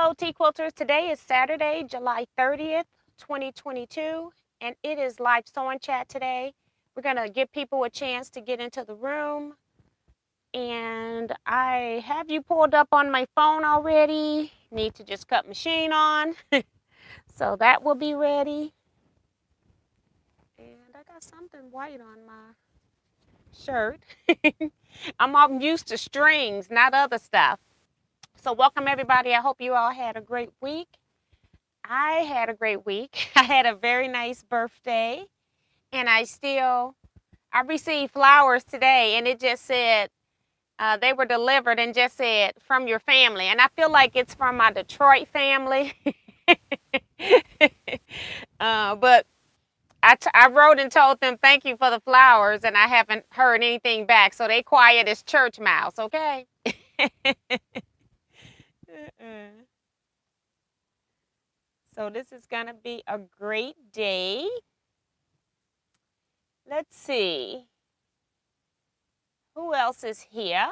Hello, Teaquilters. Today is Saturday, July 30th, 2022, and it is live sewing chat today. We're going to give people a chance to get into the room, and I have you pulled up on my phone already. Need to just cut machine on, so that will be ready. And I got something white on my shirt. I'm used to strings, not other stuff. So welcome everybody. I hope you all had a great week. I had a great week. I had a very nice birthday, and I received flowers today, and it just said they were delivered and just said from your family. And I feel like it's from my Detroit family. But I wrote and told them thank you for the flowers, and I haven't heard anything back. So they quiet as church mouse, okay? So this is going to be a great day. Let's see. Who else is here?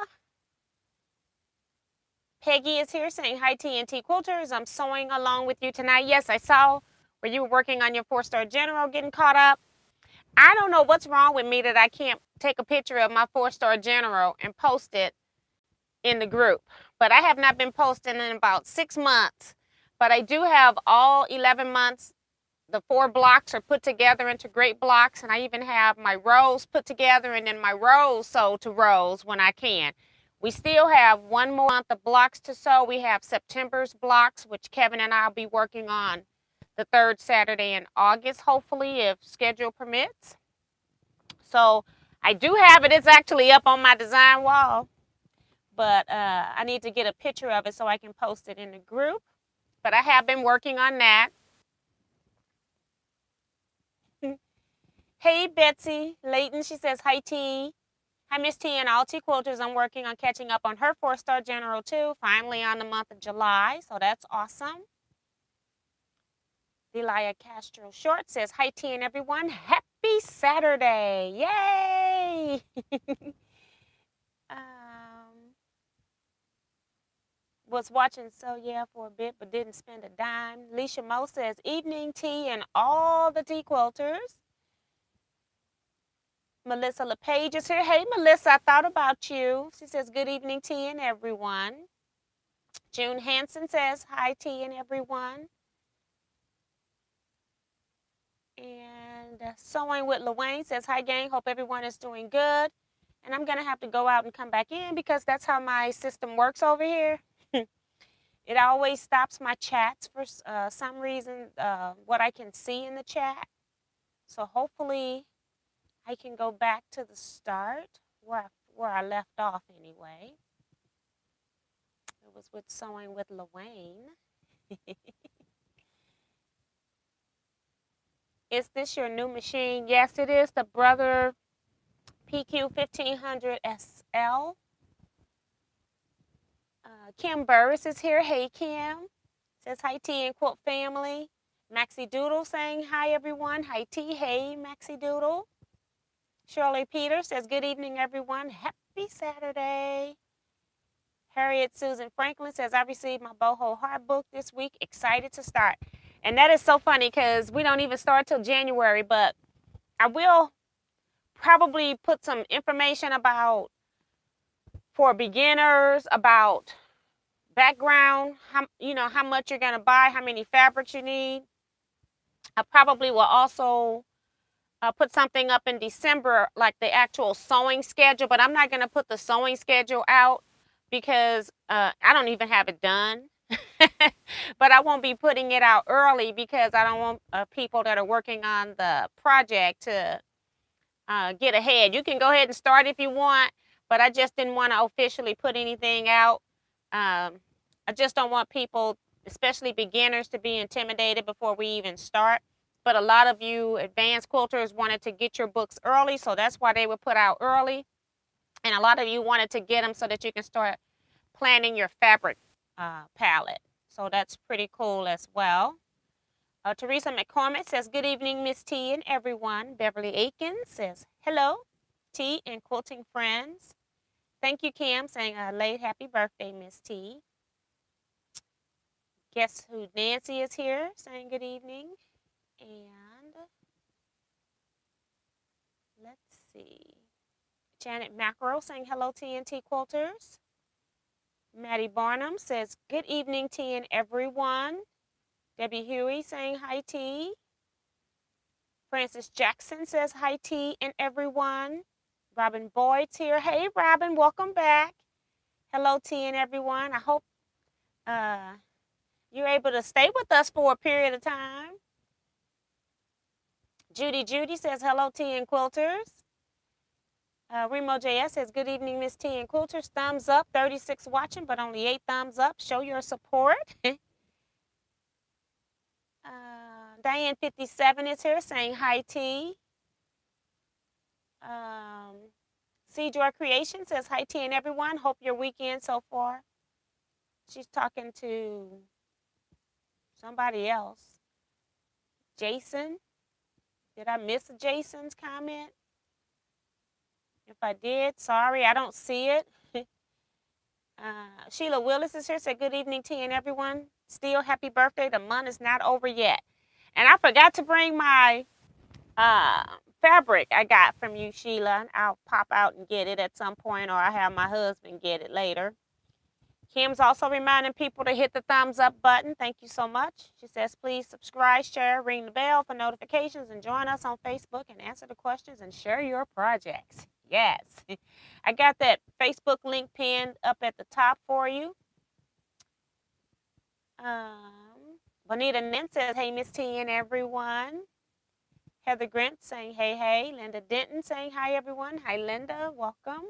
Peggy is here saying hi, T&T Quilters. I'm sewing along with you tonight. Yes, I saw where you were working on your 4-star general getting caught up. I don't know what's wrong with me that I can't take a picture of my 4-star general and post it in the group. But I have not been posting in about 6 months. But I do have all 11 months. The 4 blocks are put together into great blocks, and I even have my rows put together and then my rows sold to rows when I can. We still have 1 more month of blocks to sew. We have September's blocks, which Kevin and I will be working on the 3rd Saturday in August, hopefully, if schedule permits. So I do have it. It's actually up on my design wall, but I need to get a picture of it so I can post it in the group. But I have been working on that. Hey, Betsy Layton, she says, hi, T. Hi, Miss T and all T Quilters. I'm working on catching up on her 4-star general, too. Finally on the month of July, so that's awesome. Delia Castro Short says, hi, T and everyone. Happy Saturday. Yay! Was watching So Yeah for a bit, but didn't spend a dime. Leisha Mo says, evening, T and all the T Quilters. Melissa LePage is here. Hey, Melissa, I thought about you. She says, good evening, T and everyone. June Hansen says, hi, T and everyone. And Sewing with LaWayne says, hi, gang. Hope everyone is doing good. And I'm going to have to go out and come back in because that's how my system works over here. It always stops my chats for some reason, what I can see in the chat. So hopefully I can go back to the start where I left off anyway. It was with Sewing with LaWayne. Is this your new machine? Yes, it is the Brother PQ 1500 SL. Kim Burris is here. Hey, Kim. Says hi, T and Quilt family. Maxie Doodle saying hi, everyone. Hi, T. Hey, Maxie Doodle. Shirley Peters says, good evening, everyone. Happy Saturday. Harriet Susan Franklin says, I received my boho hard book this week. Excited to start. And that is so funny because we don't even start till January, but I will probably put some information about, for beginners, about background, how much you're going to buy, how many fabrics you need. I probably will also put something up in December, like the actual sewing schedule, but I'm not going to put the sewing schedule out because I don't even have it done. But I won't be putting it out early because I don't want people that are working on the project to get ahead. You can go ahead and start if you want, but I just didn't want to officially put anything out. I just don't want people, especially beginners, to be intimidated before we even start. But a lot of you advanced quilters wanted to get your books early, so that's why they were put out early. And a lot of you wanted to get them so that you can start planning your fabric palette. So that's pretty cool as well. Teresa McCormick says, good evening, Miss T and everyone. Beverly Aikens says, hello, T and quilting friends. Thank you, Kim, saying a late happy birthday, Miss T. Guess who? Nancy is here saying good evening. And let's see. Janet Macro saying hello, TNT Quilters. Maddie Barnum says good evening, T and everyone. Debbie Huey saying hi, T. Francis Jackson says hi, T and everyone. Robin Boyd's here. Hey, Robin, welcome back. Hello, T and everyone. I hope you're able to stay with us for a period of time. Judy says hello, T and Quilters. Remo JS says good evening, Miss T and Quilters. Thumbs up, 36 watching, but only 8 thumbs up. Show your support. Diane 57 is here saying hi, T. C Joy Creation says hi, T and everyone. Hope your weekend so far. She's talking to somebody else. Jason. Did I miss Jason's comment? If I did, sorry, I don't see it. Sheila Willis is here. Said good evening, T and everyone. Still happy birthday. The month is not over yet. And I forgot to bring my fabric I got from you, Sheila. I'll pop out and get it at some point, or I'll have my husband get it later. Kim's also reminding people to hit the thumbs up button. Thank you so much. She says, please subscribe, share, ring the bell for notifications, and join us on Facebook and answer the questions and share your projects. Yes. I got that Facebook link pinned up at the top for you. Bonita Nin says, hey, Miss T and everyone. Heather Grant saying, hey, hey. Linda Denton saying, hi, everyone. Hi, Linda. Welcome.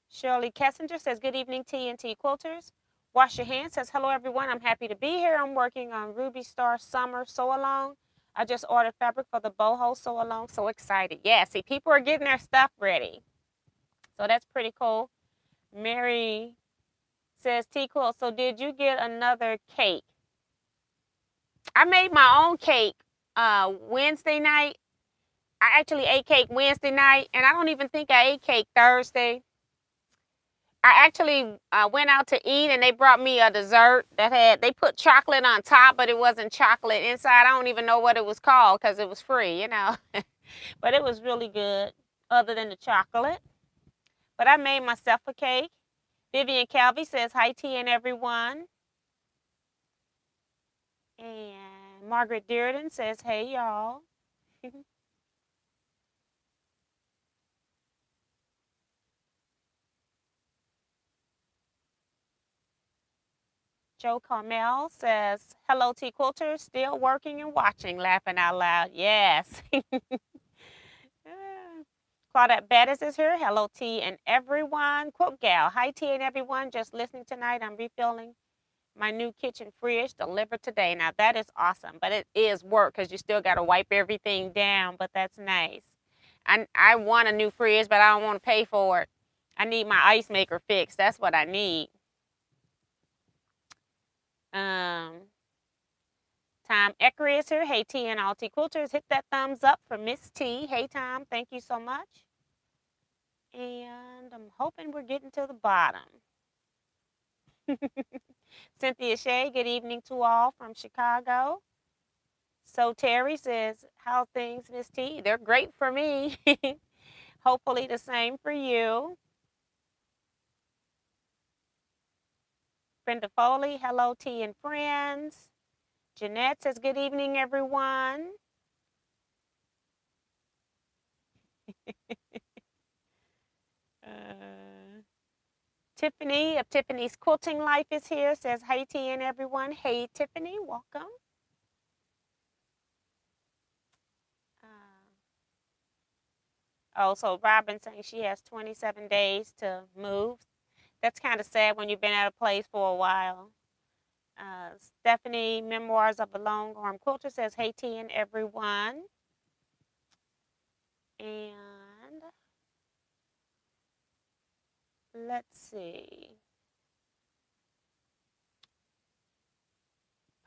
Shirley Kessinger says, good evening, TNT Quilters. Wash Your Hands says, hello, everyone. I'm happy to be here. I'm working on Ruby Star Summer Sew-Along. I just ordered fabric for the boho sew-along. So excited. Yeah, see, people are getting their stuff ready. So that's pretty cool. Mary says, Teaquilts, so did you get another cake? I made my own cake Wednesday night. I actually ate cake Wednesday night, and I don't even think I ate cake Thursday. I actually went out to eat, and they brought me a dessert that they put chocolate on top, but it wasn't chocolate inside. I don't even know what it was called because it was free, you know. But it was really good other than the chocolate. But I made myself a cake. Vivian Calvi says, hi, T and everyone. And Margaret Dearden says, hey, y'all. Joe Carmel says, hello, T Quilters, still working and watching, laughing out loud. Yes. Claudette Bettis is here. Hello, T and everyone. Quilt Gal, hi, T and everyone. Just listening tonight. I'm refilling my new kitchen fridge delivered today. Now, that is awesome, but it is work because you still got to wipe everything down, but that's nice. I want a new fridge, but I don't want to pay for it. I need my ice maker fixed. That's what I need. Tom Eckery is here. Hey, T and all T Quilters. Hit that thumbs up for Miss T. Hey, Tom. Thank you so much. And I'm hoping we're getting to the bottom. Cynthia Shea, good evening to all from Chicago. So Terry says, how things, Miss T? They're great for me. Hopefully the same for you. Brenda Foley, hello, T and friends. Jeanette says, good evening, everyone. Tiffany of Tiffany's Quilting Life is here. Says, hey, T and everyone. Hey, Tiffany, welcome. So Robin saying she has 27 days to move. That's kind of sad when you've been at a place for a while. Stephanie, Memoirs of a Long Arm Quilter says, hey, T and everyone. And let's see.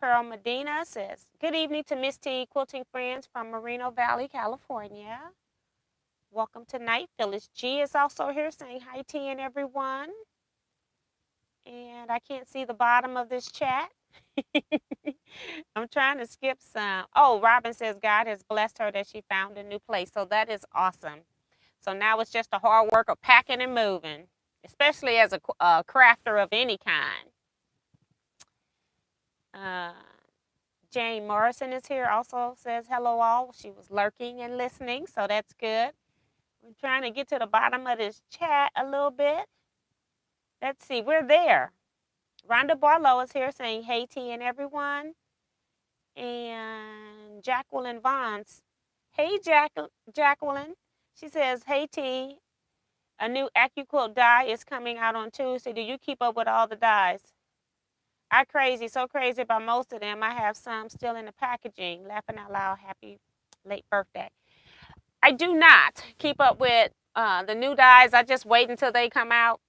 Pearl Medina says, good evening to Miss T Quilting Friends from Moreno Valley, California. Welcome tonight. Phyllis G is also here saying hi, T and everyone. And I can't see the bottom of this chat. I'm trying to skip some. Oh, Robin says God has blessed her that she found a new place. So that is awesome. So now it's just a hard work of packing and moving, especially as a crafter of any kind. Jane Morrison is here, also says hello all. She was lurking and listening, so that's good. I'm trying to get to the bottom of this chat a little bit. Let's see, we're there. Rhonda Barlow is here saying, hey, T and everyone. And Jacqueline Vance. Hey, Jacqueline. She says, hey, T, a new AccuQuilt dye is coming out on Tuesday. Do you keep up with all the dyes? I crazy, so crazy about most of them. I have some still in the packaging. Laughing out loud, happy late birthday. I do not keep up with the new dyes. I just wait until they come out.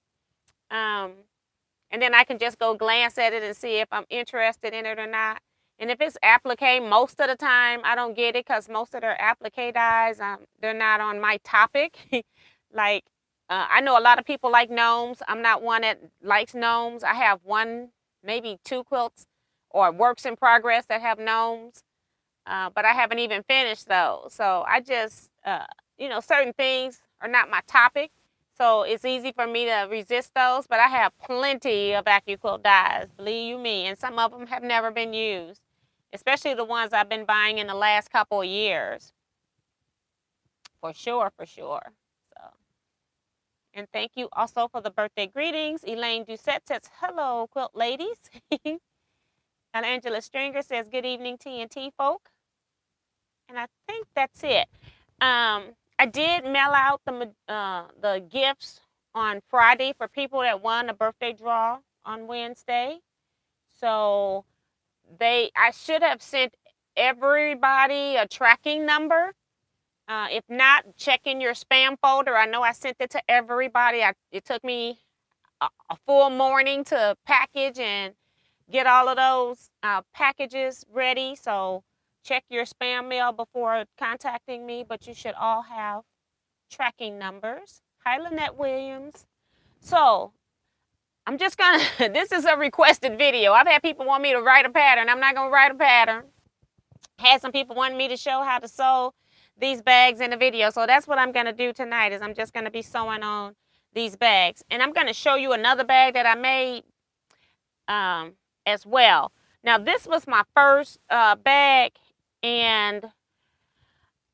And then I can just go glance at it and see if I'm interested in it or not. And if it's applique, most of the time I don't get it because most of their applique dyes, they're not on my topic. Like, I know a lot of people like gnomes. I'm not one that likes gnomes. I have one, maybe two quilts or works in progress that have gnomes, but I haven't even finished those. So I just, certain things are not my topic. So it's easy for me to resist those, but I have plenty of AccuQuilt dyes, believe you me, and some of them have never been used, especially the ones I've been buying in the last couple of years. For sure. So, and thank you also for the birthday greetings. Elaine Doucette says, hello, quilt ladies. And Angela Stringer says, good evening, TNT folk. And I think that's it. I did mail out the gifts on Friday for people that won a birthday draw on Wednesday. So I should have sent everybody a tracking number. If not, check in your spam folder. I know I sent it to everybody. It took me a full morning to package and get all of those packages ready. So check your spam mail before contacting me, but you should all have tracking numbers. Hi, Lynette Williams. So I'm just gonna, this is a requested video. I've had people want me to write a pattern. I'm not gonna write a pattern. Had some people wanting me to show how to sew these bags in the video. So that's what I'm gonna do tonight, is I'm just gonna be sewing on these bags. And I'm gonna show you another bag that I made as well. Now this was my first bag, and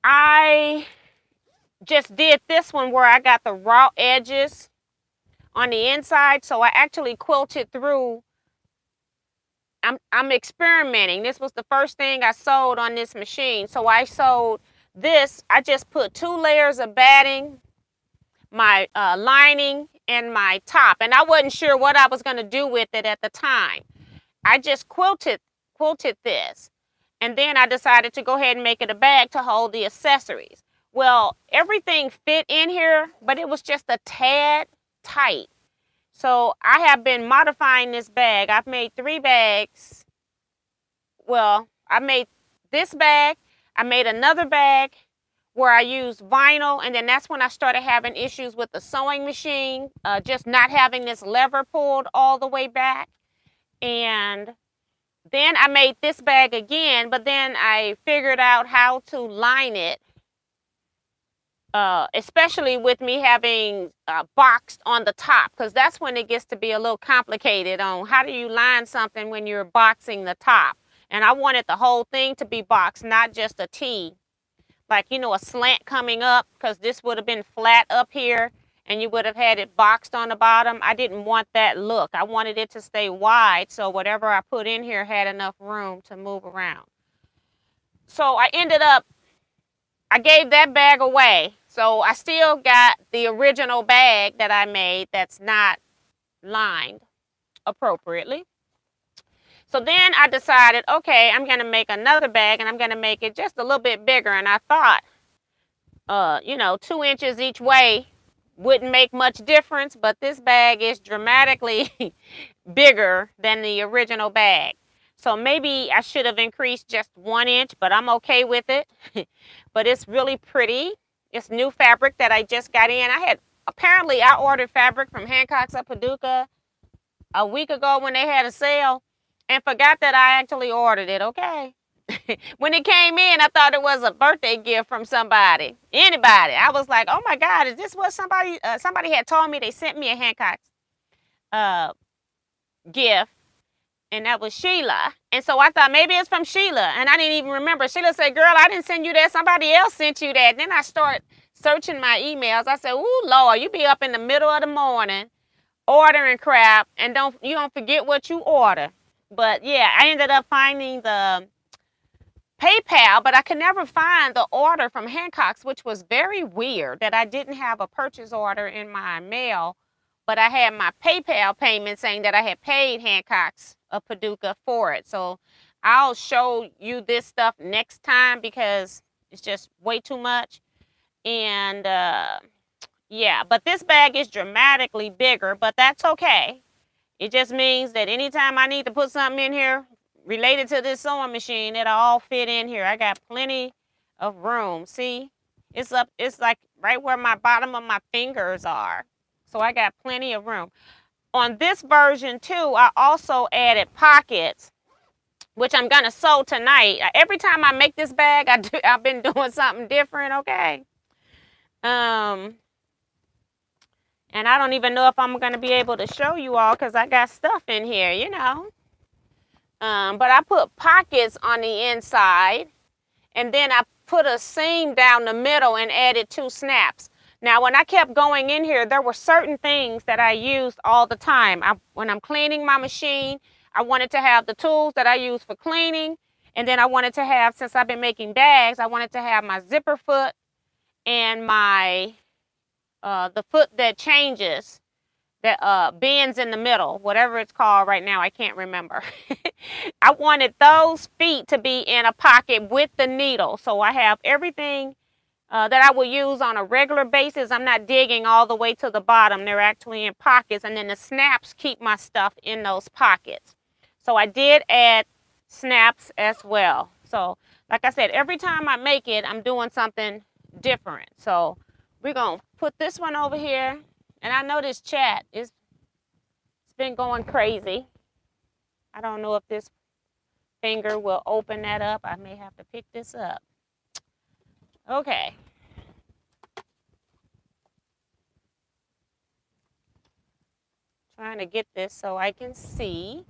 I just did this one where I got the raw edges on the inside. So I actually quilted through. I'm experimenting. This was the first thing I sewed on this machine. So I sewed this. I just put 2 layers of batting, my lining, and my top. And I wasn't sure what I was going to do with it at the time. I just quilted this. And then I decided to go ahead and make it a bag to hold the accessories. Well, everything fit in here, but it was just a tad tight. So I have been modifying this bag. I've made 3 bags. Well, I made this bag. I made another bag where I used vinyl, and then that's when I started having issues with the sewing machine, just not having this lever pulled all the way back. And then I made this bag again, but then I figured out how to line it, especially with me having boxed on the top, because that's when it gets to be a little complicated on how do you line something when you're boxing the top. And I wanted the whole thing to be boxed, not just a T, like, a slant coming up, because this would have been flat up here and you would have had it boxed on the bottom. I didn't want that look. I wanted it to stay wide, so whatever I put in here had enough room to move around. So I gave that bag away. So I still got the original bag that I made that's not lined appropriately. So then I decided, okay, I'm going to make another bag, and I'm going to make it just a little bit bigger. And I thought, 2 inches each way wouldn't make much difference, but this bag is dramatically bigger than the original bag. So maybe I should have increased just 1 inch, but I'm okay with it. But it's really pretty. It's new fabric that I just got in. I ordered fabric from Hancock's of Paducah a week ago when they had a sale and forgot that I actually ordered it, okay? When it came in, I thought it was a birthday gift from somebody, anybody. I was like, oh my God, is this what somebody had told me? They sent me a Hancock's gift, and that was Sheila. And so I thought maybe it's from Sheila, and I didn't even remember. Sheila said, girl, I didn't send you that. Somebody else sent you that. Then I start searching my emails. I said, ooh, Lord, you be up in the middle of the morning ordering crap, and you don't forget what you order. But yeah, I ended up finding the PayPal, but I could never find the order from Hancock's, which was very weird that I didn't have a purchase order in my mail, but I had my PayPal payment saying that I had paid Hancock's of Paducah for it. So I'll show you this stuff next time because it's just way too much. And yeah, but this bag is dramatically bigger, but that's okay. It just means that anytime I need to put something in here related to this sewing machine, it'll all fit in here. I got plenty of room. See, it's like right where my bottom of my fingers are. So I got plenty of room. On this version too, I also added pockets, which I'm gonna sew tonight. Every time I make this bag, I've been doing something different, okay? And I don't even know if I'm going to be able to show you all because I got stuff in here, you know. But I put pockets on the inside, and then I put a seam down the middle and added 2 snaps. Now, when I kept going in here, there were certain things that I used all the time. When I'm cleaning my machine, I wanted to have the tools that I use for cleaning. And then I wanted to have, since I've been making bags, I wanted to have my zipper foot and my the foot that changes, that bends in the middle, whatever it's called right now, I can't remember. I wanted those feet to be in a pocket with the needle. So I have everything that I will use on a regular basis. I'm not digging all the way to the bottom. They're actually in pockets, and then the snaps keep my stuff in those pockets. So I did add snaps as well. So like I said, every time I make it, I'm doing something different. So we're going to put this one over here. And I know this chat it's been going crazy. I don't know if this finger will open that up. I may have to pick this up. Okay. Trying to get this so I can see.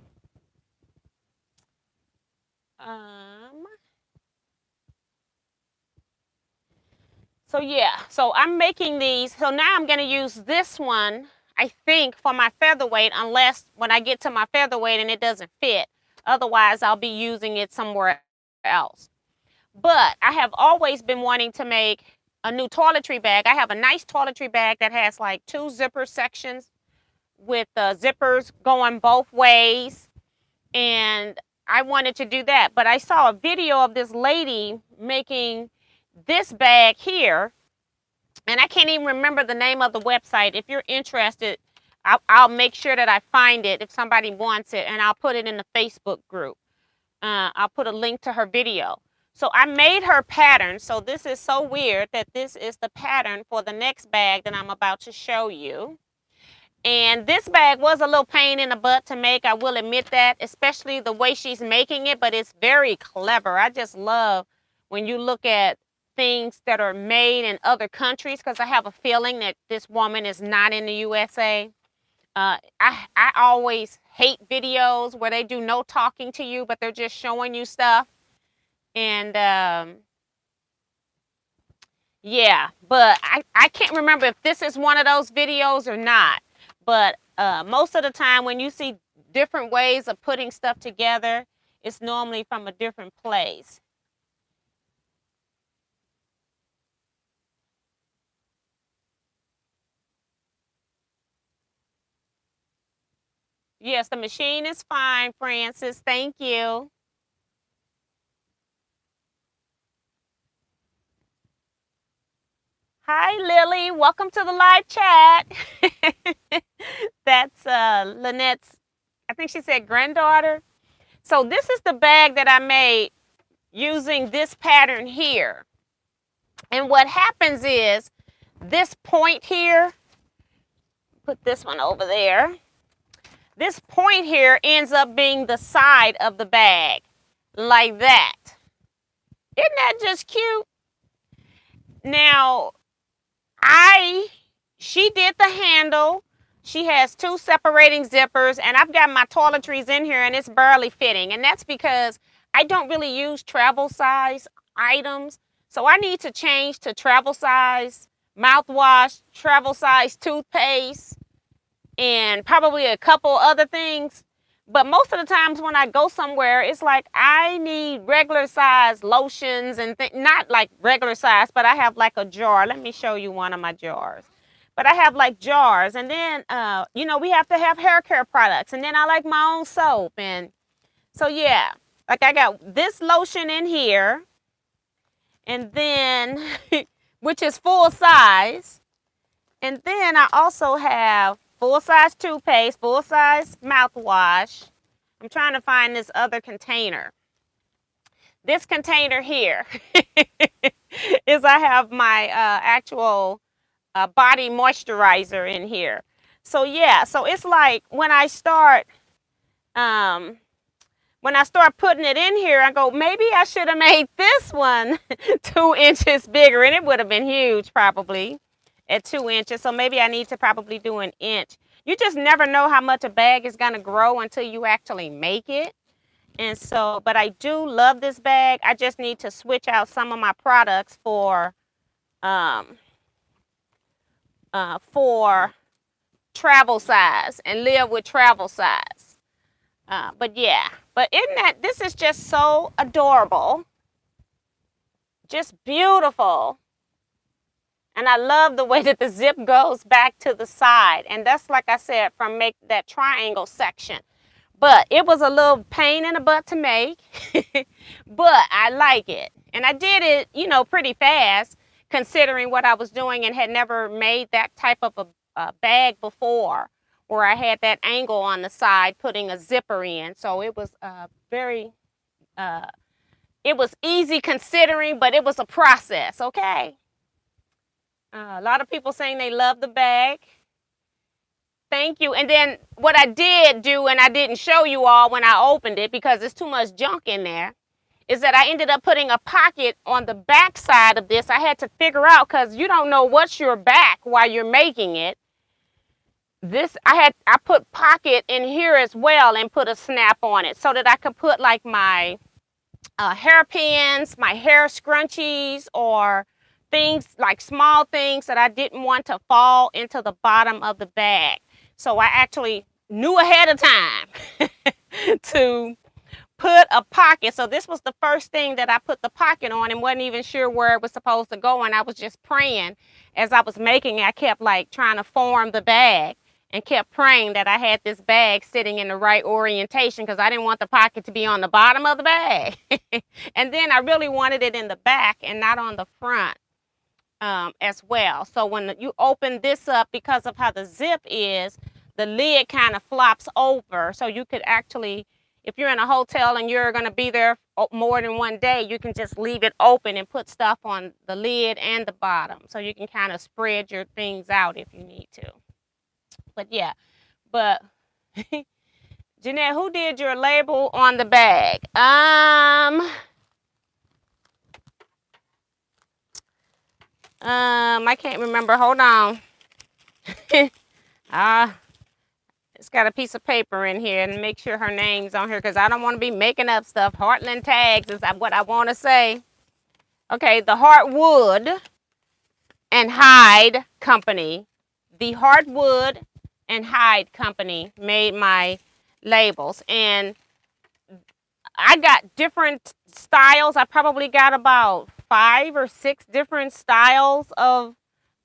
So yeah, so I'm making these. So now I'm going to use this one, I think, for my featherweight, unless when I get to my featherweight and it doesn't fit. Otherwise, I'll be using it somewhere else. But I have always been wanting to make a new toiletry bag. I have a nice toiletry bag that has like 2 zipper sections with zippers going both ways. And I wanted to do that. But I saw a video of this lady making this bag here, and I can't even remember the name of the website. If you're interested, I'll make sure that I find it if somebody wants it, and I'll put it in the Facebook group. I'll put a link to her video. So I made her pattern. So this is so weird that this is the pattern for the next bag that I'm about to show you. And this bag was a little pain in the butt to make, I will admit that, especially the way she's making it, but it's very clever. I just love when you look at things that are made in other countries, because I have a feeling that this woman is not in the USA. I always hate videos where they do no talking to you, but they're just showing you stuff. And yeah, but I can't remember if this is one of those videos or not. But most of the time when you see different ways of putting stuff together, it's normally from a different place. Yes, the machine is fine, Francis. Thank you. Hi, Lily. Welcome to the live chat. That's Lynette's, I think she said granddaughter. So this is the bag that I made using this pattern here. And what happens is this point here, put this one over there. this point here ends up being the side of the bag, like that. Isn't that just cute? Now, she did the handle. She has 2 separating zippers, and I've got my toiletries in here, and it's barely fitting. And that's because I don't really use travel size items. So I need to change to travel size mouthwash, travel size toothpaste, and probably a couple other things. But most of the times when I go somewhere, it's like I need regular size lotions and not like regular size, but I have like a jar. Let me show you one of my jars. But I have like jars, and then you know, we have to have hair care products, and then I like my own soap. And so yeah, like I got this lotion in here, and then which is full size, and then I also have full size toothpaste, full size mouthwash. I'm trying to find this other container. This container here is I have my actual body moisturizer in here. So yeah, so it's like when I start putting it in here, I go, maybe I should have made this one 2 inches bigger, and it would have been huge probably at 2 inches. So maybe I need to probably do an inch. You just never know how much a bag is going to grow until you actually make it. And so, but I do love this bag. I just need to switch out some of my products for travel size and live with travel size. But yeah, but this is just so adorable. Just beautiful. And I love the way that the zip goes back to the side. And that's, like I said, from that triangle section. But it was a little pain in the butt to make. But I like it. And I did it, you know, pretty fast, considering what I was doing, and had never made that type of a bag before, where I had that angle on the side putting a zipper in. So it was it was easy considering, but it was a process, okay? A lot of people saying they love the bag. Thank you. And then what I did do, and I didn't show you all when I opened it because there's too much junk in there, is that I ended up putting a pocket on the back side of this. I had to figure out, because you don't know what's your back while you're making it. I put pocket in here as well and put a snap on it so that I could put like my hairpins, my hair scrunchies, or things like small things that I didn't want to fall into the bottom of the bag. So I actually knew ahead of time to put a pocket. So this was the first thing that I put the pocket on, and wasn't even sure where it was supposed to go. And I was just praying as I was making it. I kept like trying to form the bag and kept praying that I had this bag sitting in the right orientation, because I didn't want the pocket to be on the bottom of the bag. And then I really wanted it in the back and not on the front as well. So when you open this up, because of how the zip is, the lid kind of flops over. So you could actually, if you're in a hotel and you're going to be there more than one day, you can just leave it open and put stuff on the lid and the bottom. So you can kind of spread your things out if you need to. But yeah, but Jeanette, who did your label on the bag? I can't remember. Hold on. It's got a piece of paper in here, and make sure her name's on here, because I don't want to be making up stuff. Heartland Tags is what I want to say. Okay, the Heartwood and Hide Company. The Heartwood and Hide Company made my labels, and I got different styles. I probably got about 5 or 6 different styles of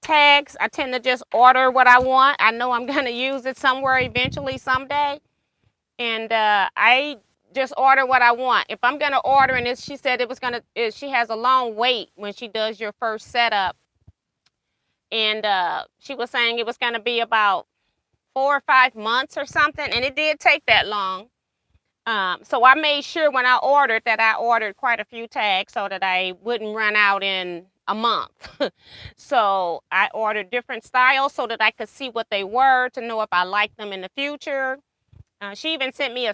tags. I tend to just order what I want. I know I'm going to use it somewhere eventually someday, and I just order what I want. If I'm going to order, and she said she has a long wait when she does your first setup, and she was saying it was going to be about 4 or 5 months or something, and it did take that long. So I made sure when I ordered that I ordered quite a few tags so that I wouldn't run out in a month. So I ordered different styles so that I could see what they were, to know if I liked them in the future. She even sent me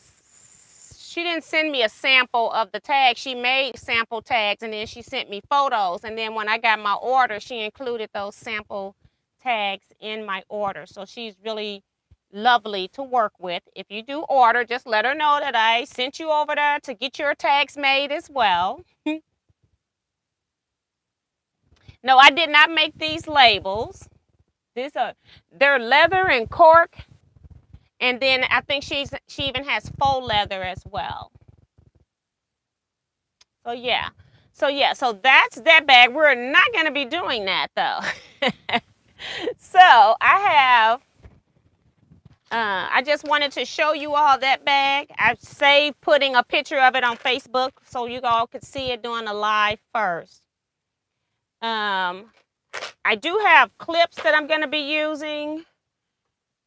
she didn't send me a sample of the tag. She made sample tags and then she sent me photos. And then when I got my order, she included those sample tags in my order. So she's really lovely to work with. If you do order, just let her know that I sent you over there to get your tags made as well. No, I did not make these labels. They're leather and cork. And then I think she even has faux leather as well. So yeah. So that's that bag. We're not going to be doing that though. So I just wanted to show you all that bag. I saved putting a picture of it on Facebook so you all could see it doing a live first. I do have clips that I'm going to be using.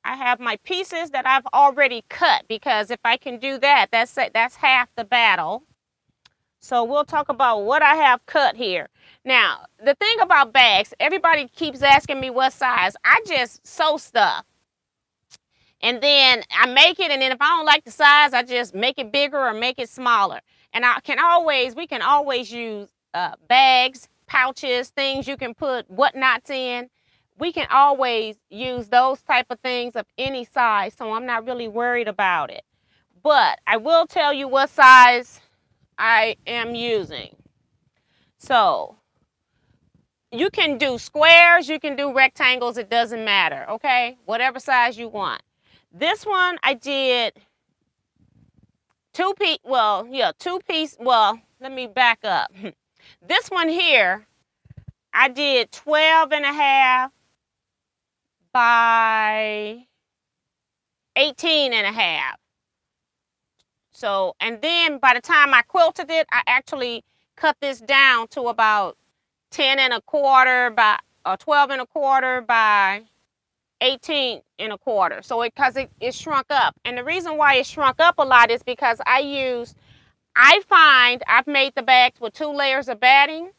I have my pieces that I've already cut because if I can do that, that's half the battle. So we'll talk about what I have cut here. Now, the thing about bags, everybody keeps asking me what size. I just sew stuff. And then I make it, and then if I don't like the size, I just make it bigger or make it smaller. And we can always use bags, pouches, things you can put whatnots in. We can always use those type of things of any size, so I'm not really worried about it. But I will tell you what size I am using. So you can do squares, you can do rectangles, it doesn't matter, okay? Whatever size you want. This one I did two piece, well, let me back up. This one here, I did 12.5 by 18.5. So, and then by the time I quilted it, I actually cut this down to about 10.25 by, or 12.25 by 18.25. So because it shrunk up. And the reason why it shrunk up a lot is because I've made the bags with 2 layers of batting.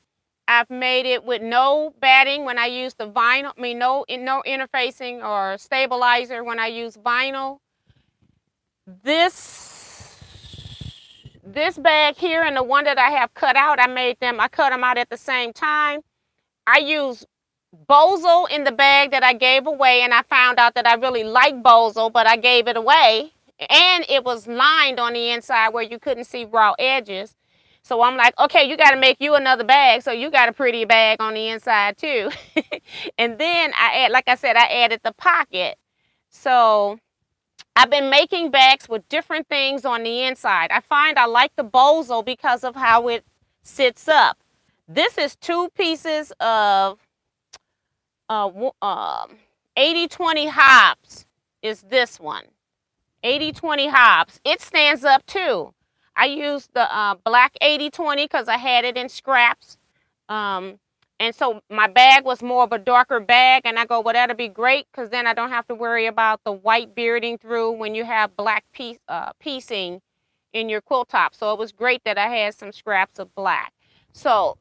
I've made it with no batting when I use the vinyl. No interfacing or stabilizer when I use vinyl. This bag here and the one that I have cut out, I cut them out at the same time. I use Bozo in the bag that I gave away, and I found out that I really like Bozo, but I gave it away. And it was lined on the inside where you couldn't see raw edges. So I'm like, okay, you got to make you another bag, so you got a pretty bag on the inside too. And then like I said, I added the pocket. So I've been making bags with different things on the inside. I find I like the Bozo because of how it sits up. This is 2 pieces of 80/20 hops is this one. 80/20 hops. It stands up too. I used the black 80/20 because I had it in scraps. And so my bag was more of a darker bag, and I go, well, that'll be great because then I don't have to worry about the white bearding through when you have black piecing in your quilt top. So it was great that I had some scraps of black. So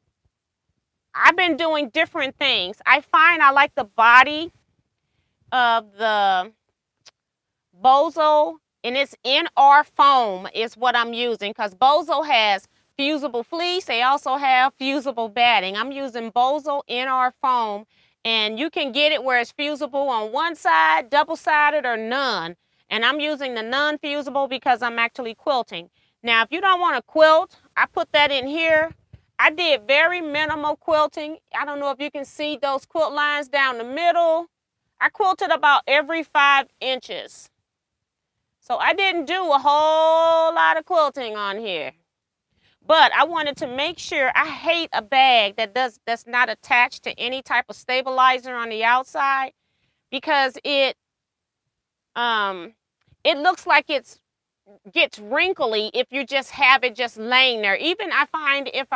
I've been doing different things. I find I like the body of the Bozo, and it's NR foam is what I'm using because Bozo has fusible fleece. They also have fusible batting. I'm using Bozo NR foam, and you can get it where it's fusible on one side, double-sided, or none. And I'm using the non-fusible because I'm actually quilting. Now, if you don't want to quilt, I put that in here. I did very minimal quilting. I don't know if you can see those quilt lines down the middle. I quilted about every 5 inches. So I didn't do a whole lot of quilting on here. But I wanted to make sure. I hate a bag that's not attached to any type of stabilizer on the outside because it looks like it gets wrinkly if you just have it just laying there. Even I find if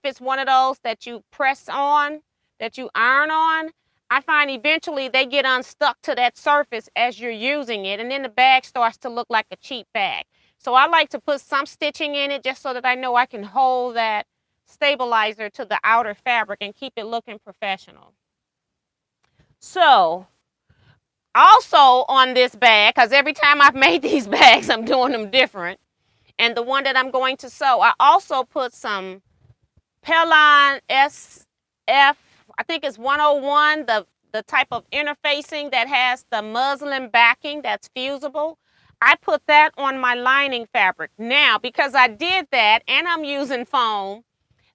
it's one of those that you press on, that you iron on, I find eventually they get unstuck to that surface as you're using it, and then the bag starts to look like a cheap bag. So I like to put some stitching in it just so that I know I can hold that stabilizer to the outer fabric and keep it looking professional. So Also on this bag, because every time I've made these bags, I'm doing them different. And the one that I'm going to sew, I also put some Pelon SF, I think it's 101, the type of interfacing that has the muslin backing that's fusible. I put that on my lining fabric. Now, because I did that and I'm using foam,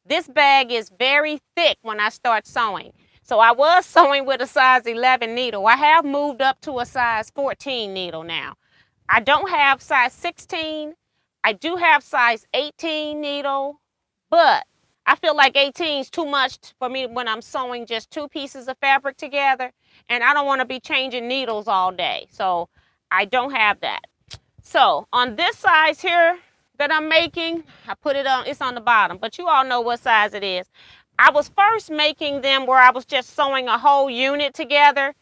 this bag is very thick when I start sewing. So I was sewing with a size 11 needle. I have moved up to a size 14 needle now. I don't have size 16. I do have size 18 needle, but I feel like 18 is too much for me when I'm sewing just 2 pieces of fabric together, and I don't want to be changing needles all day. So I don't have that. So on this size here that I'm making, I put it on, it's on the bottom, but you all know what size it is. I was first making them where I was just sewing a whole unit together.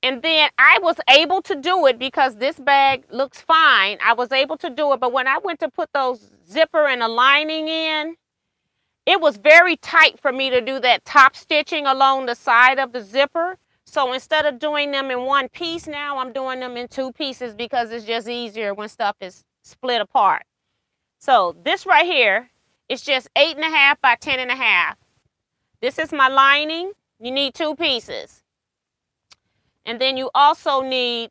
And then I was able to do it because this bag looks fine. I was able to do it. But when I went to put those zipper and a lining in, it was very tight for me to do that top stitching along the side of the zipper. So instead of doing them in one piece now, I'm doing them in 2 pieces because it's just easier when stuff is split apart. So this right here is just 8.5 by 10.5. This is my lining. You need 2 pieces. And then you also need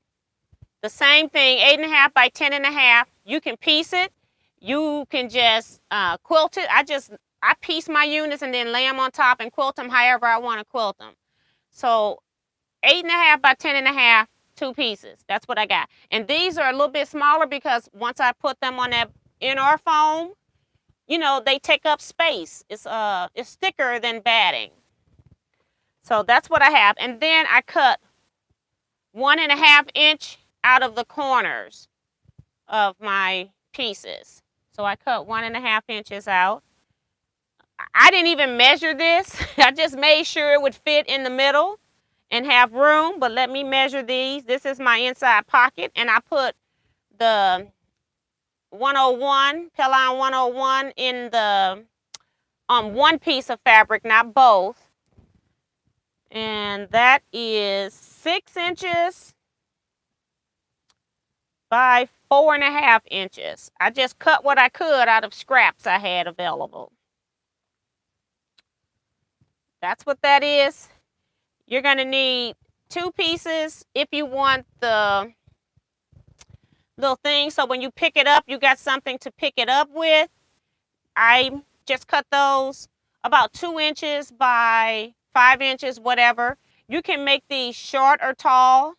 the same thing, 8.5 by 10.5. You can piece it. You can just quilt it. I piece my units and then lay them on top and quilt them however I want to quilt them. So 8.5 by 10.5, 2 pieces. That's what I got. And these are a little bit smaller because once I put them on that NR foam, you know, they take up space. It's thicker than batting. So that's what I have. And then I cut 1.5 inch out of the corners of my pieces. So I cut 1.5 inches out. I didn't even measure this. I just made sure it would fit in the middle and have room, but let me measure these. This is my inside pocket, and I put the 101, Pelon 101 in the on one piece of fabric, not both. And that is 6 inches by 4.5 inches. I just cut what I could out of scraps I had available. That's what that is. You're going to need 2 pieces if you want the little thing. So when you pick it up, you got something to pick it up with. I just cut those about 2 inches by 5 inches, whatever. You can make these short or tall.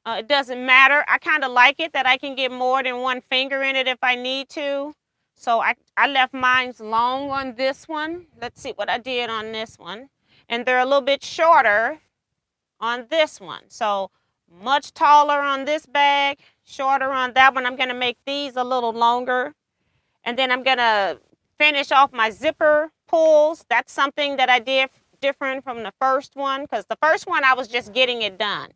It doesn't matter. I kind of like it that I can get more than one finger in it if I need to. So I left mine long on this one. Let's see what I did on this one. And they're a little bit shorter on this one. So much taller on this bag, shorter on that one. I'm going to make these a little longer. And then I'm going to finish off my zipper pulls. That's something that I did different from the first one, because the first one I was just getting it done.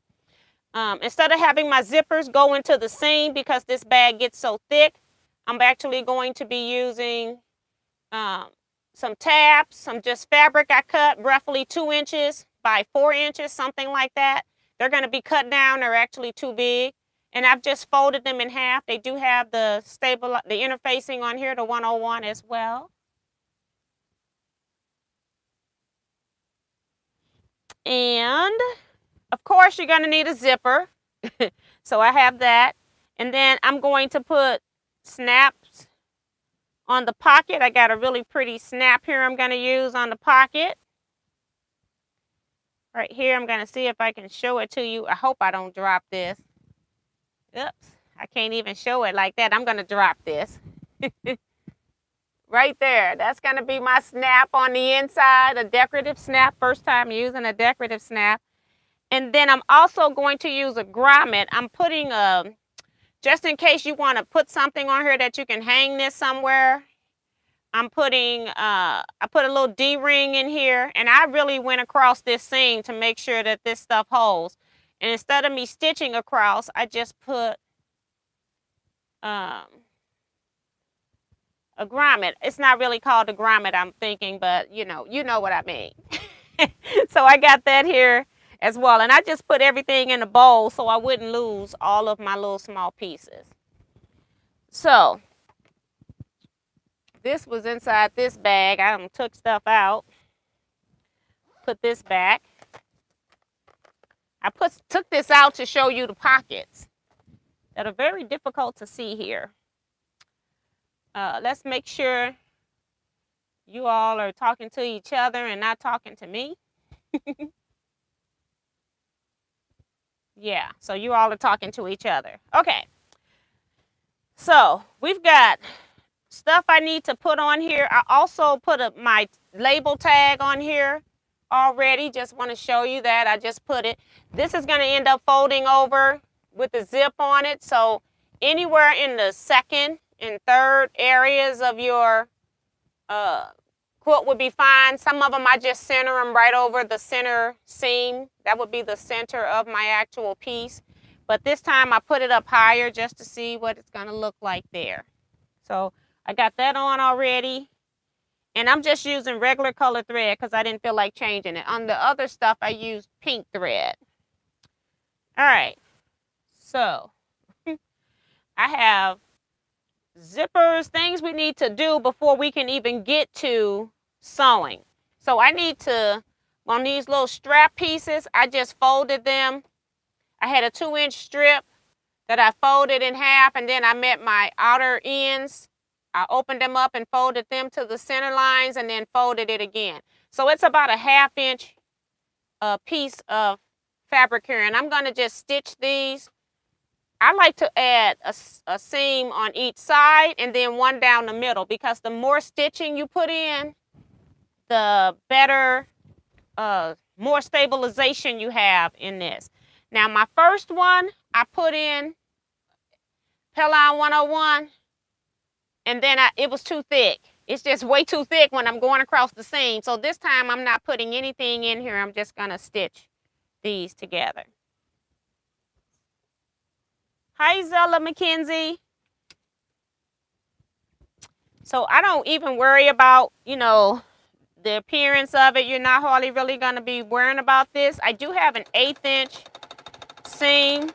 Instead of having my zippers go into the seam because this bag gets so thick, I'm actually going to be using some tabs, some just fabric I cut roughly 2 inches by 4 inches, something like that. They're going to be cut down. They're actually too big. And I've just folded them in half. They do have the interfacing on here, the 101 as well. And of course, you're going to need a zipper. So I have that. And then I'm going to put snaps on the pocket. I got a really pretty snap here I'm going to use on the pocket. Right here, I'm going to see if I can show it to you. I hope I don't drop this. Oops, I can't even show it like that. I'm going to drop this. Right there. That's going to be my snap on the inside, a decorative snap. First time using a decorative snap. And then I'm also going to use a grommet. I'm putting just in case you want to put something on here that you can hang this somewhere. I'm putting, I put a little D-ring in here, and I really went across this seam to make sure that this stuff holds. And instead of me stitching across, I just put a grommet. It's not really called a grommet, I'm thinking, but you know what I mean. So I got that here. as well. And I just put everything in a bowl so I wouldn't lose all of my little small pieces. So this was inside this bag. I took stuff out, put this back. I took this out to show you the pockets that are very difficult to see here. Let's make sure you all are talking to each other and not talking to me. Yeah, so you all are talking to each other. Okay. So we've got stuff I need to put on here. I also put my label tag on here already. Just want to show you that. I just put it. This is going to end up folding over with the zip on it. So anywhere in the second and third areas of your quilt would be fine. Some of them I just center them right over the center seam. That would be the center of my actual piece. But this time I put it up higher just to see what it's going to look like there. So I got that on already. And I'm just using regular color thread because I didn't feel like changing it. On the other stuff, I used pink thread. All right. So I have zippers, things we need to do before we can even get to sewing. So I need to, on these little strap pieces, I just folded them. I had a 2-inch strip that I folded in half, and then I met my outer ends. I opened them up and folded them to the center lines and then folded it again. So it's about a 1/2 inch piece of fabric here, and I'm going to just stitch these. I like to add a seam on each side and then one down the middle, because the more stitching you put in, the better, more stabilization you have in this. Now my first one, I put in Pelline 101, and then it was too thick. It's just way too thick when I'm going across the seam. So this time I'm not putting anything in here. I'm just gonna stitch these together. Hi, Zella McKenzie. So I don't even worry about, you know, the appearance of it. You're not hardly really going to be worrying about this. I do have an 1/8 inch seam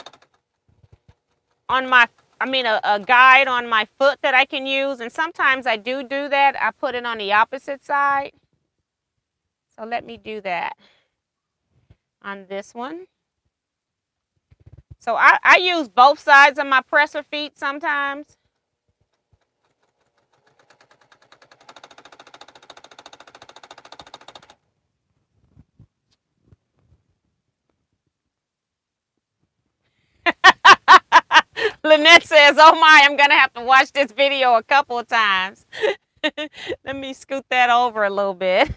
on my, a guide on my foot that I can use. And sometimes I do that. I put it on the opposite side. So let me do that on this one. So I use both sides of my presser feet sometimes. Lynette says, oh my, I'm going to have to watch this video a couple of times. Let me scoot that over a little bit.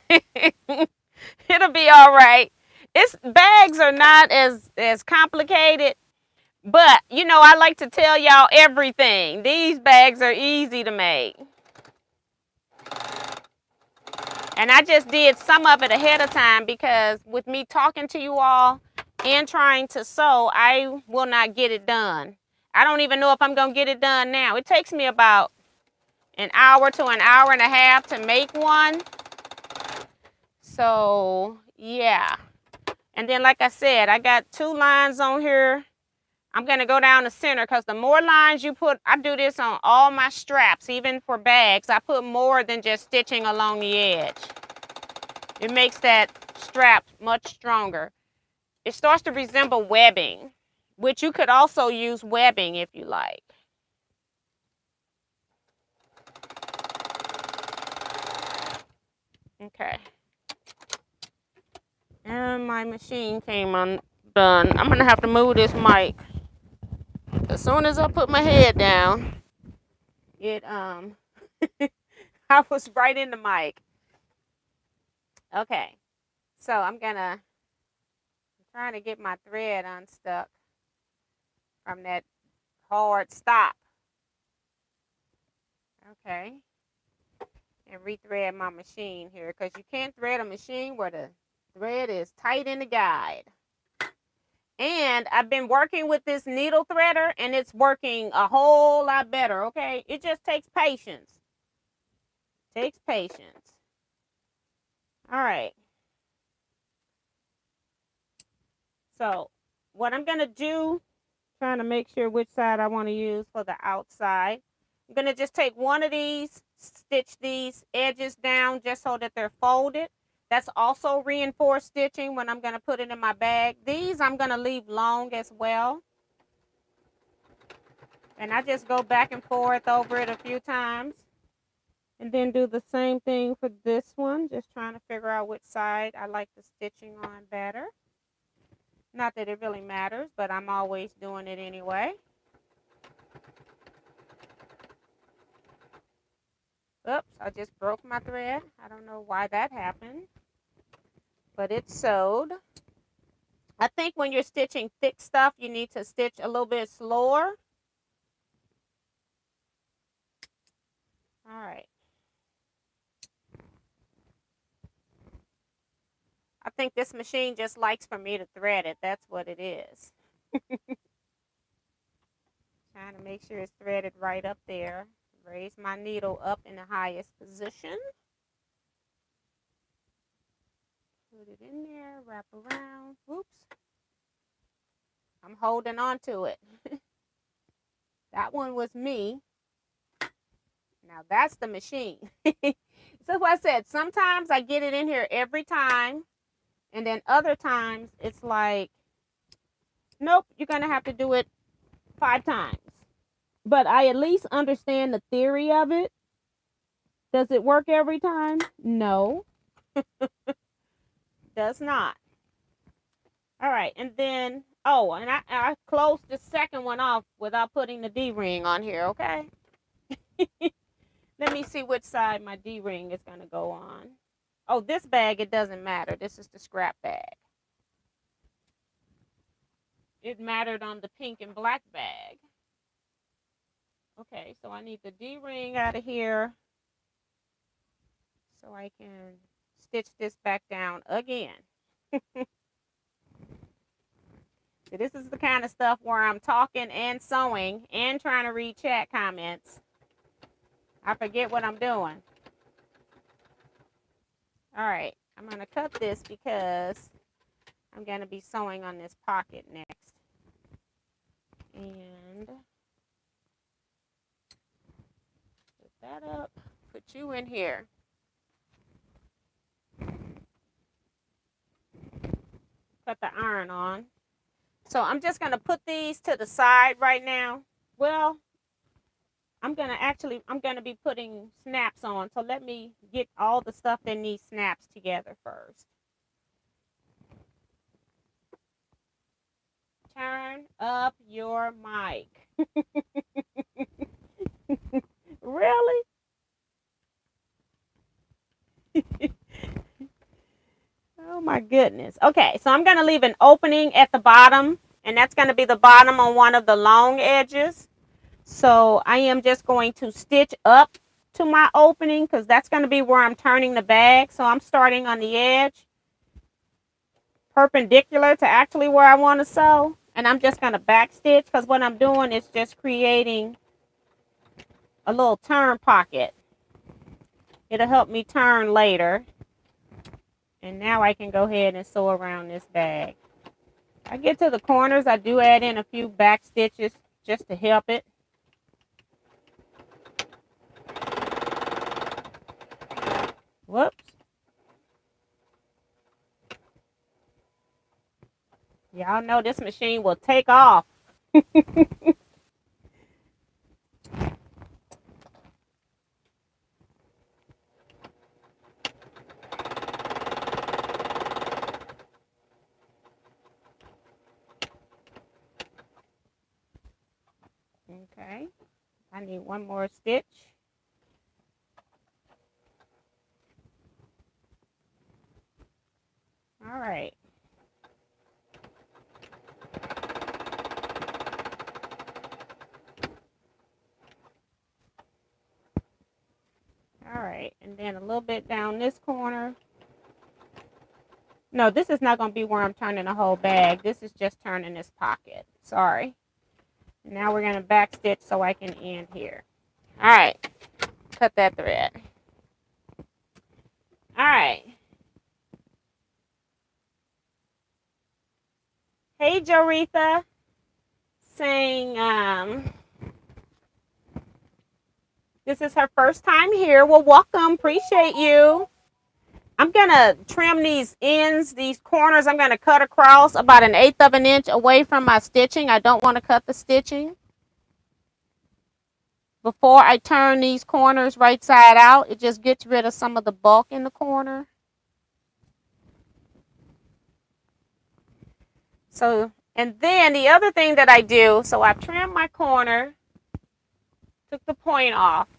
It'll be all right. Bags are not as complicated, but you know, I like to tell y'all everything. These bags are easy to make. And I just did some of it ahead of time because with me talking to you all and trying to sew, I will not get it done. I don't even know if I'm going to get it done now. It takes me about an hour to an hour and a half to make one. So, yeah. And then, like I said, I got 2 lines on here. I'm going to go down the center because the more lines you put, I do this on all my straps, even for bags. I put more than just stitching along the edge. It makes that strap much stronger. It starts to resemble webbing, which you could also use webbing if you like. Okay. And my machine came undone. I'm going to have to move this mic. As soon as I put my head down, I was right in the mic. Okay. So I'm trying to get my thread unstuck from that hard stop. Okay. And rethread my machine here, because you can't thread a machine where the thread is tight in the guide. And I've been working with this needle threader, and it's working a whole lot better, okay? It just takes patience. Takes patience. All right. So what I'm going to do, trying to make sure which side I want to use for the outside. I'm going to just take one of these, stitch these edges down just so that they're folded. That's also reinforced stitching when I'm going to put it in my bag. These I'm going to leave long as well. And I just go back and forth over it a few times. And then do the same thing for this one. Just trying to figure out which side I like the stitching on better. Not that it really matters, but I'm always doing it anyway. Oops, I just broke my thread. I don't know why that happened, but it's sewed. I think when you're stitching thick stuff, you need to stitch a little bit slower. All right. I think this machine just likes for me to thread it. That's what it is. Trying to make sure it's threaded right up there. Raise my needle up in the highest position. Put it in there, wrap around. Whoops. I'm holding on to it. That one was me. Now that's the machine. So what I said, sometimes I get it in here every time. And then other times it's like, nope, you're going to have to do it 5 times. But I at least understand the theory of it. Does it work every time? No. Does not. All right. And then, oh, and I closed the second one off without putting the D-ring on here, okay? Let me see which side my D-ring is going to go on. Oh, this bag, it doesn't matter. This is the scrap bag. It mattered on the pink and black bag. Okay, so I need the D-ring out of here so I can stitch this back down again. So this is the kind of stuff where I'm talking and sewing and trying to read chat comments. I forget what I'm doing. All right, I'm going to cut this because I'm going to be sewing on this pocket next. And put that up, put you in here. Put the iron on. So I'm just going to put these to the side right now. Well, I'm going to be putting snaps on. So let me get all the stuff that needs snaps together first. Turn up your mic. Really? Oh my goodness. Okay, so I'm going to leave an opening at the bottom, and that's going to be the bottom on one of the long edges. So I am just going to stitch up to my opening because that's going to be where I'm turning the bag. So I'm starting on the edge, perpendicular to actually where I want to sew. And I'm just going to back stitch because what I'm doing is just creating a little turn pocket. It'll help me turn later. And now I can go ahead and sew around this bag. I get to the corners, I do add in a few back stitches just to help it. Whoops. Y'all know this machine will take off. Okay, I need one more stitch. All right. All right, and then a little bit down this corner. No, this is not going to be where I'm turning the whole bag. This is just turning this pocket. Sorry. Now we're going to back stitch so I can end here. All right, cut that thread. All right. Hey, Joretha, saying this is her first time here. Well, welcome. Appreciate you. I'm going to trim these ends, these corners. I'm going to cut across about 1/8 of an inch away from my stitching. I don't want to cut the stitching. Before I turn these corners right side out, it just gets rid of some of the bulk in the corner. So, and then the other thing that I do, so I trim my corner, took the point off,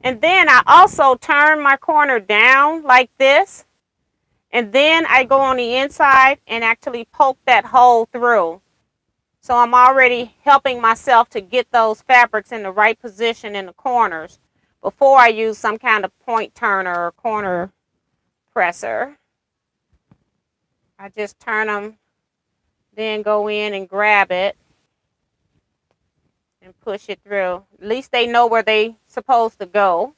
and then I also turn my corner down like this. And then I go on the inside and actually poke that hole through. So I'm already helping myself to get those fabrics in the right position in the corners before I use some kind of point turner or corner presser. I just turn them, then go in and grab it and push it through. At least they know where they're supposed to go.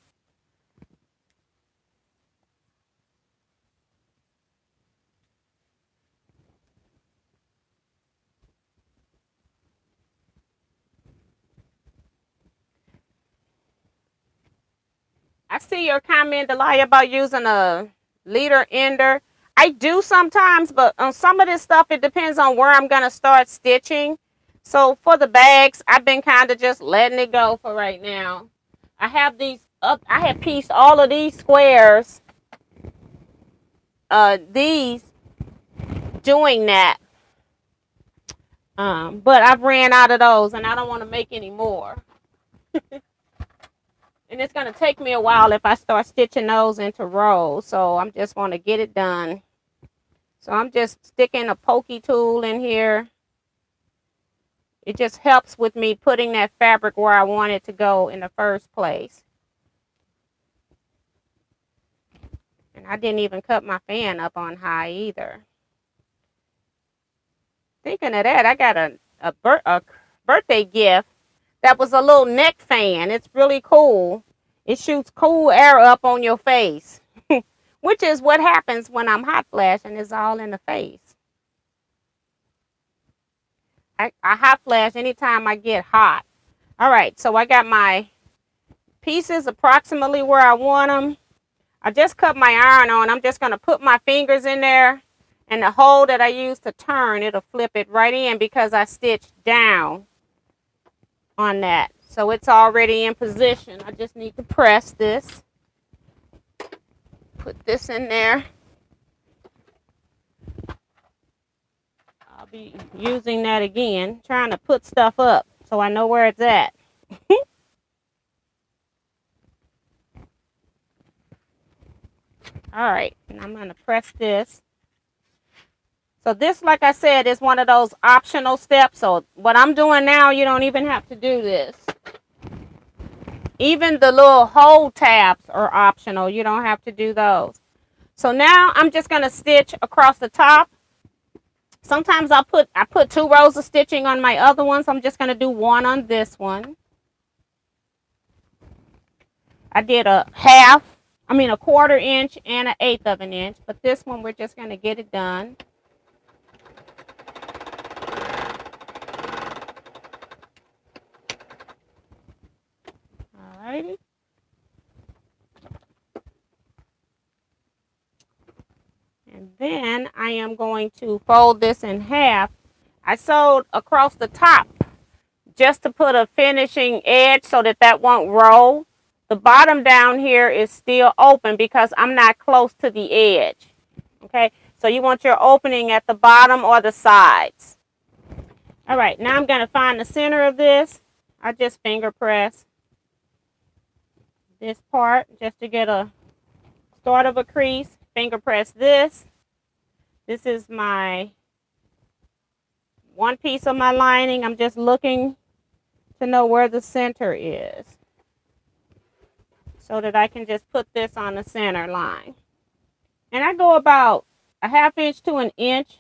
I see your comment, Delia, about using a leader ender. I do sometimes, but on some of this stuff, it depends on where I'm going to start stitching. So for the bags, I've been kind of just letting it go for right now. I have these up. I have pieced all of these squares, these doing that. But I've ran out of those and I don't want to make any more. And it's going to take me a while if I start stitching those into rows. So I'm just want to get it done. So I'm just sticking a pokey tool in here. It just helps with me putting that fabric where I want it to go in the first place. And I didn't even cut my fan up on high either. Thinking of that, I got a birthday gift that was a little neck fan. It's really cool. It shoots cool air up on your face, which is what happens when I'm hot flashing. It's all in the face. I hot flash anytime I get hot. All right, so I got my pieces approximately where I want them. I just cut my iron on. I'm just going to put my fingers in there, and the hole that I use to turn, it'll flip it right in because I stitched down on that. So it's already in position. I just need to press this. Put this in there. I'll be using that again, trying to put stuff up so I know where it's at. All right, and I'm going to press this. So this, like I said, is one of those optional steps. So what I'm doing now, you don't even have to do this. Even the little hole tabs are optional. You don't have to do those. So now I'm just going to stitch across the top. Sometimes I put 2 rows of stitching on my other ones. I'm just going to do 1 on this one. I did a 1/4 inch and 1/8 of an inch. But this one, we're just going to get it done. Alrighty. And then I am going to fold this in half. I sewed across the top just to put a finishing edge so that won't roll. The bottom down here is still open because I'm not close to the edge. Okay, so you want your opening at the bottom or the sides. All right, now I'm going to find the center of this. I just finger press this part just to get a start of a crease. Finger press this. This is my one piece of my lining. I'm just looking to know where the center is so that I can just put this on the center line. And I go about a 1/2 inch to 1 inch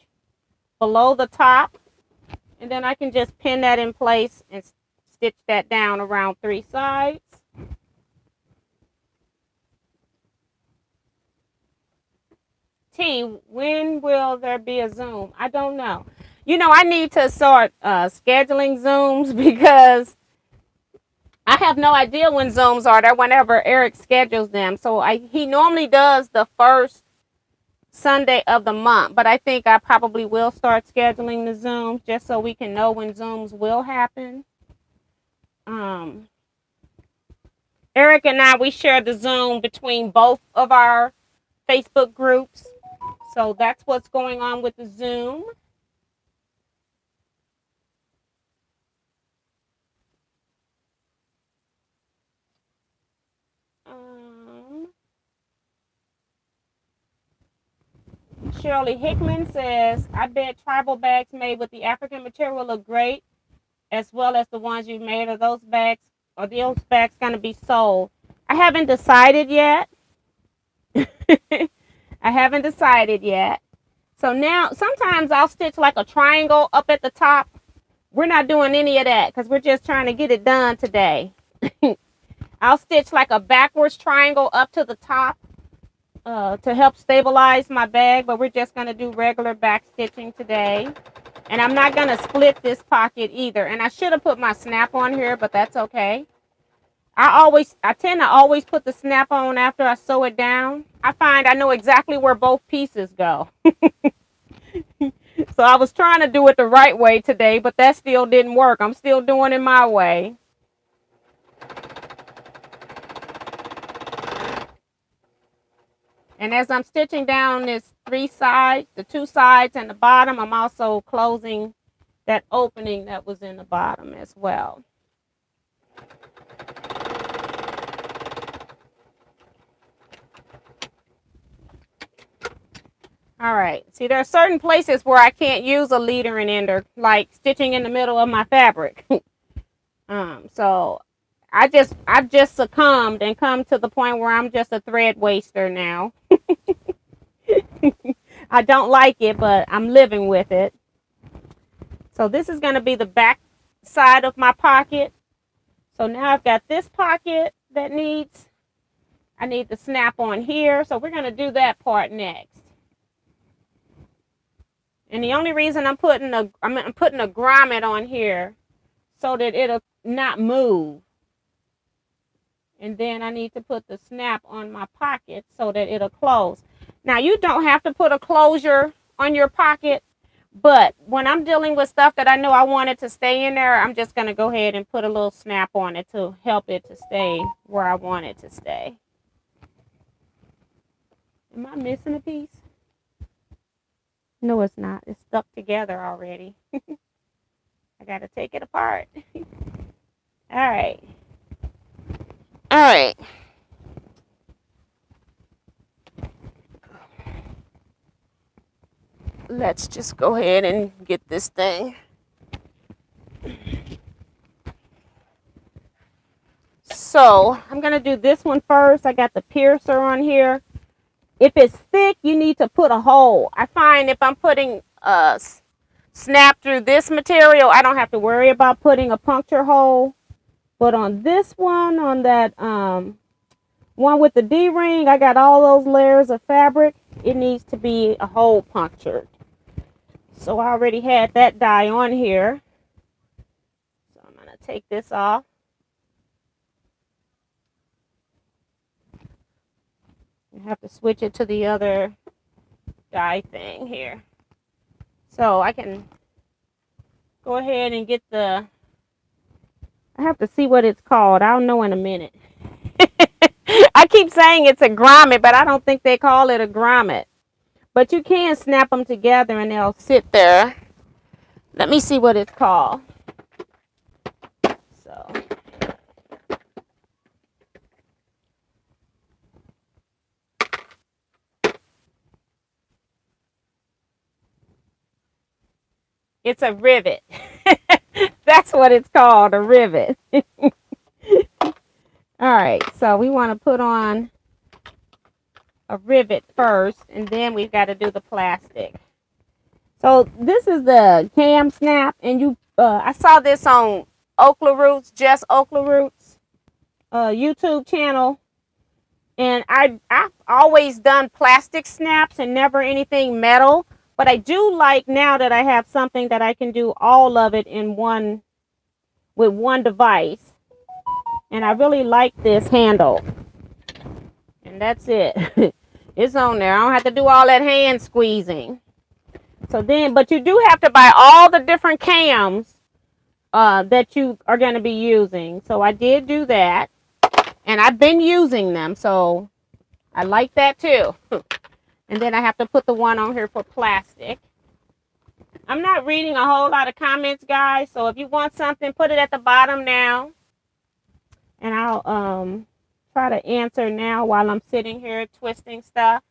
below the top, and then I can just pin that in place and stitch that down around 3 sides. T, when will there be a Zoom? I don't know. You know, I need to start scheduling Zooms because I have no idea when Zooms are. They're whenever Eric schedules them. So he normally does the first Sunday of the month, but I think I probably will start scheduling the Zooms just so we can know when Zooms will happen. Eric and I, we share the Zoom between both of our Facebook groups. So that's what's going on with the Zoom. Shirley Hickman says, I bet tribal bags made with the African material look great, as well as the ones you made. Are those bags going to be sold? I haven't decided yet. I haven't decided yet. So now, sometimes I'll stitch like a triangle up at the top. We're not doing any of that because we're just trying to get it done today. I'll stitch like a backwards triangle up to the top to help stabilize my bag, but we're just going to do regular back stitching today. And I'm not going to split this pocket either. And I should have put my snap on here, but that's okay. I tend to always put the snap on after I sew it down. I find I know exactly where both pieces go. So I was trying to do it the right way today, but that still didn't work. I'm still doing it my way. And as I'm stitching down this three sides, the two sides and the bottom, I'm also closing that opening that was in the bottom as well. All right. See, there are certain places where I can't use a leader and ender, like stitching in the middle of my fabric. So I've just succumbed and come to the point where I'm just a thread waster now. I don't like it, but I'm living with it. So this is going to be the back side of my pocket. So now I've got this pocket that I need the snap on here. So we're going to do that part next. And the only reason I'm putting a grommet on here so that it'll not move. And then I need to put the snap on my pocket so that it'll close. Now you don't have to put a closure on your pocket, but when I'm dealing with stuff that I know I want it to stay in there, I'm just going to go ahead and put a little snap on it to help it to stay where I want it to stay. Am I missing a piece? No, it's not. It's stuck together already. I got to take it apart. All right. All right. Let's just go ahead and get this thing. So I'm going to do this one first. I got the piercer on here. If it's thick, you need to put a hole. I find if I'm putting a snap through this material, I don't have to worry about putting a puncture hole. But on this one, on that one with the D-ring, I got all those layers of fabric. It needs to be a hole punctured. So I already had that die on here. So I'm going to take this off. I have to switch it to the other die thing here. So I can go ahead and get I have to see what it's called. I'll know in a minute. I keep saying it's a grommet, but I don't think they call it a grommet. But you can snap them together and they'll sit there. Let me see what it's called. So it's a rivet. That's what it's called, a rivet. All right, so we want to put on a rivet first, and then we've got to do the plastic. So this is the cam snap, and I saw this on Okla Roots, Jess Okla Roots YouTube channel, and I've always done plastic snaps and never anything metal, But I do like now that I have something that I can do all of it in one, with one device. And I really like this handle. And that's it. It's on there. I don't have to do all that hand squeezing. So then, but you do have to buy all the different cams that you are going to be using. So I did do that. And I've been using them. So I like that too. And then I have to put the one on here for plastic. I'm not reading a whole lot of comments, guys. So if you want something, put it at the bottom now. And I'll try to answer now while I'm sitting here twisting stuff.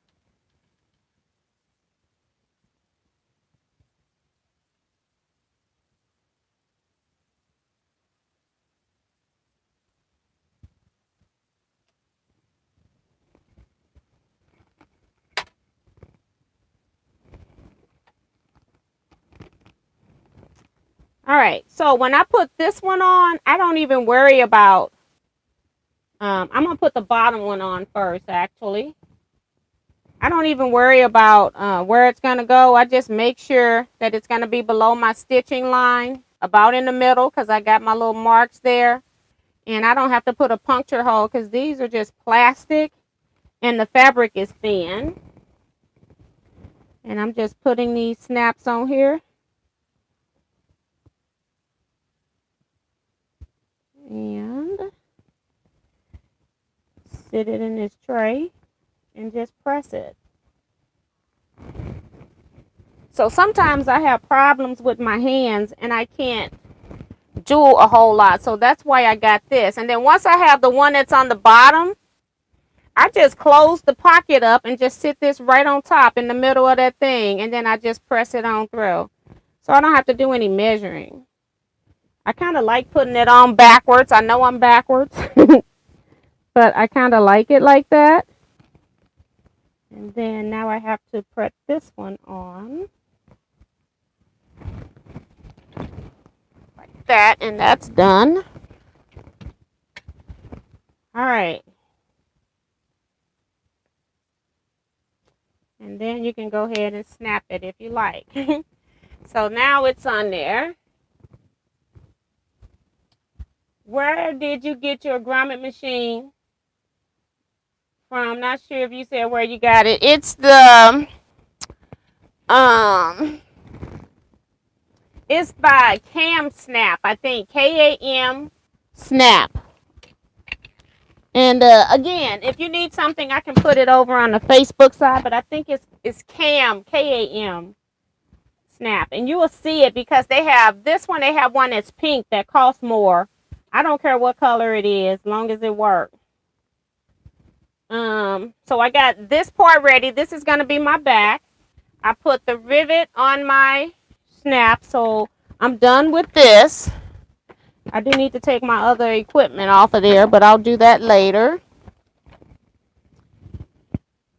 All right, so when I put this one on, I don't even worry about, I'm going to put the bottom one on first, actually. I don't even worry about where it's going to go. I just make sure that it's going to be below my stitching line, about in the middle, because I got my little marks there. And I don't have to put a puncture hole because these are just plastic and the fabric is thin. And I'm just putting these snaps on here. And sit it in this tray and just press it. So sometimes I have problems with my hands and I can't do a whole lot. So that's why I got this. And then once I have the one that's on the bottom, I just close the pocket up and just sit this right on top in the middle of that thing. And then I just press it on through. So I don't have to do any measuring. I kind of like putting it on backwards. I know I'm backwards. But I kind of like it like that. And then now I have to put this one on. Like that. And that's done. All right. And then you can go ahead and snap it if you like. So now it's on there. Where did you get your grommet machine from? Not sure if you said where you got it. It's the it's by Cam Snap, I think. KAM Snap. And again, if you need something, I can put it over on the Facebook side, but I think it's Cam, KAM Snap. And you will see it because they have this one, they have one that's pink that costs more. I don't care what color it is, as long as it works. So I got this part ready. This is going to be my back. I put the rivet on my snap, so I'm done with this. I do need to take my other equipment off of there, but I'll do that later.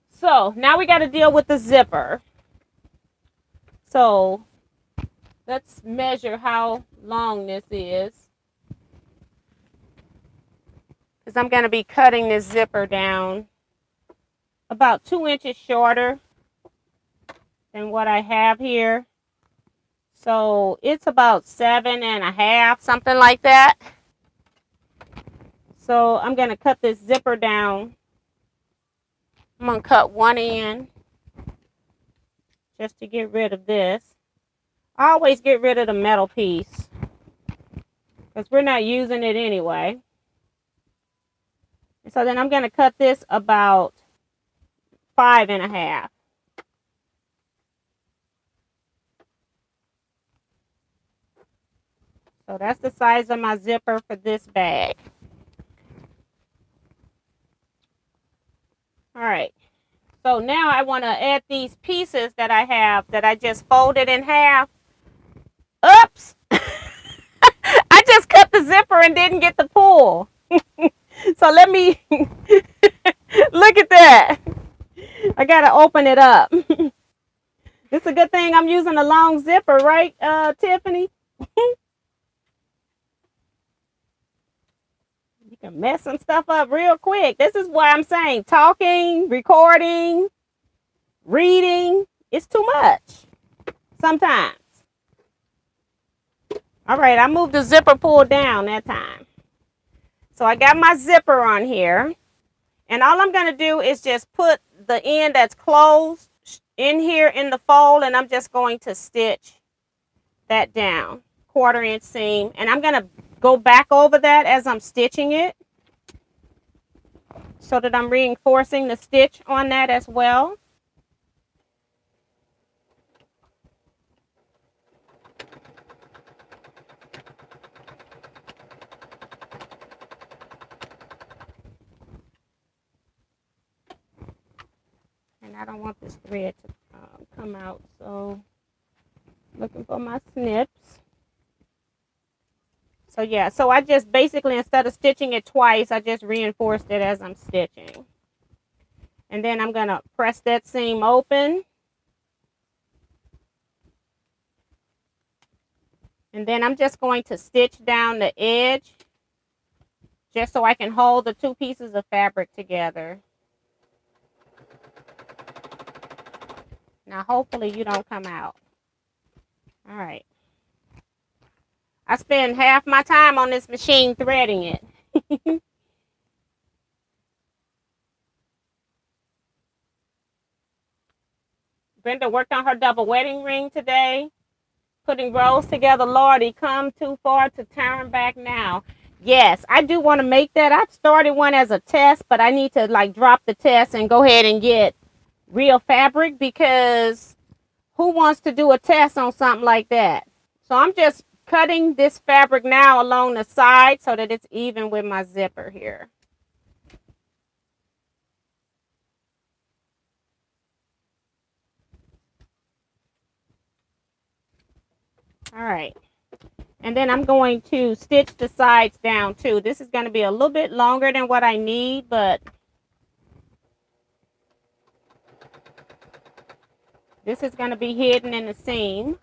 So now we got to deal with the zipper. So let's measure how long this is, because I'm going to be cutting this zipper down about 2 inches shorter than what I have here. So it's about 7.5, something like that. So I'm going to cut this zipper down. I'm going to cut one end just to get rid of this. I always get rid of the metal piece because we're not using it anyway. So then I'm going to cut this about 5.5. So that's the size of my zipper for this bag. All right. So now I want to add these pieces that I have that I just folded in half. Oops. I just cut the zipper and didn't get the pull. So let me look at that. I got to open it up. It's a good thing I'm using a long zipper, right, Tiffany? You can mess some stuff up real quick. This is what I'm saying. Talking, recording, reading, it's too much. sometimes. All right, I moved the zipper pull down that time. So I got my zipper on here. And all I'm going to do is just put the end that's closed in here in the fold. And I'm just going to stitch that down. 1/4 inch seam. And I'm going to go back over that as I'm stitching it, so that I'm reinforcing the stitch on that as well. And I don't want this thread to come out, so looking for my snips. So yeah, so I just basically, instead of stitching it twice, I just reinforced it as I'm stitching. And then I'm going to press that seam open. And then I'm just going to stitch down the edge, just so I can hold the two pieces of fabric together. Now hopefully you don't come out. All right. I spend half my time on this machine threading it. Brenda worked on her double wedding ring today. Putting rows together. Lord, he come too far to turn back now. Yes, I do want to make that. I started one as a test, but I need to like drop the test and go ahead and get real fabric, because who wants to do a test on something like that? So I'm just cutting this fabric now along the side so that it's even with my zipper here. All right. And then I'm going to stitch the sides down too. This is going to be a little bit longer than what I need, but this is going to be hidden in the seam.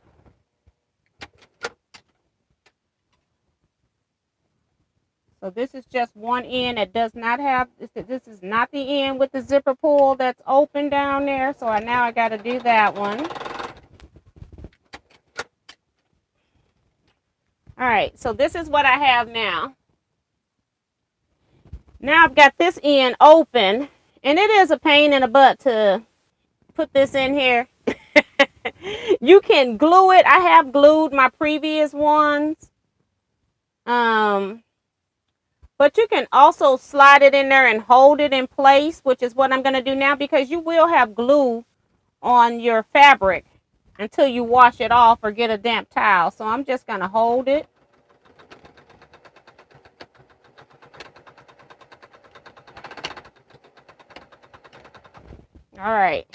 So this is just one end that does not have, this is not the end with the zipper pull that's open down there. So now I got to do that one. All right, so this is what I have now. Now I've got this end open, and it is a pain in the butt to put this in here. You can glue it. I have glued my previous ones. But you can also slide it in there and hold it in place, which is what I'm going to do now, because you will have glue on your fabric until you wash it off or get a damp towel. So I'm just going to hold it. All right.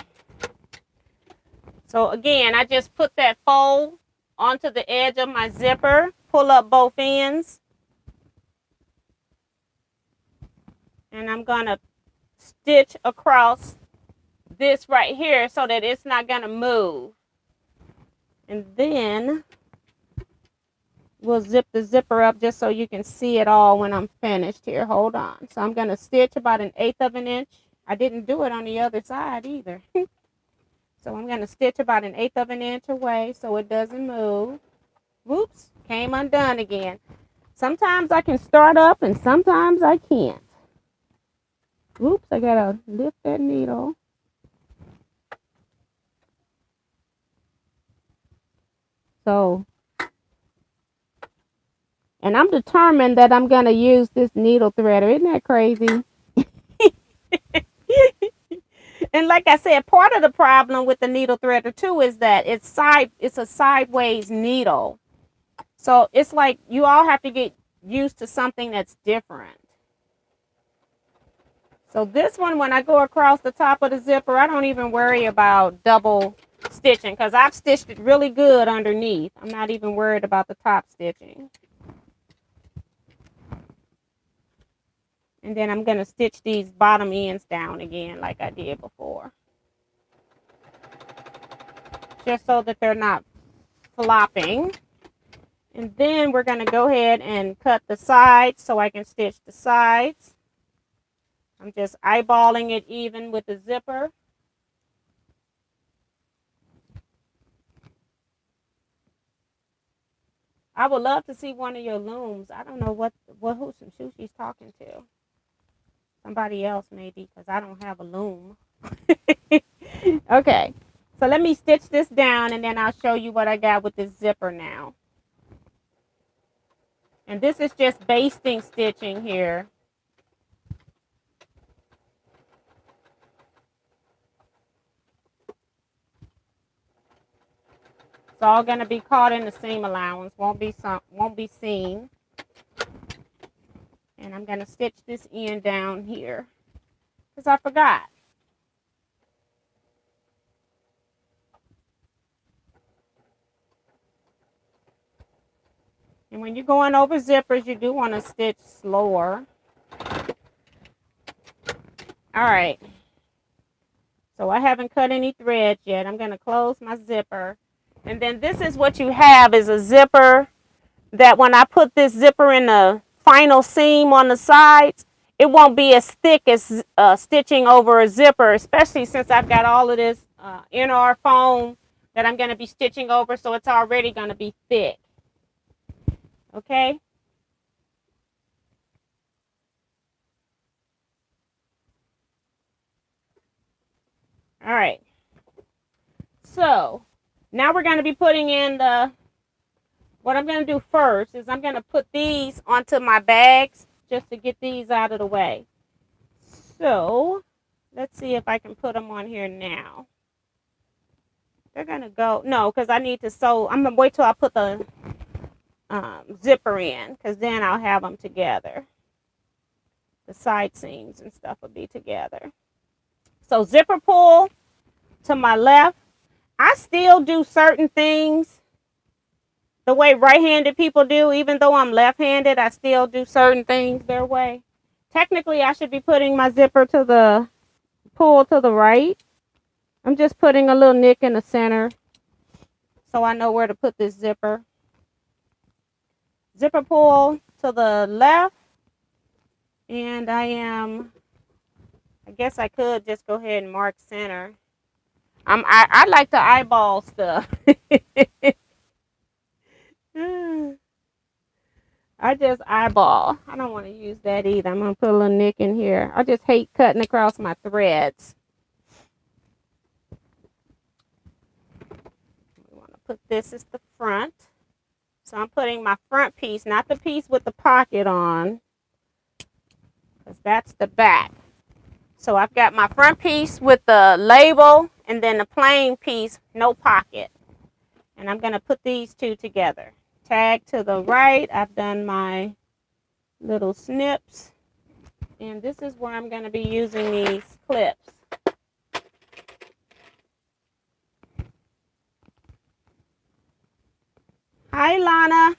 So again, I just put that fold onto the edge of my zipper, pull up both ends, and I'm going to stitch across this right here so that it's not going to move. And then we'll zip the zipper up just so you can see it all when I'm finished here. Hold on. So I'm going to stitch about 1/8 of an inch. I didn't do it on the other side either. So I'm going to stitch about 1/8 of an inch away so it doesn't move. Whoops, came undone again. Sometimes I can start up and sometimes I can't. Oops, I got to lift that needle. So, and I'm determined that I'm going to use this needle threader. Isn't that crazy? And like I said, part of the problem with the needle threader too is that it's a sideways needle. So it's like you all have to get used to something that's different. So this one, when I go across the top of the zipper, I don't even worry about double stitching because I've stitched it really good underneath. I'm not even worried about the top stitching. And then I'm going to stitch these bottom ends down again like I did before. Just so that they're not flopping. And then we're going to go ahead and cut the sides so I can stitch the sides. I'm just eyeballing it even with the zipper. I would love to see one of your looms. I don't know who she's talking to. Somebody else maybe, because I don't have a loom. Okay, so let me stitch this down and then I'll show you what I got with this zipper now. And this is just basting stitching here. It's all going to be caught in the seam allowance, won't be seen. And I'm going to stitch this end down here because I forgot. And when you're going over zippers, you do want to stitch slower. All right. So I haven't cut any threads yet. I'm going to close my zipper. And then this is what you have is a zipper that when I put this zipper in the final seam on the sides, it won't be as thick as stitching over a zipper, especially since I've got all of this NR foam that I'm going to be stitching over, so it's already going to be thick. Okay? All right. So now we're going to be putting in what I'm going to do first is I'm going to put these onto my bags just to get these out of the way. So let's see if I can put them on here now. They're going to go, no, because I need to sew. I'm going to wait till I put the zipper in because then I'll have them together. The side seams and stuff will be together. So zipper pull to my left. I still do certain things the way right-handed people do. Even though I'm left-handed, I still do certain things their way. Technically, I should be putting my zipper to the pull to the right. I'm just putting a little nick in the center so I know where to put this zipper. Zipper pull to the left. And I guess I could just go ahead and mark center. I like to eyeball stuff. I just eyeball. I don't want to use that either. I'm going to put a little nick in here. I just hate cutting across my threads. We want to put this as the front. So I'm putting my front piece, not the piece with the pocket on, because that's the back. So I've got my front piece with the label and then the plain piece, no pocket. And I'm going to put these two together. Tag to the right. I've done my little snips. And this is where I'm going to be using these clips. Hi, Lana.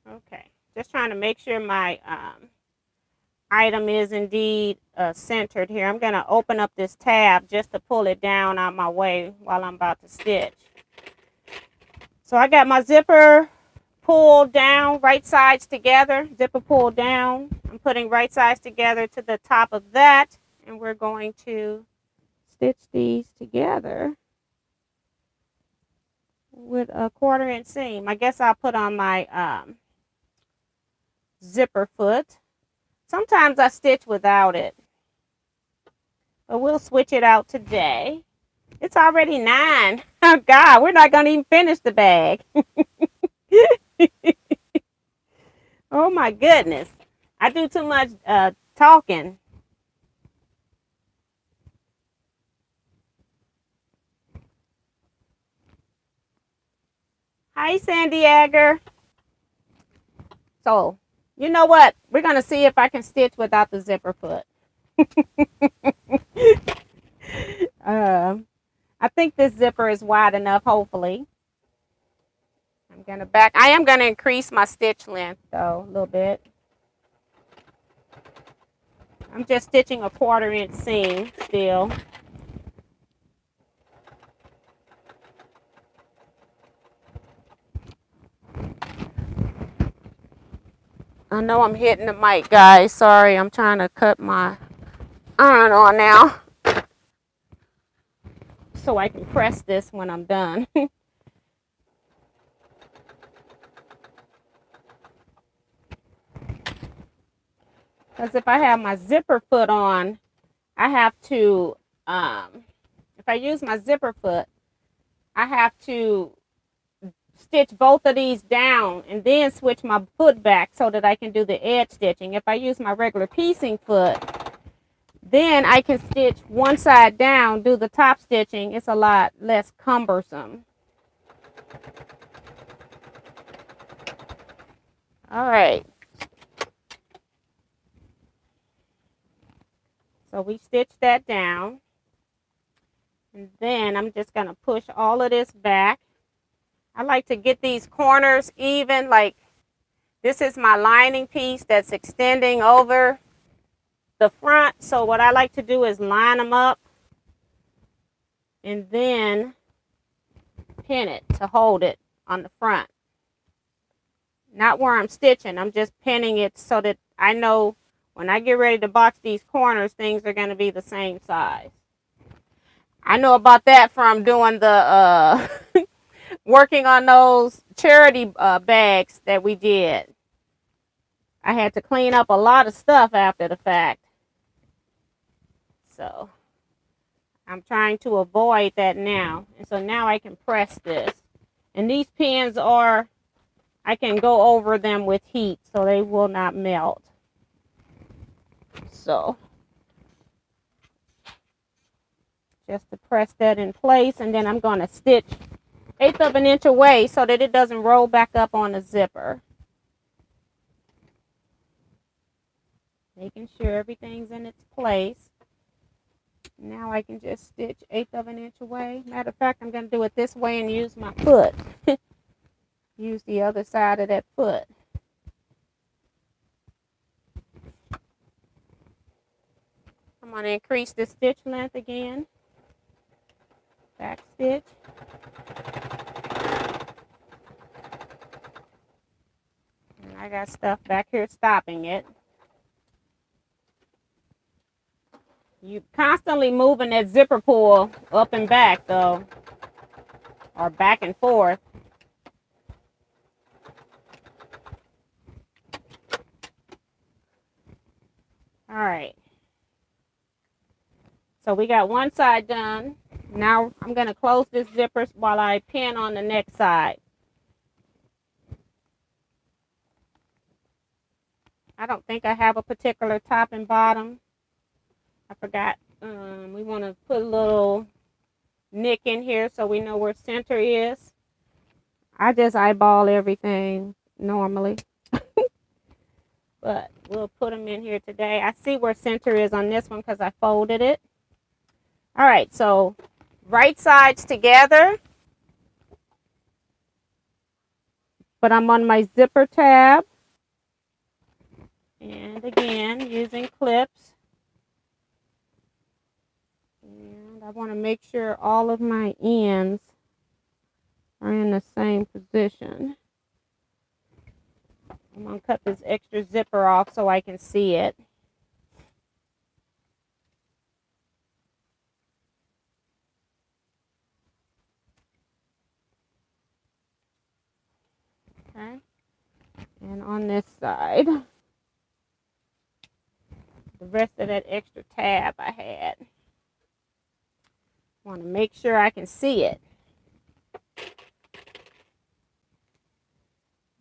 Okay, just trying to make sure my item is indeed centered here. I'm going to open up this tab just to pull it down out my way while I'm about to stitch. So I got my zipper pulled down, right sides together, zipper pulled down. I'm putting right sides together to the top of that, and we're going to stitch these together with a 1/4 inch seam. I guess I'll put on my zipper foot. Sometimes I stitch without it, but we'll switch it out today. It's already 9. Oh God, we're not going to even finish the bag. Oh my goodness. I do too much talking. Hi, Sandiago. So, you know what? We're going to see if I can stitch without the zipper foot. I think this zipper is wide enough, hopefully. I am going to increase my stitch length, though, a little bit. I'm just stitching a 1/4 inch seam still. I know I'm hitting the mic, guys. Sorry, I'm trying to cut my iron on now so I can press this when I'm done. Because if I have my zipper foot on, I have to, if I use my zipper foot, I have to stitch both of these down and then switch my foot back so that I can do the edge stitching. If I use my regular piecing foot, then I can stitch one side down, do the top stitching. It's a lot less cumbersome. All right. So we stitched that down. And then I'm just going to push all of this back. I like to get these corners even, like this is my lining piece that's extending over the front. So what I like to do is line them up and then pin it to hold it on the front. Not where I'm stitching, I'm just pinning it so that I know when I get ready to box these corners, things are going to be the same size. I know about that from doing the working on those charity bags that we did. I had to clean up a lot of stuff after the fact. So I'm trying to avoid that now. And so now I can press this. And these pins are, I can go over them with heat so they will not melt. So just to press that in place, and then I'm going to stitch 1/8 of an inch away so that it doesn't roll back up on the zipper. Making sure everything's in its place. Now I can just stitch 1/8 of an inch away. Matter of fact, I'm going to do it this way and use my foot. Use the other side of that foot. I'm going to increase the stitch length again. Back stitch. And I got stuff back here stopping it. You constantly moving that zipper pull up and back though, or back and forth. All right. So we got one side done. Now I'm going to close this zipper while I pin on the next side. I don't think I have a particular top and bottom. I forgot. We want to put a little nick in here so we know where center is. I just eyeball everything normally. But we'll put them in here today. I see where center is on this one because I folded it. All right, so right sides together. But I'm on my zipper tab. And again, using clips. And I want to make sure all of my ends are in the same position. I'm going to cut this extra zipper off so I can see it. Okay. And on this side, the rest of that extra tab I had. Want to make sure I can see it.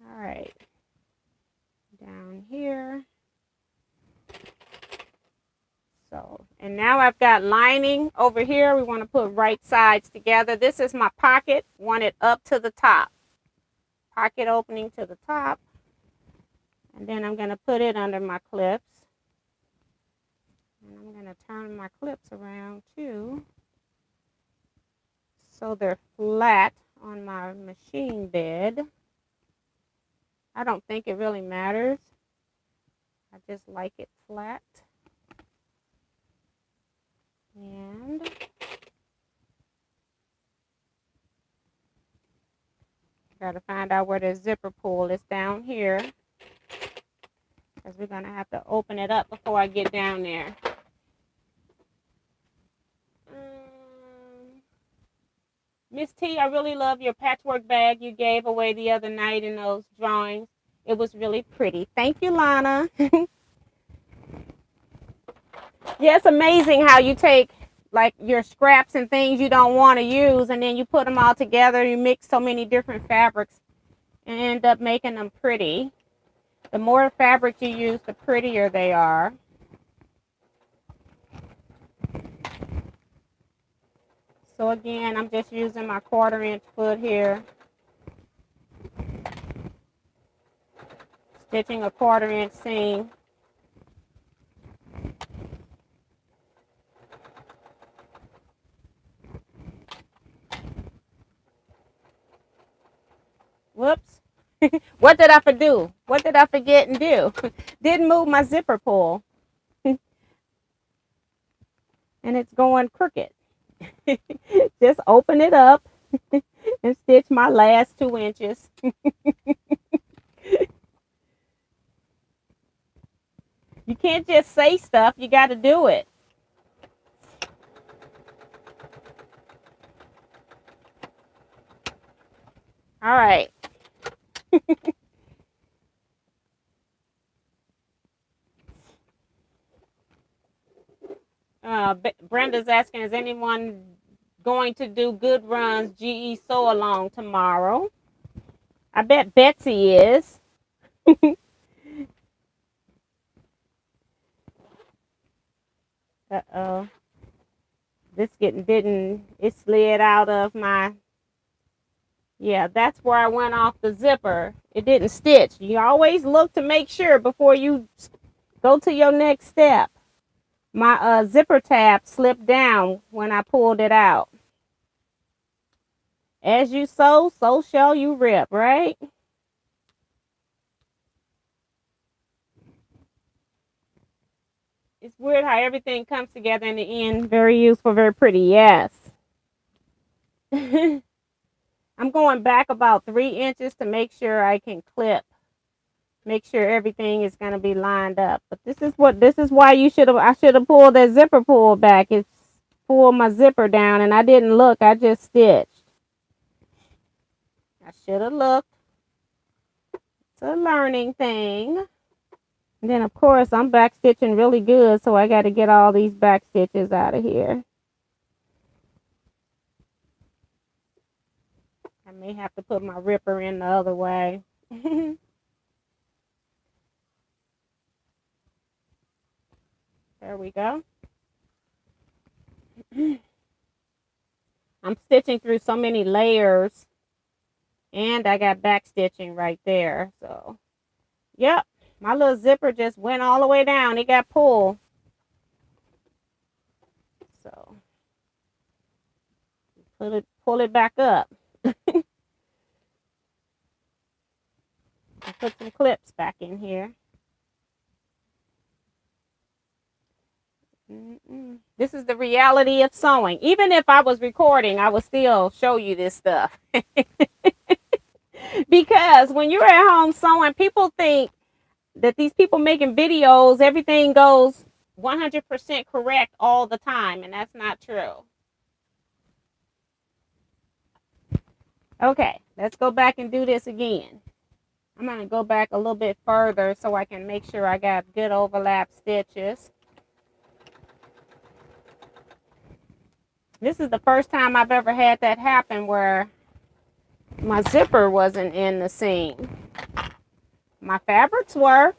All right. Down here. So, and now I've got lining over here. We want to put right sides together. This is my pocket. Want it up to the top. Pocket opening to the top. And then I'm going to put it under my clips. And I'm going to turn my clips around too, so they're flat on my machine bed. I don't think it really matters. I just like it flat. And got to find out where the zipper pull is down here. because we're going to have to open it up before I get down there. Miss T, I really love your patchwork bag you gave away the other night in those drawings. It was really pretty. Thank you, Lana. Yeah, it's amazing how you take like your scraps and things you don't want to use, and then you put them all together. You mix so many different fabrics and end up making them pretty. The more fabric you use, the prettier they are. So again, I'm just using my 1/4 inch foot here. Stitching a 1/4 inch seam. Whoops. What did I do? What did I forget and do? Didn't move my zipper pull. And it's going crooked. Just open it up and stitch my last 2 inches. You can't just say stuff, you got to do it. All right. Brenda's asking, is anyone going to do good runs GE sew along tomorrow? I bet Betsy is. Uh-oh. This it slid out of my, yeah, that's where I went off the zipper. It didn't stitch. You always look to make sure before you go to your next step. My zipper tab slipped down when I pulled it out. As you sow, so shall you rip, right? It's weird how everything comes together in the end. Very useful, very pretty, yes. I'm going back about 3 inches to make sure I can clip. Make sure everything is going to be lined up. But this is why I should have pulled that zipper pull back. It's pulled my zipper down and I didn't look. I just stitched. I should have looked. It's a learning thing. And then, of course, I'm back stitching really good, so I got to get all these back stitches out of here. I may have to put my ripper in the other way. There we go. I'm stitching through so many layers, and I got back stitching right there. So, yep. My little zipper just went all the way down. It got pulled. So, pull it back up. Put some clips back in here. This is the reality of sewing. Even if I was recording, I would still show you this stuff. Because when you're at home sewing, people think that these people making videos, everything goes 100% correct all the time, and that's not true. Okay, let's go back and do this again. I'm going to go back a little bit further so I can make sure I got good overlap stitches. This is the first time I've ever had that happen where my zipper wasn't in the seam. My fabrics were,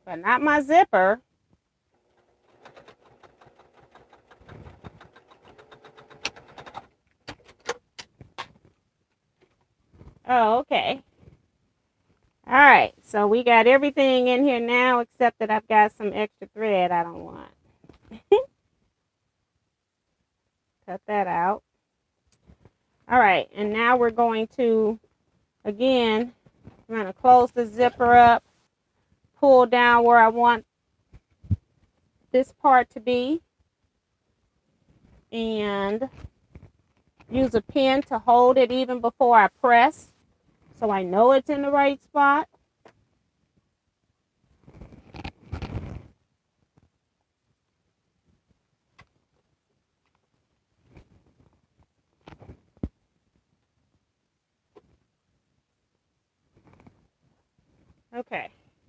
but not my zipper. Oh, okay. All right, so we got everything in here now except that I've got some extra thread I don't want. Cut that out. All right, and now we're going to, again, I'm going to close the zipper up, pull down where I want this part to be, and use a pin to hold it even before I press so I know it's in the right spot.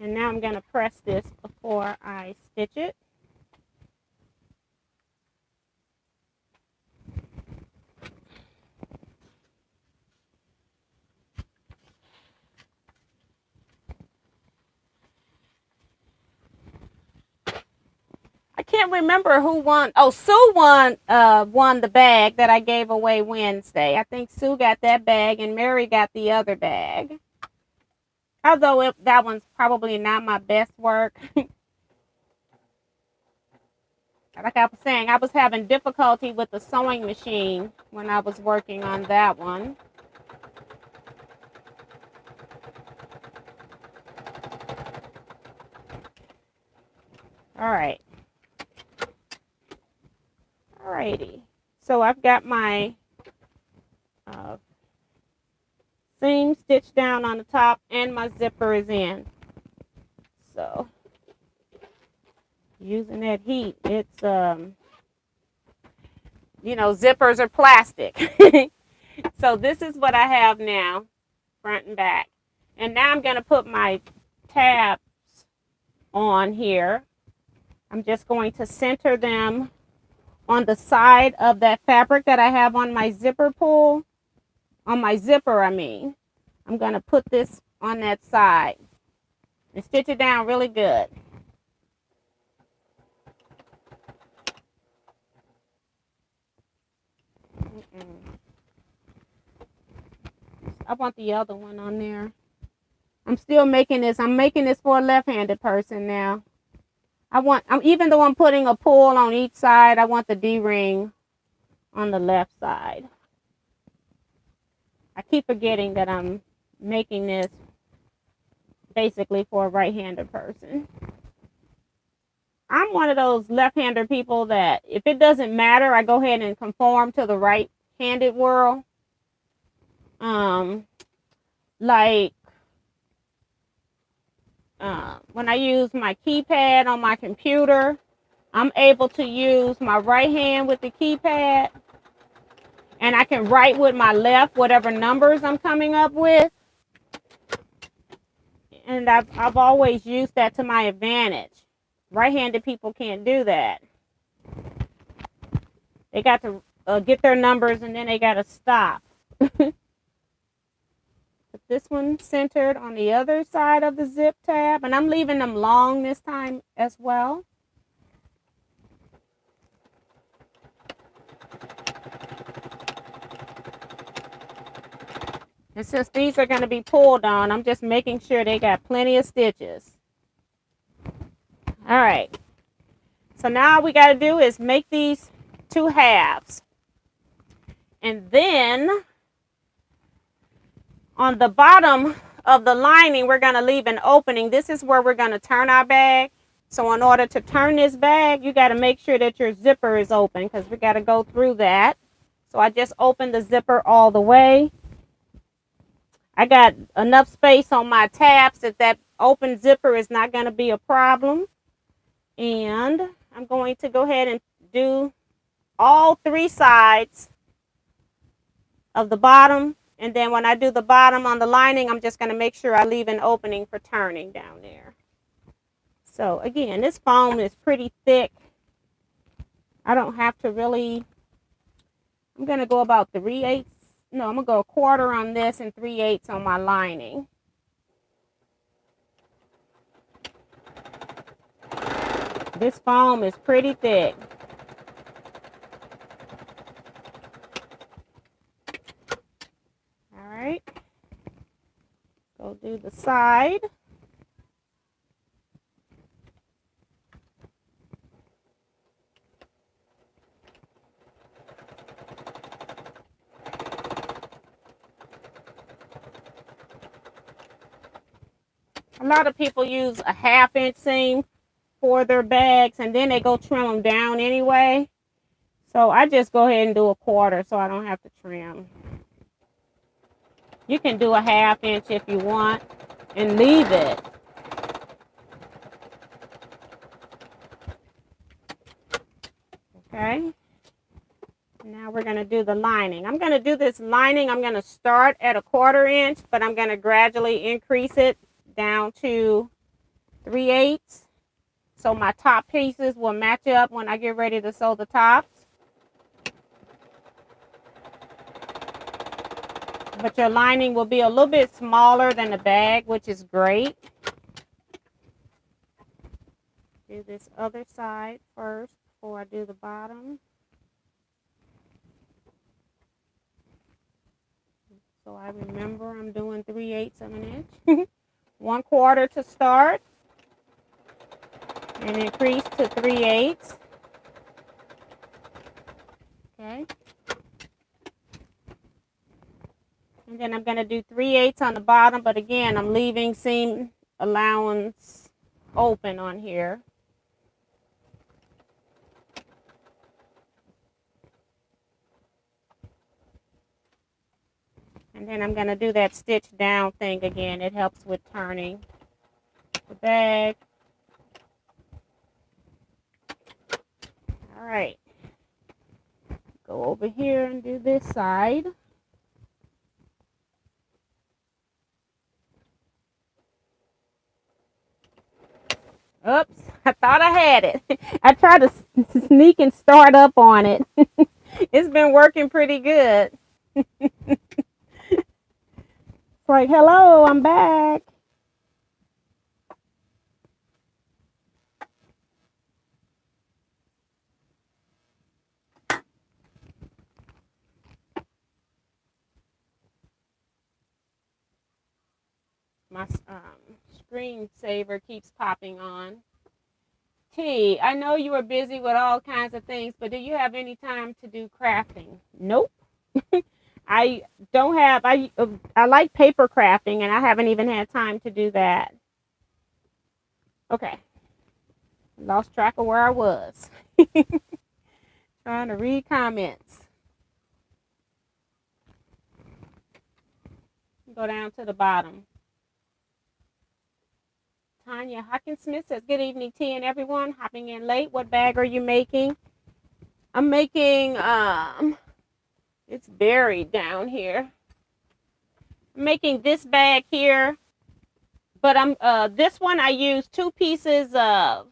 And now I'm going to press this before I stitch it. I can't remember who won. Oh, Sue won the bag that I gave away Wednesday. I think Sue got that bag and Mary got the other bag. Although that one's probably not my best work. Like I was saying, I was having difficulty with the sewing machine when I was working on that one. All right. Alrighty. So I've got my seam stitched down on the top and my zipper is in. So using that heat, it's you know, zippers are plastic. So this is what I have now, front and back. And now I'm going to put my tabs on here. I'm just going to center them on the side of that fabric that I have on my zipper pull. On my zipper, I mean. I'm going to put this on that side and stitch it down really good. I want the other one on there. I'm still making this. I'm making this for a left-handed person now. Even though I'm putting a pull on each side, I want the D-ring on the left side. I keep forgetting that I'm making this basically for a right-handed person. I'm one of those left-handed people that if it doesn't matter, I go ahead and conform to the right-handed world. When I use my keypad on my computer, I'm able to use my right hand with the keypad, and I can write with my left whatever numbers I'm coming up with. And I've always used that to my advantage. Right-handed people can't do that. They got to get their numbers and then they got to stop. Put this one centered on the other side of the zip tab, and I'm leaving them long this time as well. And since these are going to be pulled on, I'm just making sure they got plenty of stitches. All right. So now all we got to do is make these two halves. And then on the bottom of the lining, we're going to leave an opening. This is where we're going to turn our bag. So in order to turn this bag, you got to make sure that your zipper is open because we got to go through that. So I just opened the zipper all the way. I got enough space on my tabs that open zipper is not going to be a problem. And I'm going to go ahead and do all three sides of the bottom. And then when I do the bottom on the lining, I'm just going to make sure I leave an opening for turning down there. So again, this foam is pretty thick. I don't have to really, I'm going to go about 3/8. No, I'm going to go 1/4 on this and 3/8 on my lining. This foam is pretty thick. All right. Go do the side. A lot of people use a 1/2 inch seam for their bags and then they go trim them down anyway. So I just go ahead and do a 1/4 so I don't have to trim. You can do a 1/2 inch if you want and leave it. Okay. Now we're going to do the lining. I'm going to do this lining. I'm going to start at a 1/4 inch, but I'm going to gradually increase it down to 3/8. So my top pieces will match up when I get ready to sew the tops. But your lining will be a little bit smaller than the bag, which is great. Do this other side first before I do the bottom. So I remember I'm doing 3/8 of an inch. 1/4 to start. And increase to 3/8. Okay. And then I'm going to do 3/8 on the bottom, but again, I'm leaving seam allowance open on here. And then I'm going to do that stitch down thing again. It helps with turning the bag. All right. Go over here and do this side. Oops, I thought I had it. I tried to sneak and start up on it. It's been working pretty good. It's like, hello, I'm back. My screensaver keeps popping on. T, I know you are busy with all kinds of things, but do you have any time to do crafting? Nope. I don't have, I like paper crafting, and I haven't even had time to do that. Okay. Lost track of where I was. Trying to read comments. Go down to the bottom. Tanya Hawkins-Smith says, good evening, T and everyone. Hopping in late. What bag are you making? I'm making, it's buried down here. I'm making this bag here. But this one I use 2 pieces of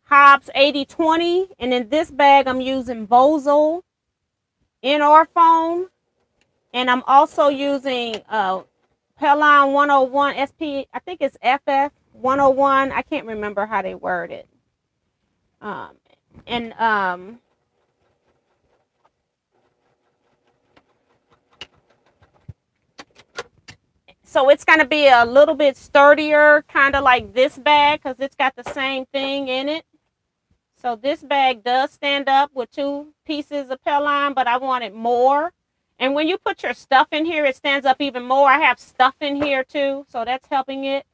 Hobbs 80/20. And in this bag, I'm using Vosel NR foam. And I'm also using Pellon 101 SP, I think it's FF 101. I can't remember how they word it. So it's going to be a little bit sturdier, kind of like this bag, because it's got the same thing in it. So this bag does stand up with 2 pieces of Pellon, but I wanted more. And when you put your stuff in here, it stands up even more. I have stuff in here too, so that's helping it.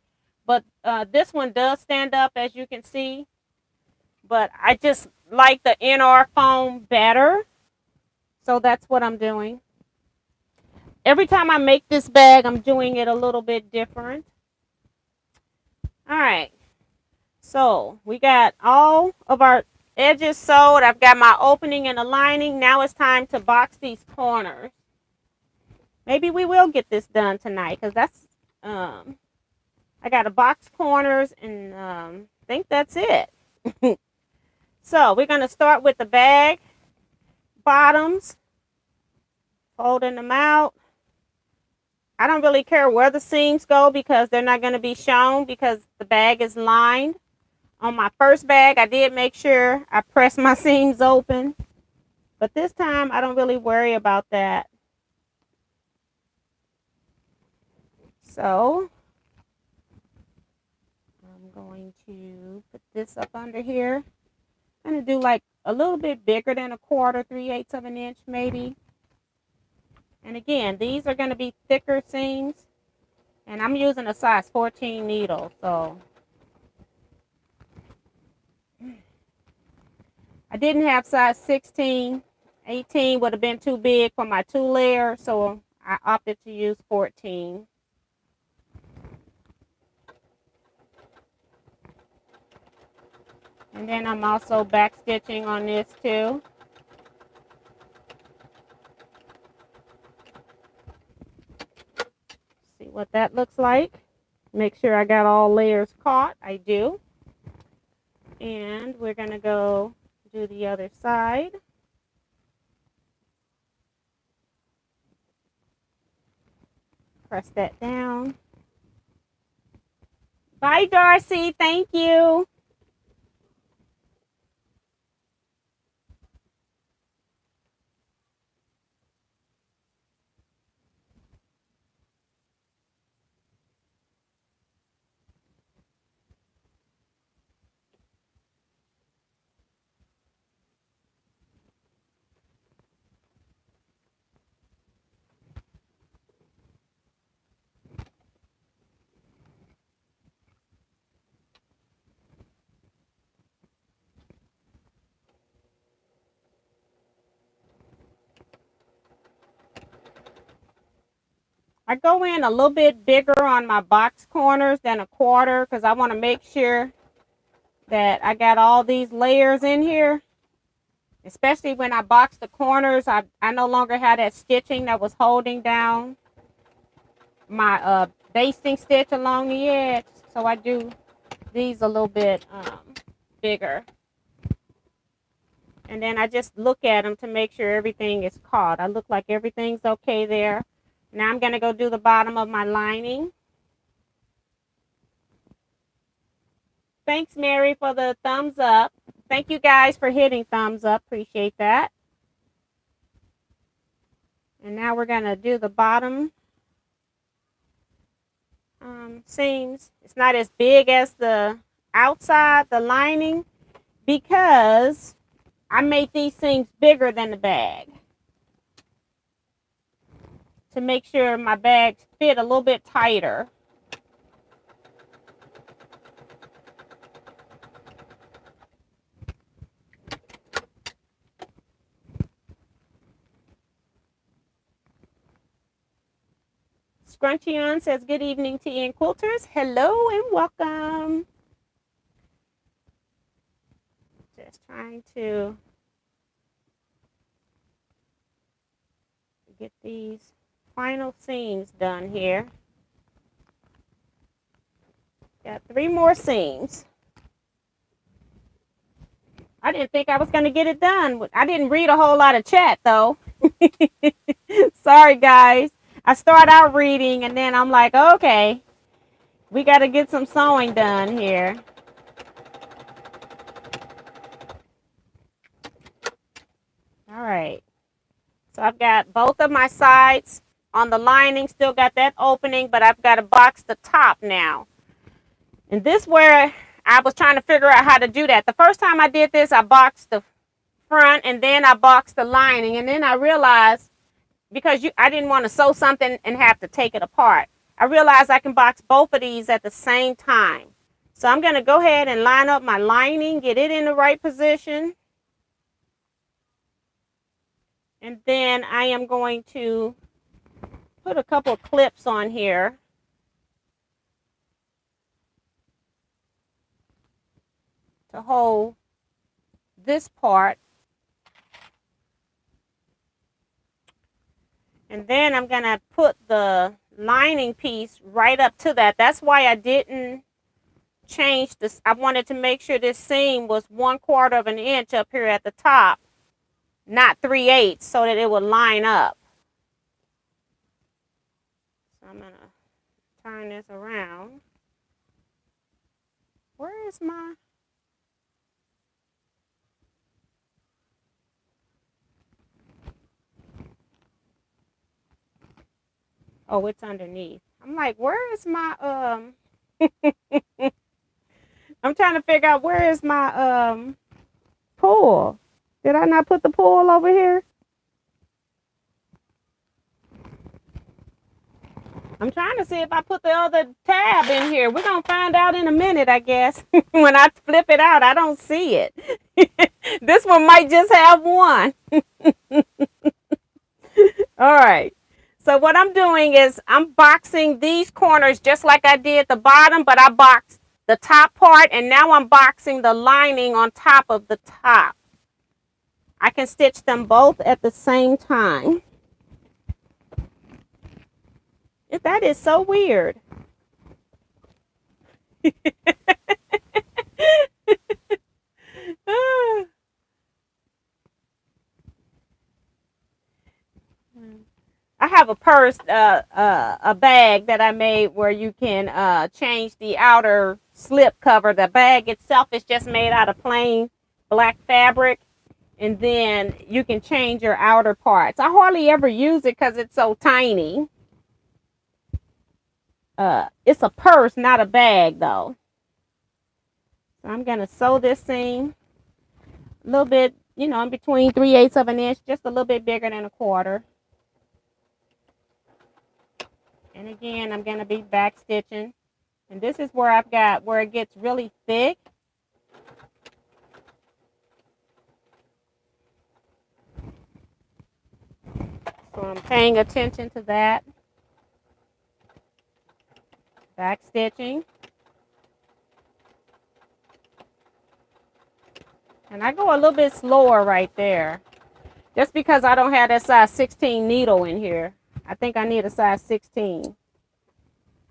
But this one does stand up, as you can see. But I just like the NR foam better. So that's what I'm doing. Every time I make this bag, I'm doing it a little bit different. All right. So we got all of our edges sewed. I've got my opening and the lining. Now it's time to box these corners. Maybe we will get this done tonight, because that's, I got to box corners, and I think that's it. So we're going to start with the bag bottoms, folding them out. I don't really care where the seams go, because they're not going to be shown, because the bag is lined. On my first bag, I did make sure I pressed my seams open, but this time I don't really worry about that. So I'm going to put this up under here. I'm going to do like a little bit bigger than 1/4, 3/8 of an inch maybe. And again, these are going to be thicker seams, and I'm using a size 14 needle, so I didn't have size 16. 18 would have been too big for my 2-layer, so I opted to use 14. And then I'm also back stitching on this too. See what that looks like. Make sure I got all layers caught. I do. And we're going to go do the other side. Press that down. Bye, Darcy. Thank you. I go in a little bit bigger on my box corners than a quarter because I want to make sure that I got all these layers in here. Especially when I box the corners, I no longer have that stitching that was holding down my basting stitch along the edge. So I do these a little bit bigger. And then I just look at them to make sure everything is caught. I look like everything's okay there. Now I'm going to go do the bottom of my lining. Thanks, Mary, for the thumbs up. Thank you guys for hitting thumbs up. Appreciate that. And now we're going to do the bottom seams. It's not as big as the outside, the lining, because I made these seams bigger than the bag to make sure my bags fit a little bit tighter. Scrunchion says, good evening, tea and quilters. Hello and welcome. Just trying to get these final seams done here. Got 3 more seams. I didn't think I was going to get it done. I didn't read a whole lot of chat, though. Sorry, guys. I start out reading, and then I'm like, okay, we got to get some sewing done here. All right. So I've got both of my sides on the lining, still got that opening, but I've got to box the top now. And this is where I was trying to figure out how to do that. The first time I did this, I boxed the front, and then I boxed the lining, and then I realized, because I didn't want to sew something and have to take it apart, I realized I can box both of these at the same time. So I'm going to go ahead and line up my lining, get it in the right position. And then I am going to put a couple of clips on here to hold this part. And then I'm going to put the lining piece right up to that. That's why I didn't change this. I wanted to make sure this seam was 1/4 of an inch up here at the top, not 3/8, so that it would line up. So I'm going to turn this around. Where is my... Oh, it's underneath. I'm like, where is my I'm trying to figure out where is my pull. Did I not put the pull over here? I'm trying to see if I put the other tab in here. We're going to find out in a minute, I guess. When I flip it out, I don't see it. This one might just have one. All right. So what I'm doing is I'm boxing these corners just like I did the bottom, but I boxed the top part, and now I'm boxing the lining on top of the top. I can stitch them both at the same time. That is so weird. I have a purse, a bag that I made where you can change the outer slip cover. The bag itself is just made out of plain black fabric, and then you can change your outer parts. I hardly ever use it because it's so tiny. It's a purse, not a bag, though. So I'm gonna sew this seam a little bit, in between 3/8 of an inch, just a little bit bigger than a quarter. And again, I'm going to be back stitching. And this is where where it gets really thick. So I'm paying attention to that. Back stitching. And I go a little bit slower right there. Just because I don't have that size 16 needle in here. I think I need a size 16.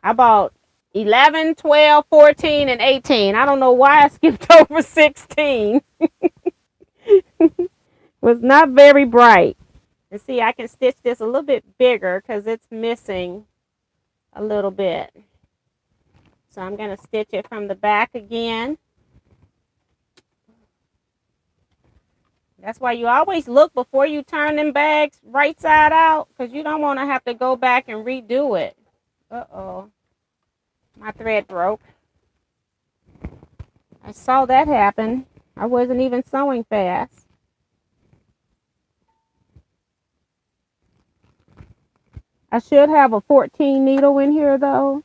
I bought 11, 12, 14, and 18. I don't know why I skipped over 16. Was not very bright. And see, I can stitch this a little bit bigger because it's missing a little bit. So I'm going to stitch it from the back again. That's why you always look before you turn them bags right side out, because you don't want to have to go back and redo it. Uh-oh. My thread broke. I saw that happen. I wasn't even sewing fast. I should have a 14 needle in here though.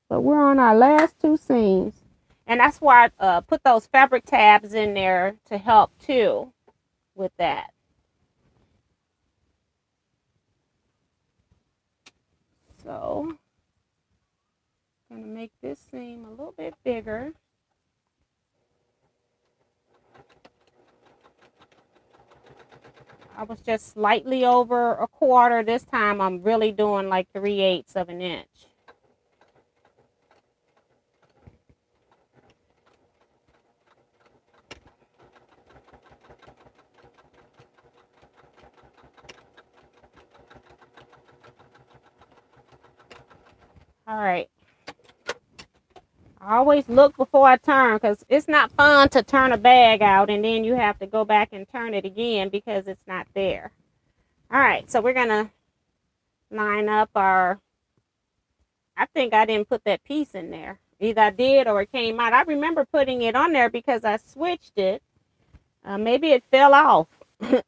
But we're on our last two seams. And that's why I put those fabric tabs in there to help too with that. So I'm going to make this seam a little bit bigger. I was just slightly over a quarter. This time I'm really doing like 3/8 of an inch. All right. I always look before I turn because it's not fun to turn a bag out and then you have to go back and turn it again because it's not there. All right, so we're going to line up our, I think I didn't put that piece in there. Either I did or it came out. I remember putting it on there because I switched it. Maybe it fell off.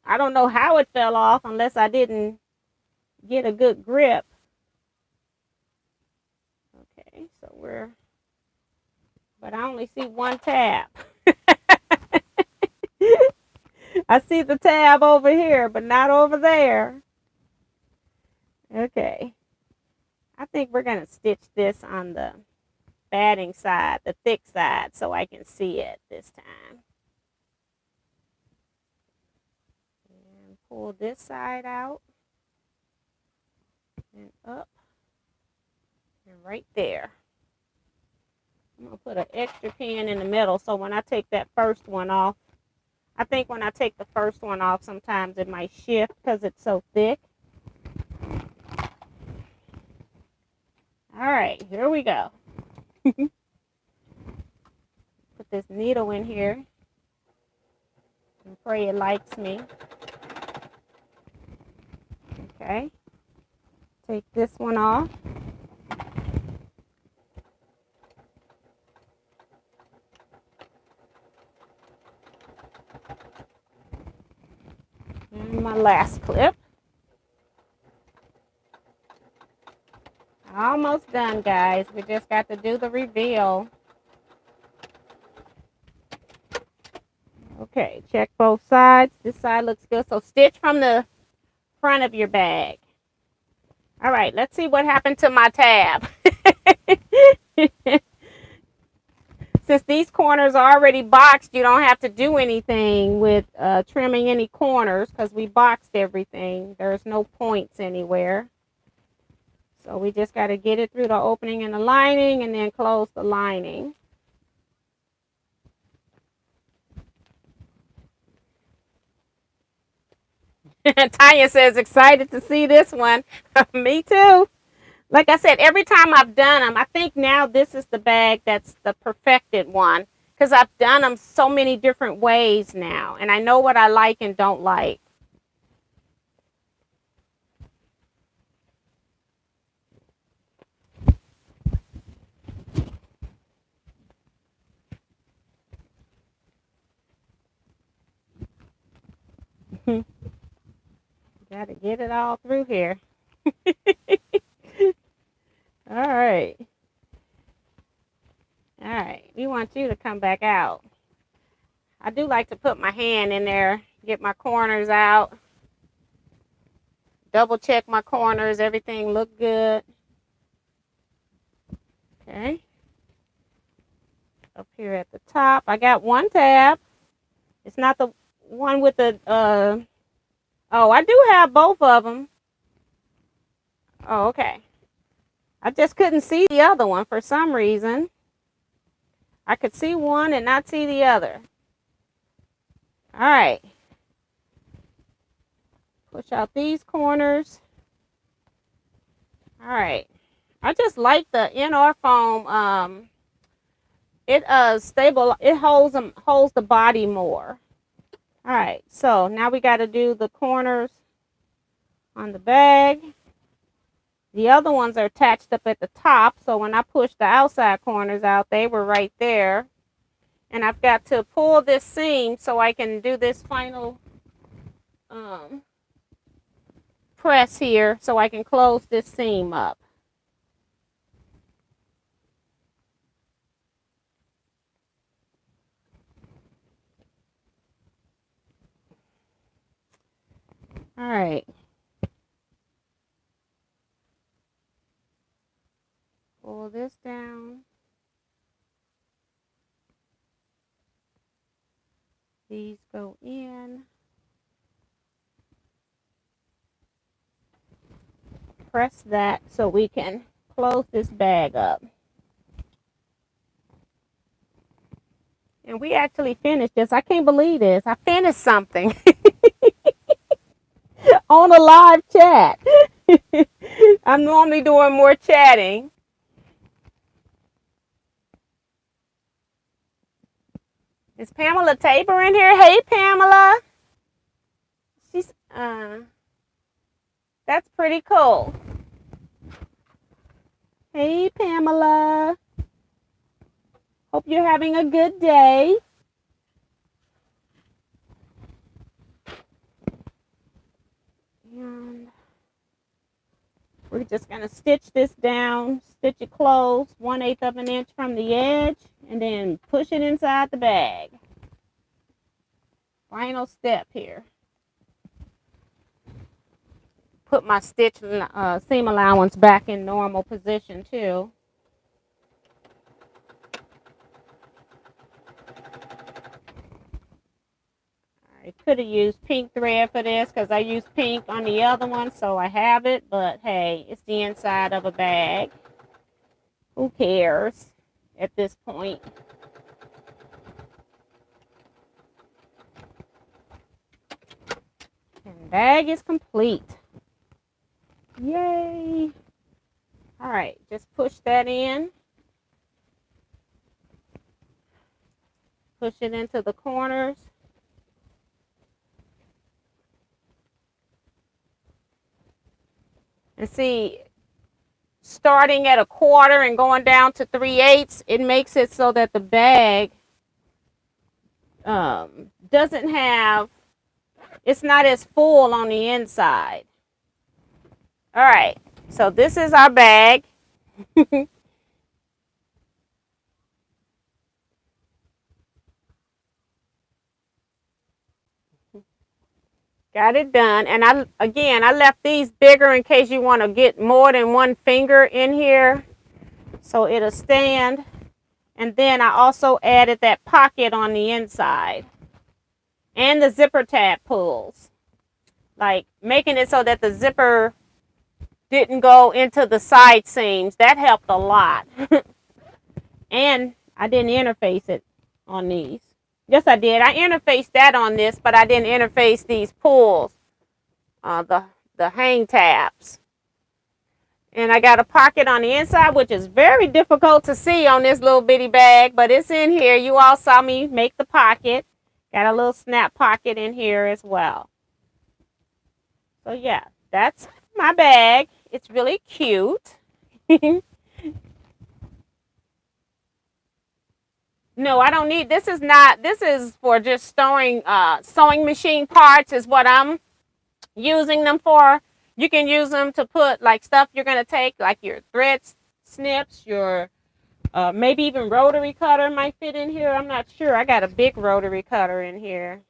I don't know how it fell off unless I didn't get a good grip. Okay, so but I only see one tab. I see the tab over here, but not over there. Okay. I think we're going to stitch this on the batting side, the thick side, so I can see it this time. And pull this side out. And up. And right there. I'm going to put an extra pin in the middle so when I take that first one off, I think when I take the first one off, sometimes it might shift because it's so thick. All right, here we go. Put this needle in here and pray it likes me. Okay, take this one off. And my last clip. Almost done, guys. We just got to do the reveal. Okay, check both sides. This side looks good. So stitch from the front of your bag. All right, let's see what happened to my tab. Since these corners are already boxed, you don't have to do anything with trimming any corners because we boxed everything. There's no points anywhere. So we just got to get it through the opening in the lining and then close the lining. Tanya says, excited to see this one. Me too. Like I said, every time I've done them, I think now this is the bag that's the perfected one because I've done them so many different ways now, and I know what I like and don't like. Got to get it all through here. All right. All right. We want you to come back out. I do like to put my hand in there, get my corners out, double check my corners, everything look good. Okay. Up here at the top, I got one tab. It's not the one with the, oh, I do have both of them. Oh, okay. I just couldn't see the other one for some reason. I could see one and not see the other. All right. Push out these corners. All right. I just like the NR foam. It holds the body more. All right. So now we got to do the corners on the bag. The other ones are attached up at the top, so when I push the outside corners out, they were right there. And I've got to pull this seam so I can do this final press here so I can close this seam up. All right. Pull this down. These go in. Press that so we can close this bag up. And we actually finished this. I can't believe this. I finished something on a live chat. I'm normally doing more chatting. Is Pamela Tabor in here? Hey, Pamela. She's, that's pretty cool. Hey, Pamela. Hope you're having a good day. And we're just going to stitch this down, stitch it closed, 1/8 of an inch from the edge, and then push it inside the bag. Final step here. Put my stitch seam allowance back in normal position too. I could have used pink thread for this because I used pink on the other one, so I have it, but hey, it's the inside of a bag. Who cares at this point? And bag is complete. Yay! All right, just push that in. Push it into the corners. And see, starting at 1/4 and going down to 3/8, it makes it so that the bag doesn't have, it's not as full on the inside. All right, so this is our bag. Got it done. And I left these bigger in case you want to get more than one finger in here, so it'll stand. And then I also added that pocket on the inside and the zipper tab pulls, like making it so that the zipper didn't go into the side seams. That helped a lot. And I didn't interface it on these. Yes, I did. I interfaced that on this, but I didn't interface these pulls, the hang tabs. And I got a pocket on the inside, which is very difficult to see on this little bitty bag, but it's in here. You all saw me make the pocket. Got a little snap pocket in here as well. So yeah, that's my bag. It's really cute. No, I don't need, this is for just storing sewing machine parts is what I'm using them for. You can use them to put like stuff you're going to take, like your thread snips, your maybe even rotary cutter might fit in here. I'm not sure. I got a big rotary cutter in here.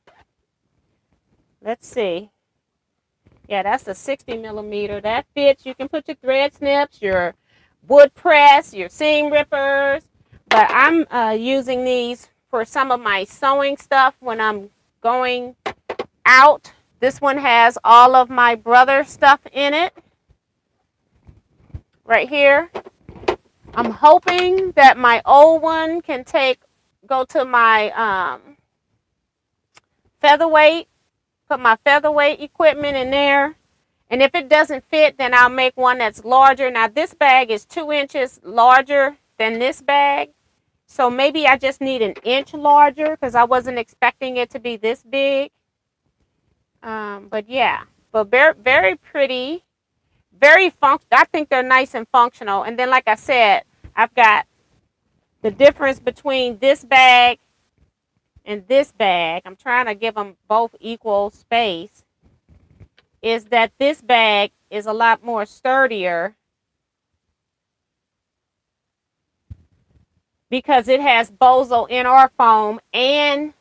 Let's see. Yeah, that's a 60 millimeter. That fits. You can put your thread snips, your wood press, your seam rippers. But I'm using these for some of my sewing stuff when I'm going out. This one has all of my brother stuff in it. Right here. I'm hoping that my old one can go to my featherweight, put my featherweight equipment in there. And if it doesn't fit, then I'll make one that's larger. Now this bag is 2 inches larger than this bag. So maybe I just need an inch larger because I wasn't expecting it to be this big. But yeah, but very, very pretty, very I think they're nice and functional. And then, like I said, I've got the difference between this bag and this bag. I'm trying to give them both equal space. Is that this bag is a lot more sturdier because it has Bozo NR foam and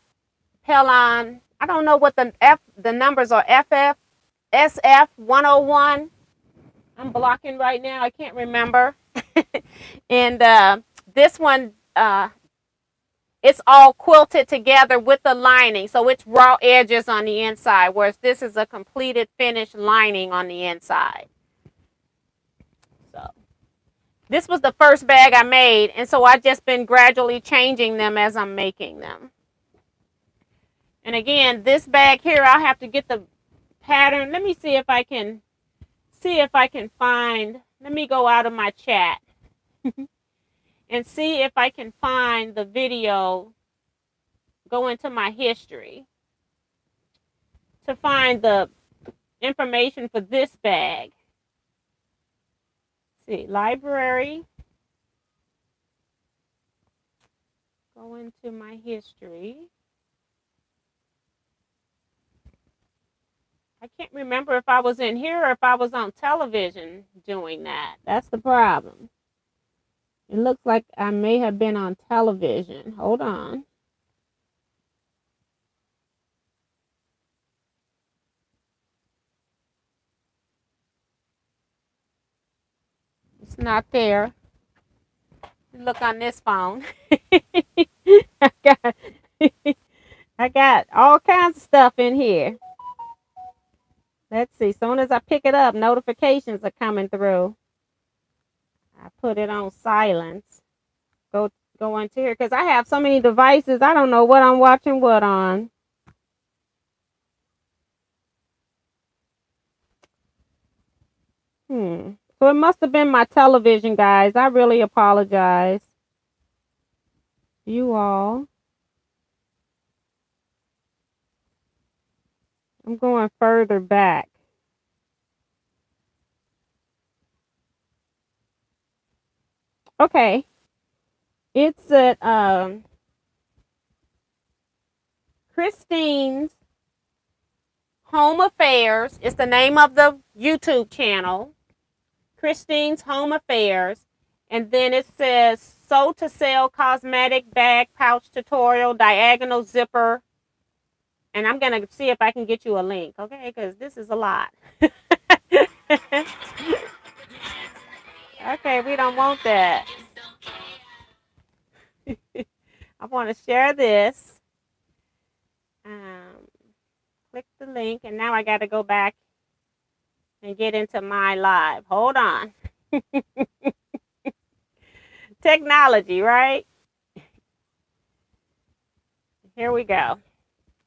Pelon. I don't know what the numbers are. SF 101. I'm blocking right now. I can't remember. And this one, it's all quilted together with the lining. So it's raw edges on the inside, whereas this is a completed finished lining on the inside. So this was the first bag I made, and so I've just been gradually changing them as I'm making them. And again, this bag here, I'll have to get the pattern. Let me see if I can find, let me go out of my chat and see if I can find the video, go into my history to find the information for this bag. Let's see, library, go into my history. I can't remember if I was in here or if I was on television doing that. That's the problem. It looks like I may have been on television. Hold on. It's not there. Look on this phone. I got all kinds of stuff in here. Let's see. As soon as I pick it up, notifications are coming through. I put it on silence. Go into here because I have so many devices. I don't know what I'm watching what on. So it must have been my television, guys. I really apologize. You all. I'm going further back. Okay. It's at Christine's Home Affairs. It's the name of the YouTube channel. Christine's Home Affairs. And then it says Sew to Sell Cosmetic Bag Pouch Tutorial Diagonal Zipper. And I'm going to see if I can get you a link, okay? Because this is a lot. Okay, we don't want that. I want to share this. Click the link, and now I got to go back and get into my live. Hold on. Technology, right? Here we go.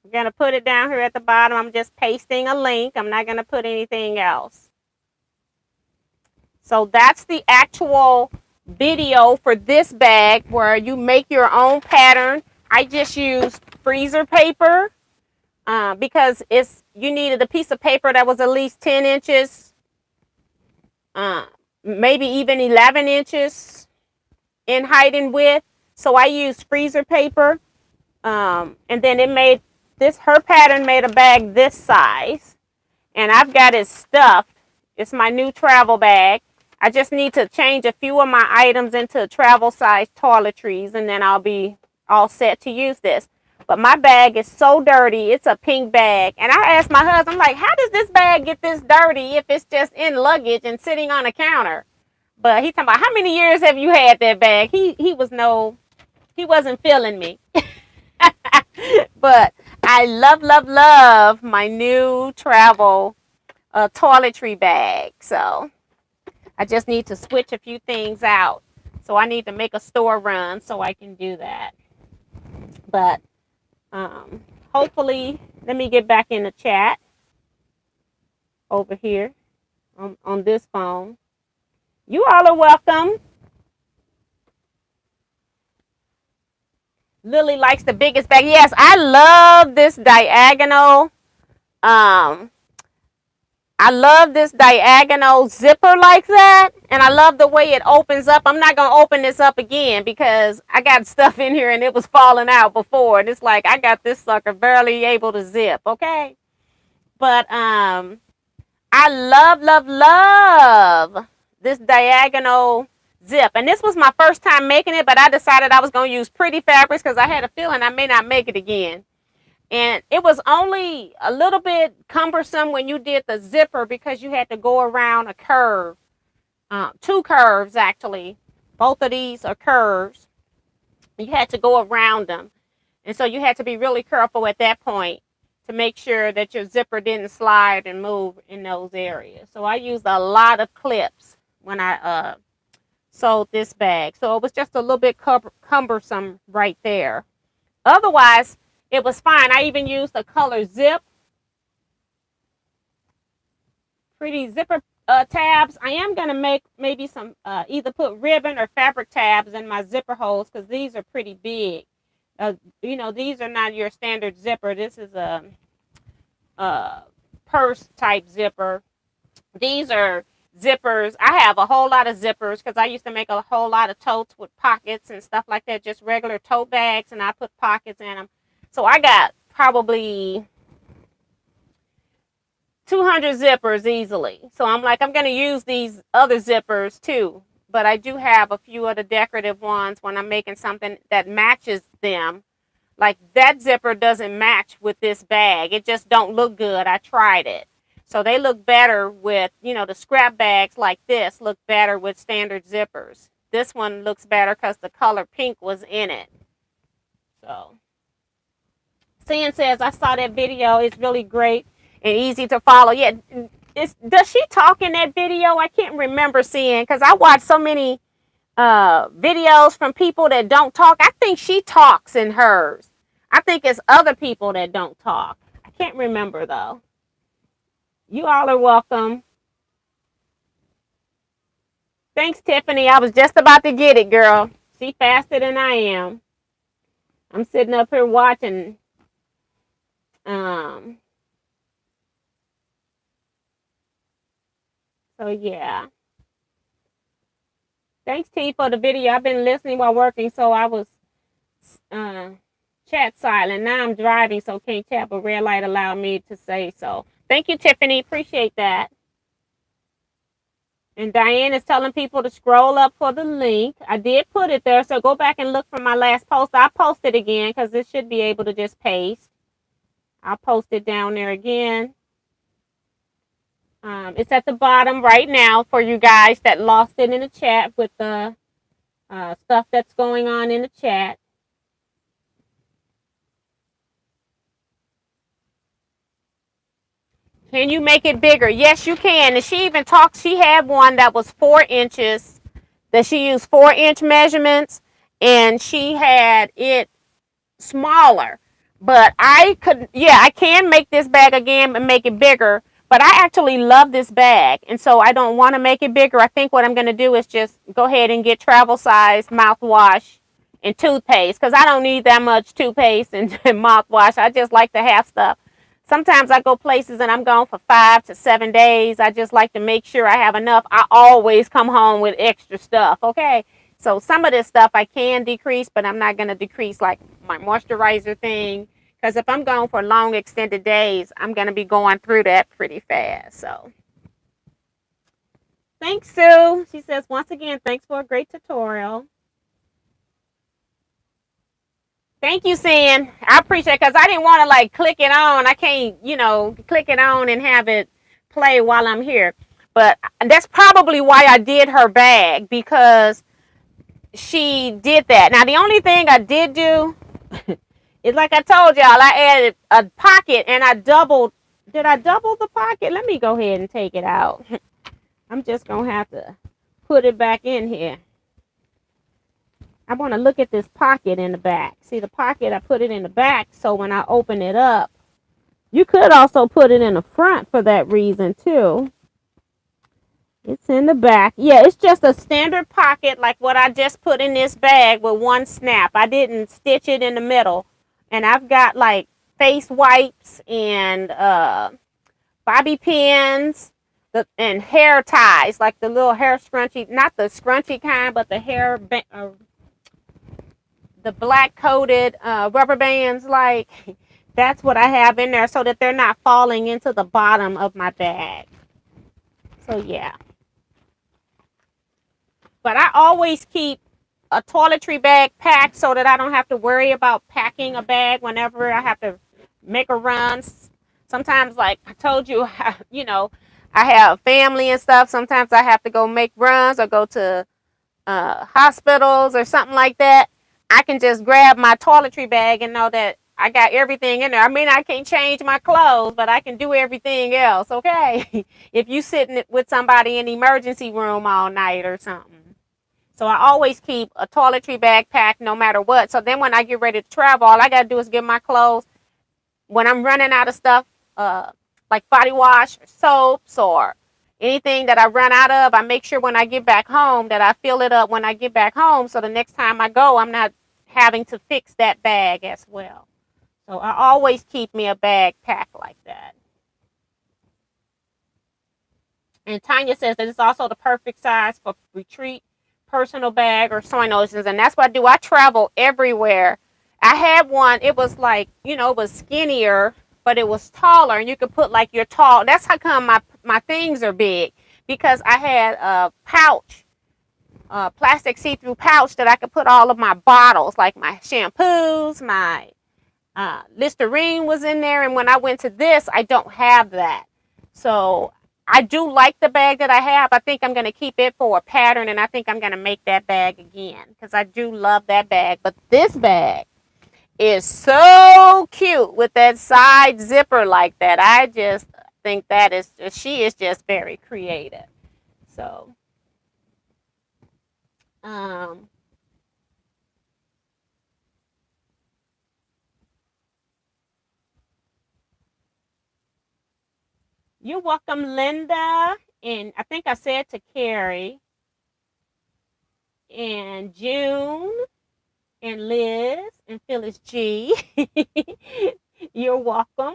I'm going to put it down here at the bottom. I'm just pasting a link. I'm not going to put anything else. So that's the actual video for this bag where you make your own pattern. I just used freezer paper because you needed a piece of paper that was at least 10 inches, maybe even 11 inches in height and width. So I used freezer paper. And then her pattern made a bag this size. And I've got it stuffed. It's my new travel bag. I just need to change a few of my items into travel size toiletries, and then I'll be all set to use this. But my bag is so dirty. It's a pink bag. And I asked my husband, I'm like, how does this bag get this dirty if it's just in luggage and sitting on a counter? But he talking about, how many years have you had that bag? He wasn't feeling me. But I love my new travel toiletry bag. So I just need to switch a few things out. So I need to make a store run so I can do that. But hopefully, let me get back in the chat over here on this phone. You all are welcome. Lily likes the biggest bag. Yes, I love this diagonal. I love this diagonal zipper like that. And I love the way it opens up. I'm not going to open this up again because I got stuff in here and it was falling out before. And it's like I got this sucker barely able to zip, okay? But I love this diagonal zip. And this was my first time making it, but I decided I was going to use pretty fabrics because I had a feeling I may not make it again. And it was only a little bit cumbersome when you did the zipper because you had to go around a curve. 2 curves, actually. Both of these are curves. You had to go around them. And so you had to be really careful at that point to make sure that your zipper didn't slide and move in those areas. So I used a lot of clips when I sewed this bag. So it was just a little bit cumbersome right there. Otherwise, it was fine. I even used the color zip. Pretty zipper tabs. I am going to make maybe some, either put ribbon or fabric tabs in my zipper holes because these are pretty big. These are not your standard zipper. This is a purse type zipper. These are zippers. I have a whole lot of zippers because I used to make a whole lot of totes with pockets and stuff like that. Just regular tote bags, and I put pockets in them. So I got probably 200 zippers easily. So I'm like, I'm going to use these other zippers too. But I do have a few of the decorative ones when I'm making something that matches them. Like that zipper doesn't match with this bag. It just don't look good. I tried it. So they look better with, the scrap bags like this look better with standard zippers. This one looks better because the color pink was in it. So. Sin says, I saw that video. It's really great and easy to follow. Yeah, does she talk in that video? I can't remember seeing because I watch so many videos from people that don't talk. I think she talks in hers. I think it's other people that don't talk. I can't remember though. You all are welcome. Thanks, Tiffany. I was just about to get it, girl. She faster than I am. I'm sitting up here watching. So yeah. Thanks, T, for the video. I've been listening while working, so I was chat silent. Now I'm driving, so can't chat, but red light allowed me to say so. Thank you, Tiffany. Appreciate that. And Diane is telling people to scroll up for the link. I did put it there, so go back and look for my last post. I'll post it again because it should be able to just paste. I'll post it down there again. It's at the bottom right now for you guys that lost it in the chat with the stuff that's going on in the chat. Can you make it bigger? Yes, you can. And she even talked, she had one that was 4 inches, that she used 4-inch measurements, and she had it smaller. But I could, yeah, I can make this bag again and make it bigger. But I actually love this bag, and so I don't want to make it bigger. I think what I'm going to do is just go ahead and get travel size mouthwash and toothpaste, because I don't need that much toothpaste and mouthwash. I just like to have stuff. Sometimes I go places and I'm gone for 5 to 7 days. I just like to make sure I have enough. I always come home with extra stuff, okay? So some of this stuff I can decrease, but I'm not going to decrease like my moisturizer thing, because if I'm gone for long extended days, I'm going to be going through that pretty fast. So thanks, Sue. She says, once again, thanks for a great tutorial. Thank you, Sin. I appreciate it, because I didn't want to like click it on. I can't, click it on and have it play while I'm here. But that's probably why I did her bag, because she did that. Now, the only thing I did do is, like I told y'all, I added a pocket and I doubled. Did I double the pocket? Let me go ahead and take it out. I'm just going to have to put it back in here. I want to look at this pocket in the back. See the pocket, I put it in the back, so when I open it up, you could also put it in the front for that reason too. It's in the back. Yeah, it's just a standard pocket like what I just put in this bag with one snap. I didn't stitch it in the middle. And I've got like face wipes and bobby pins and hair ties, like the little hair scrunchie, not the scrunchy kind, but the hair the black coated rubber bands, like that's what I have in there, so that they're not falling into the bottom of my bag. So yeah, but I always keep a toiletry bag packed so that I don't have to worry about packing a bag whenever I have to make a run. Sometimes, like I told you, I have family and stuff. Sometimes I have to go make runs or go to hospitals or something like that. I can just grab my toiletry bag and know that I got everything in there. I mean, I can't change my clothes, but I can do everything else, okay? If you sitting with somebody in the emergency room all night or something. So I always keep a toiletry bag packed no matter what. So then when I get ready to travel, all I got to do is get my clothes. When I'm running out of stuff, like body wash or soaps or anything that I run out of, I make sure when I get back home that I fill it up when I get back home, so the next time I go, I'm not having to fix that bag as well. So I always keep me a bag packed like that. And Tanya says that it's also the perfect size for retreat, personal bag, or sewing notions. And that's what I do. I travel everywhere. I had one, it was like, it was skinnier, but it was taller, and you could put like your tall. That's how come my things are big, because I had a pouch, plastic see-through pouch that I could put all of my bottles, like my shampoos, my Listerine was in there. And when I went to this, I don't have that. So I do like the bag that I have. I think I'm going to keep it for a pattern, and I think I'm going to make that bag again, because I do love that bag. But this bag is so cute with that side zipper like that. I just think she is just very creative. So, you're welcome, Linda. And I think I said to Carrie and June and Liz and Phyllis G. You're welcome.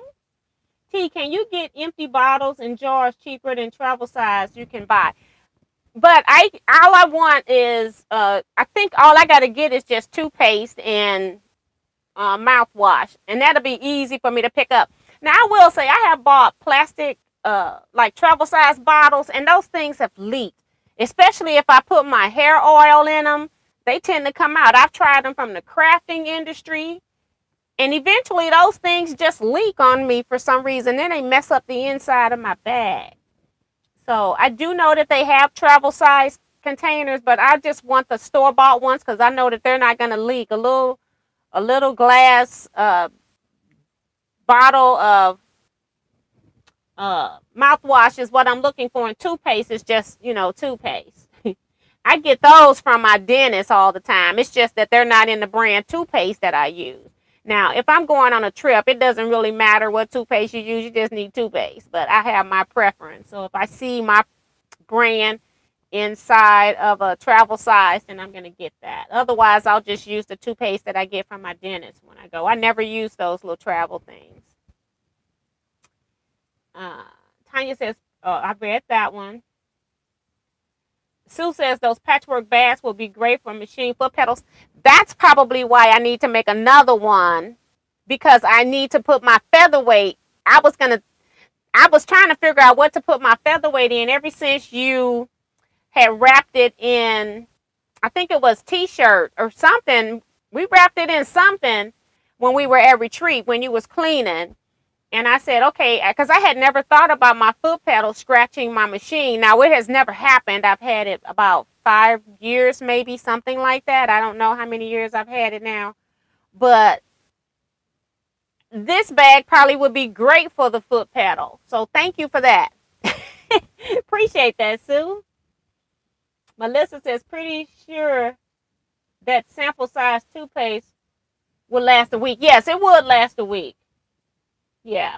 T, can you get empty bottles and jars cheaper than travel size you can buy? But all I want is, I think all I got to get is just toothpaste and mouthwash, and that'll be easy for me to pick up. Now, I will say I have bought plastic, like travel size bottles, and those things have leaked, especially if I put my hair oil in them. They tend to come out. I've tried them from the crafting industry, and eventually those things just leak on me for some reason. Then they mess up the inside of my bag. So I do know that they have travel size containers, but I just want the store-bought ones, because I know that they're not going to leak. A little glass bottle of mouthwash is what I'm looking for, and toothpaste is just, toothpaste. I get those from my dentist all the time. It's just that they're not in the brand toothpaste that I use. Now, if I'm going on a trip, it doesn't really matter what toothpaste you use. You just need toothpaste. But I have my preference. So if I see my brand inside of a travel size, then I'm going to get that. Otherwise, I'll just use the toothpaste that I get from my dentist when I go. I never use those little travel things. Tanya says, oh, I read that one. Sue says those patchwork bags will be great for machine foot pedals. That's probably why I need to make another one, because I need to put my featherweight. I was trying to figure out what to put my featherweight in ever since you had wrapped it in, I think it was t-shirt or something. We wrapped it in something when we were at retreat, when you was cleaning. And I said, okay, because I had never thought about my foot pedal scratching my machine. Now, it has never happened. I've had it about 5 years, maybe, something like that. I don't know how many years I've had it now. But this bag probably would be great for the foot pedal. So thank you for that. Appreciate that, Sue. Melissa says, pretty sure that sample size toothpaste will last a week. Yes, it would last a week. Yeah.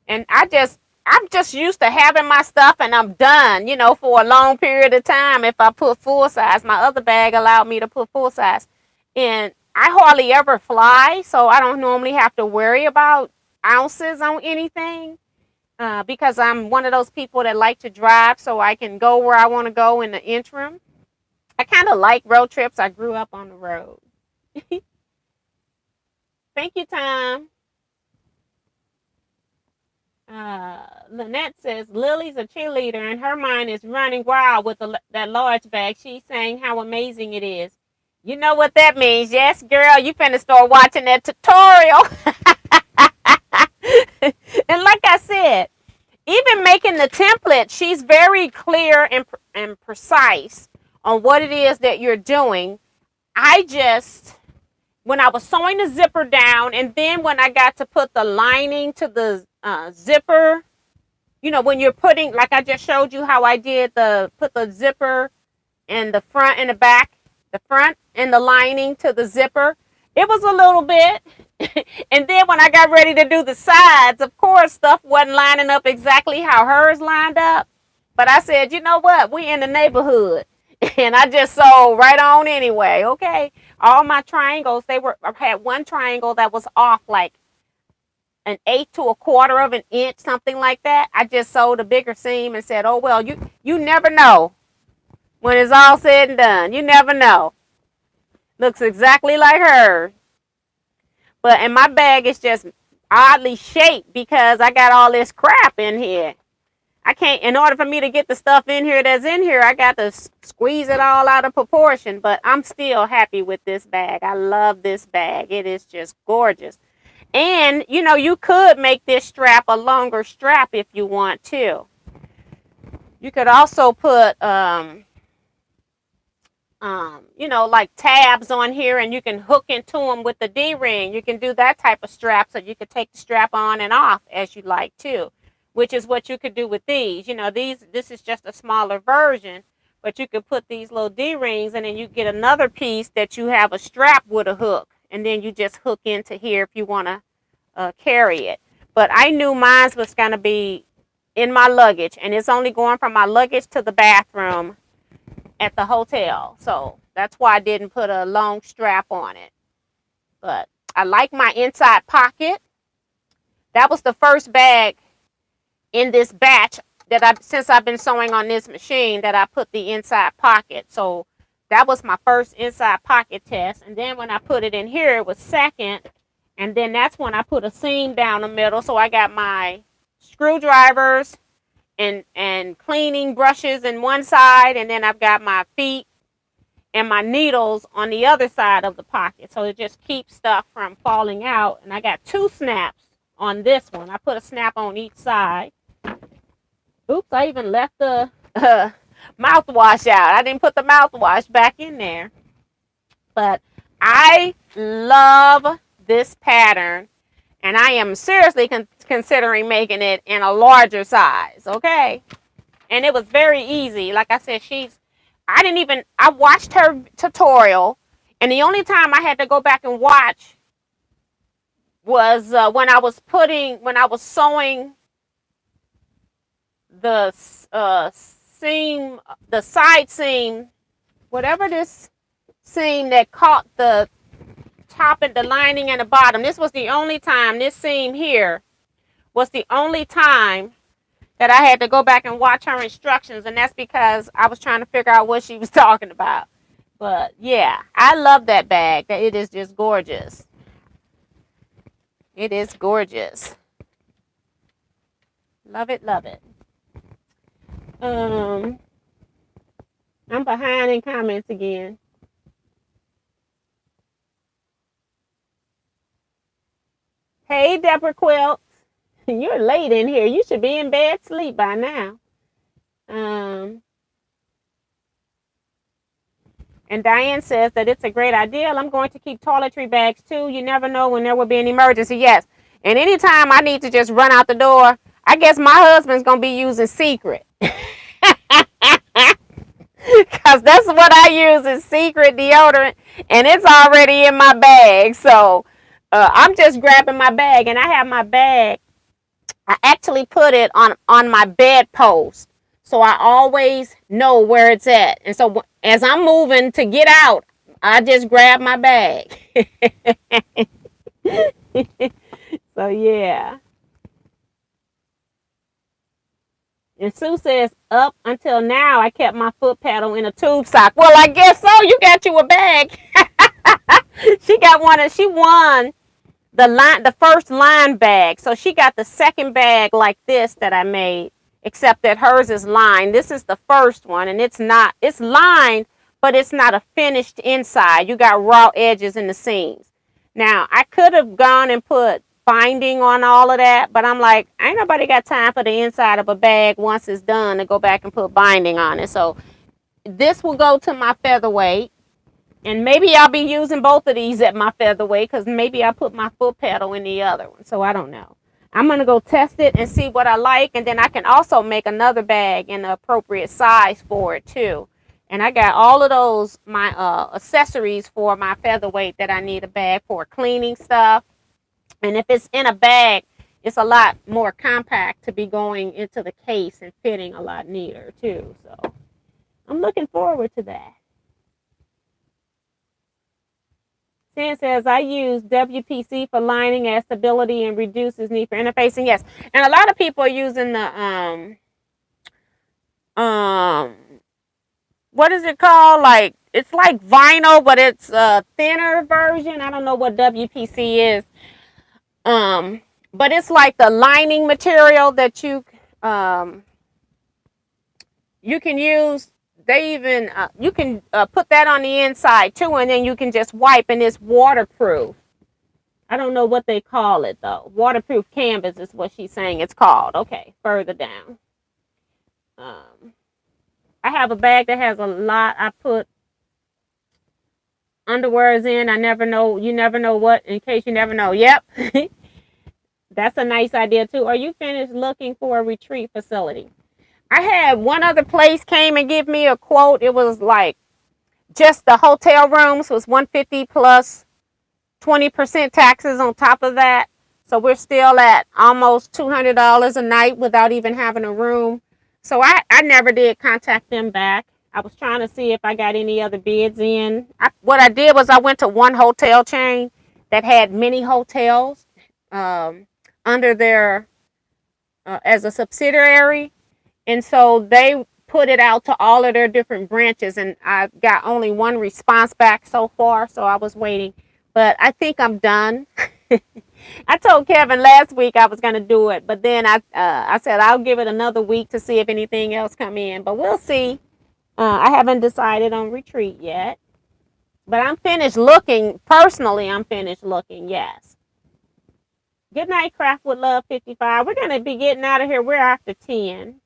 And I'm just used to having my stuff and I'm done, for a long period of time. If I put full size, my other bag allowed me to put full size. And I hardly ever fly, so I don't normally have to worry about ounces on anything, because I'm one of those people that like to drive so I can go where I want to go in the interim. I kind of like road trips. I grew up on the road. Thank you, Tom. Lynette says Lily's a cheerleader and her mind is running wild with that large bag. She's saying how amazing it is. You know what that means? Yes, girl, you finna start watching that tutorial. And like I said, even making the template, she's very clear and precise on what it is that you're doing. When I was sewing the zipper down, and then when I got to put the lining to the zipper, when you're putting, like I just showed you how I did put the zipper in the front and the back, the front and the lining to the zipper, it was a little bit. And then when I got ready to do the sides, of course, stuff wasn't lining up exactly how hers lined up. But I said, you know what? We in the neighborhood. And I just sewed right on anyway, okay? All my triangles, I had one triangle that was off like 1/8 to 1/4 of an inch, something like that. I just sewed a bigger seam and said, oh, well, you never know when it's all said and done. You never know. Looks exactly like her. And my bag is just oddly shaped because I got all this crap in here. I can't, in order for me to get the stuff in here that's in here, I got to squeeze it all out of proportion. But I'm still happy with this bag. I love this bag. It is just gorgeous. And, you could make this strap a longer strap if you want to. You could also put, like tabs on here, and you can hook into them with the D-ring. You can do that type of strap, so you could take the strap on and off as you like too, which is what you could do with these. This is just a smaller version, but you could put these little D-rings, and then you get another piece that you have a strap with a hook, and then you just hook into here if you want to carry it. But I knew mine was going to be in my luggage, and it's only going from my luggage to the bathroom at the hotel. So that's why I didn't put a long strap on it. But I like my inside pocket. That was the first bag in this batch that since I've been sewing on this machine, that I put the inside pocket. So that was my first inside pocket test. And then when I put it in here, it was second. And then that's when I put a seam down the middle. So I got my screwdrivers and cleaning brushes in one side, and then I've got my feet and my needles on the other side of the pocket, so it just keeps stuff from falling out. And I got 2 snaps on this one. I put a snap on each side. Oops, I even left the mouthwash out. I didn't put the mouthwash back in there. But I love this pattern, and I am seriously considering making it in a larger size, okay? And it was very easy. Like I said, I watched her tutorial, and the only time I had to go back and watch was when I was sewing the seam, the side seam, whatever this seam that caught the top and the lining and the bottom. This was the only time, this seam here was the only time that I had to go back and watch her instructions, and that's because I was trying to figure out what she was talking about. But yeah, I love that bag. It is just gorgeous. It is gorgeous. Love it, love it. I'm behind in comments again. Hey, Deborah Quilt. You're late in here. You should be in bed sleep by now. And Diane says that it's a great idea. I'm going to keep toiletry bags too. You never know when there will be an emergency. Yes. And anytime I need to just run out the door, I guess my husband's going to be using Secret. Because that's what I use is Secret deodorant. And it's already in my bag. So I'm just grabbing my bag. And I have my bag. I actually put it on my bedpost, so I always know where it's at. And so as I'm moving to get out, I just grab my bag. So yeah. And Sue says, up until now, I kept my foot pedal in a tube sock. Well, I guess so. You got you a bag. She got one, and she won the first line bag. So she got the second bag like this that I made, except that hers is lined. This is the first one, and it's lined, but it's not a finished inside. You got raw edges in the seams. Now, I could have gone and put binding on all of that, but I'm like, ain't nobody got time for the inside of a bag once it's done to go back and put binding on it. So this will go to my featherweight. And maybe I'll be using both of these at my featherweight, because maybe I put my foot pedal in the other one. So I don't know. I'm going to go test it and see what I like. And then I can also make another bag in the appropriate size for it too. And I got all of those, my accessories for my featherweight that I need a bag for, cleaning stuff. And if it's in a bag, it's a lot more compact to be going into the case and fitting a lot neater too. So I'm looking forward to that. Stan says, I use WPC for lining as stability and reduces need for interfacing. Yes. And a lot of people are using the, what is it called? Like, it's like vinyl, but it's a thinner version. I don't know what WPC is. But it's like the lining material that you can use. They even, you can put that on the inside too, and then you can just wipe, and it's waterproof. I don't know what they call it though. Waterproof canvas is what she's saying it's called. Okay, further down. I have a bag that has a lot. I put underwears in. I never know. You never know what, in case you never know. Yep. That's a nice idea too. Are you finished looking for a retreat facility? I had one other place came and give me a quote. It was like just the hotel rooms was $150 plus 20% taxes on top of that. So we're still at almost $200 a night without even having a room. So I never did contact them back. I was trying to see if I got any other bids in. What I did was I went to one hotel chain that had many hotels under their as a subsidiary. And so they put it out to all of their different branches, and I got only one response back so far, so I was waiting. But I think I'm done. I told Kevin last week I was going to do it, but then I said I'll give it another week to see if anything else come in. But we'll see. I haven't decided on retreat yet. But I'm finished looking. Personally, I'm finished looking, yes. Good night, Craft with Love 55. We're going to be getting out of here. We're after 10.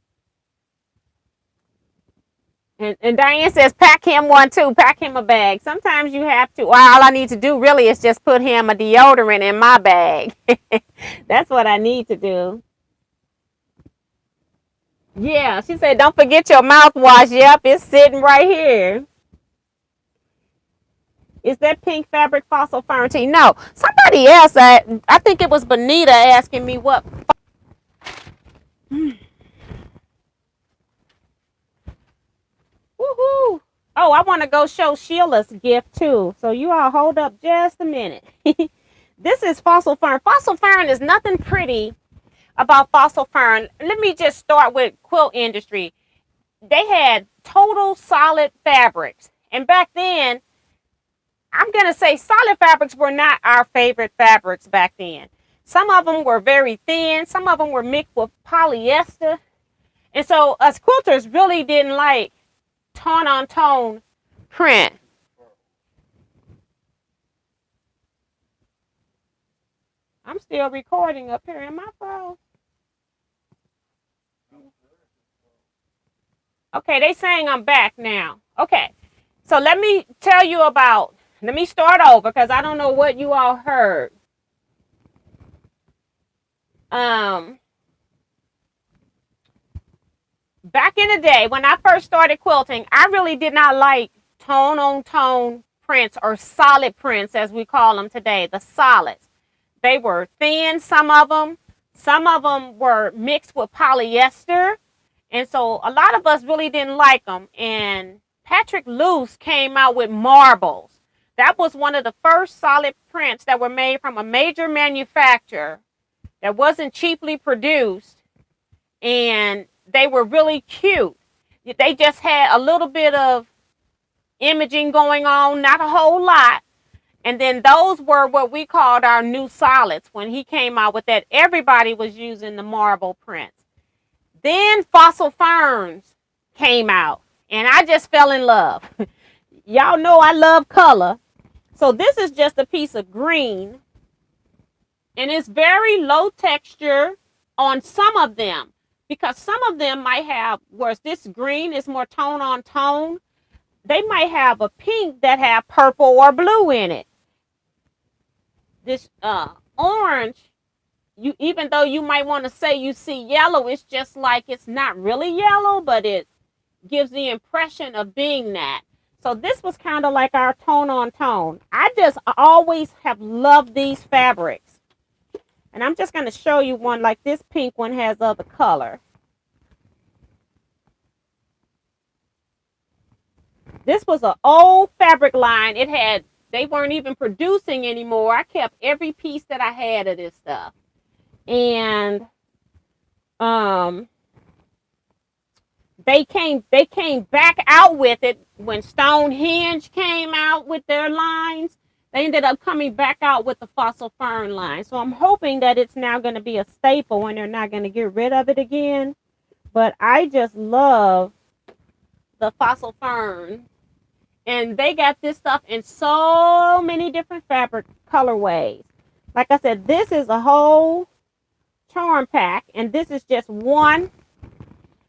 And Diane says, pack him one too. Pack him a bag. Sometimes you have to. Well, all I need to do really is just put him a deodorant in my bag. That's what I need to do. Yeah, she said, don't forget your mouthwash. Yep, it's sitting right here. Is that pink fabric fossil fern tea? No, somebody else. I think it was Bonita asking me what. Woohoo! Oh, I want to go show Sheila's gift too. So you all hold up just a minute. This is fossil fern. Fossil fern is nothing pretty about fossil fern. Let me just start with quilt industry. They had total solid fabrics. And back then, I'm going to say solid fabrics were not our favorite fabrics back then. Some of them were very thin. Some of them were mixed with polyester. And so us quilters really didn't like tone on tone print. I'm still recording up here. Am I froze? Okay, they saying I'm back now. Okay, so let me tell you about, let me start over because I don't know what you all heard. Back in the day when I first started quilting, I really did not like tone on tone prints or solid prints as we call them today, the solids. They were thin, some of them. Some of them were mixed with polyester. And so a lot of us really didn't like them. And Patrick Luce came out with marbles. That was one of the first solid prints that were made from a major manufacturer that wasn't cheaply produced. And they were really cute. They just had a little bit of imaging going on, not a whole lot. And then those were what we called our new solids. When he came out with that, everybody was using the marble prints. Then fossil ferns came out, and I just fell in love. Y'all know I love color. So this is just a piece of green, and it's very low texture on some of them, because some of them might have, whereas this green is more tone on tone, they might have a pink that have purple or blue in it. This orange, you, even though you might want to say you see yellow, it's just like it's not really yellow, but it gives the impression of being that. So this was kind of like our tone on tone. I just always have loved these fabrics. And I'm just going to show you one, like this pink one has other color. This was an old fabric line. It had, they weren't even producing anymore. I kept every piece that I had of this stuff. And they came back out with it when Stonehenge came out with their lines. They ended up coming back out with the fossil fern line. So I'm hoping that it's now going to be a staple and they're not going to get rid of it again. But I just love the fossil fern. And they got this stuff in so many different fabric colorways. Like I said, this is a whole charm pack, and this is just one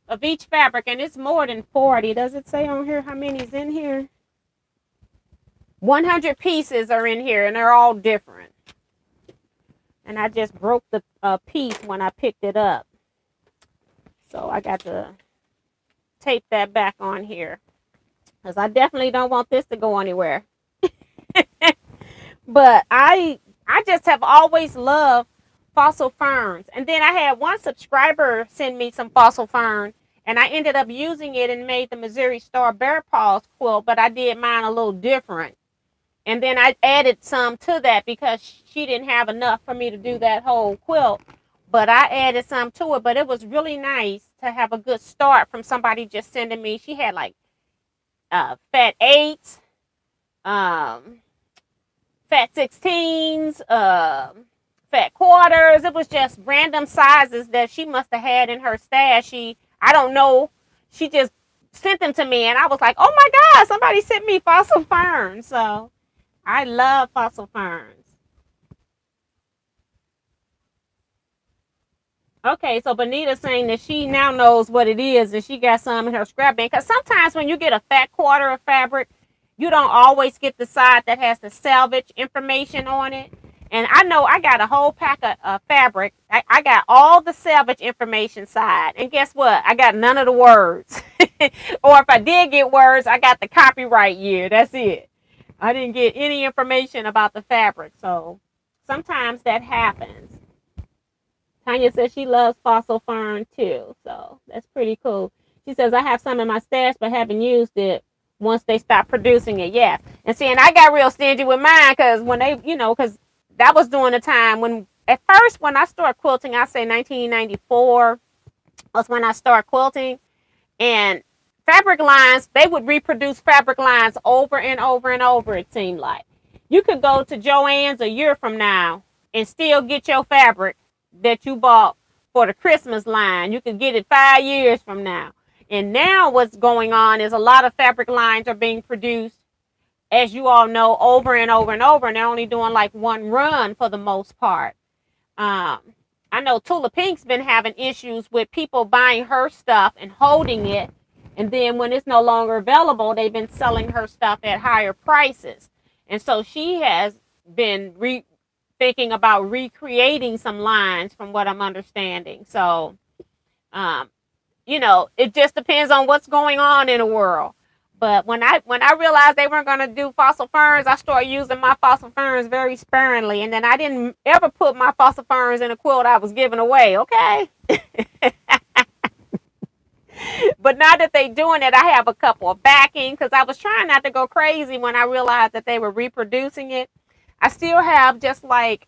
of each fabric, and it's more than 40. Does it say on here how many's in here? 100 pieces are in here, and they're all different. And I just broke the piece when I picked it up. So I got to tape that back on here, because I definitely don't want this to go anywhere. But I just have always loved fossil ferns. And then I had one subscriber send me some fossil fern, and I ended up using it and made the Missouri Star Bear Paws quilt, but I did mine a little different. And then I added some to that because she didn't have enough for me to do that whole quilt. But I added some to it. But it was really nice to have a good start from somebody just sending me. She had like fat 8s, fat 16s, fat quarters. It was just random sizes that she must have had in her stash. I don't know. She just sent them to me, and I was like, oh my God, somebody sent me fossil ferns. So I love fossil ferns. Okay, so Bonita's saying that she now knows what it is and she got some in her scrap bin. Because sometimes when you get a fat quarter of fabric, you don't always get the side that has the salvage information on it. And I know I got a whole pack of fabric. I got all the salvage information side. And guess what? I got none of the words. Or if I did get words, I got the copyright year. That's it. I didn't get any information about the fabric. So sometimes that happens. Tanya says she loves fossil fern too, so that's pretty cool. She says, I have some in my stash but haven't used it once they stop producing it. Yes. And see, and I got real stingy with mine because when they, because that was during the time when, at first, when I started quilting, I say 1994 was when I started quilting. And fabric lines, they would reproduce fabric lines over and over and over, it seemed like. You could go to Joann's a year from now and still get your fabric that you bought for the Christmas line. You could get it 5 years from now. And now what's going on is a lot of fabric lines are being produced, as you all know, over and over and over. And they're only doing like one run for the most part. Um, I know Tula Pink's been having issues with people buying her stuff and holding it. And then when it's no longer available, they've been selling her stuff at higher prices. And so she has been thinking about recreating some lines from what I'm understanding. So, um, it just depends on what's going on in the world. But when I realized they weren't going to do fossil ferns, I started using my fossil ferns very sparingly. And then I didn't ever put my fossil ferns in a quilt I was giving away, okay? But now that they're doing it, I have a couple of backing because I was trying not to go crazy when I realized that they were reproducing it. I still have just like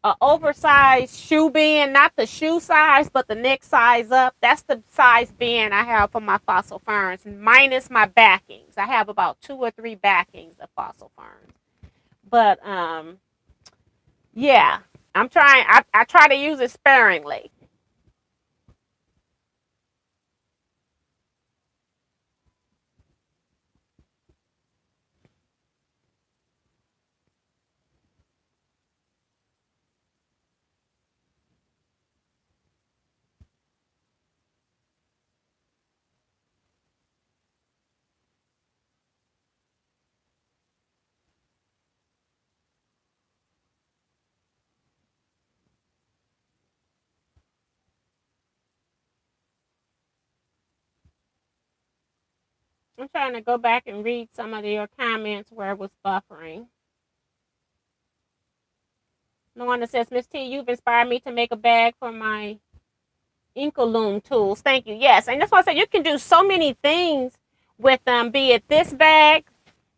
an oversized shoe bin, not the shoe size, but the neck size up. That's the size bin I have for my fossil ferns, minus my backings. I have about 2 or 3 backings of fossil ferns. But yeah, I'm trying. I try to use it sparingly. I'm trying to go back and read some of your comments where it was buffering. No one that says, Miss T, you've inspired me to make a bag for my Inkaloom tools. Thank you. Yes, and that's why I said you can do so many things with them, be it this bag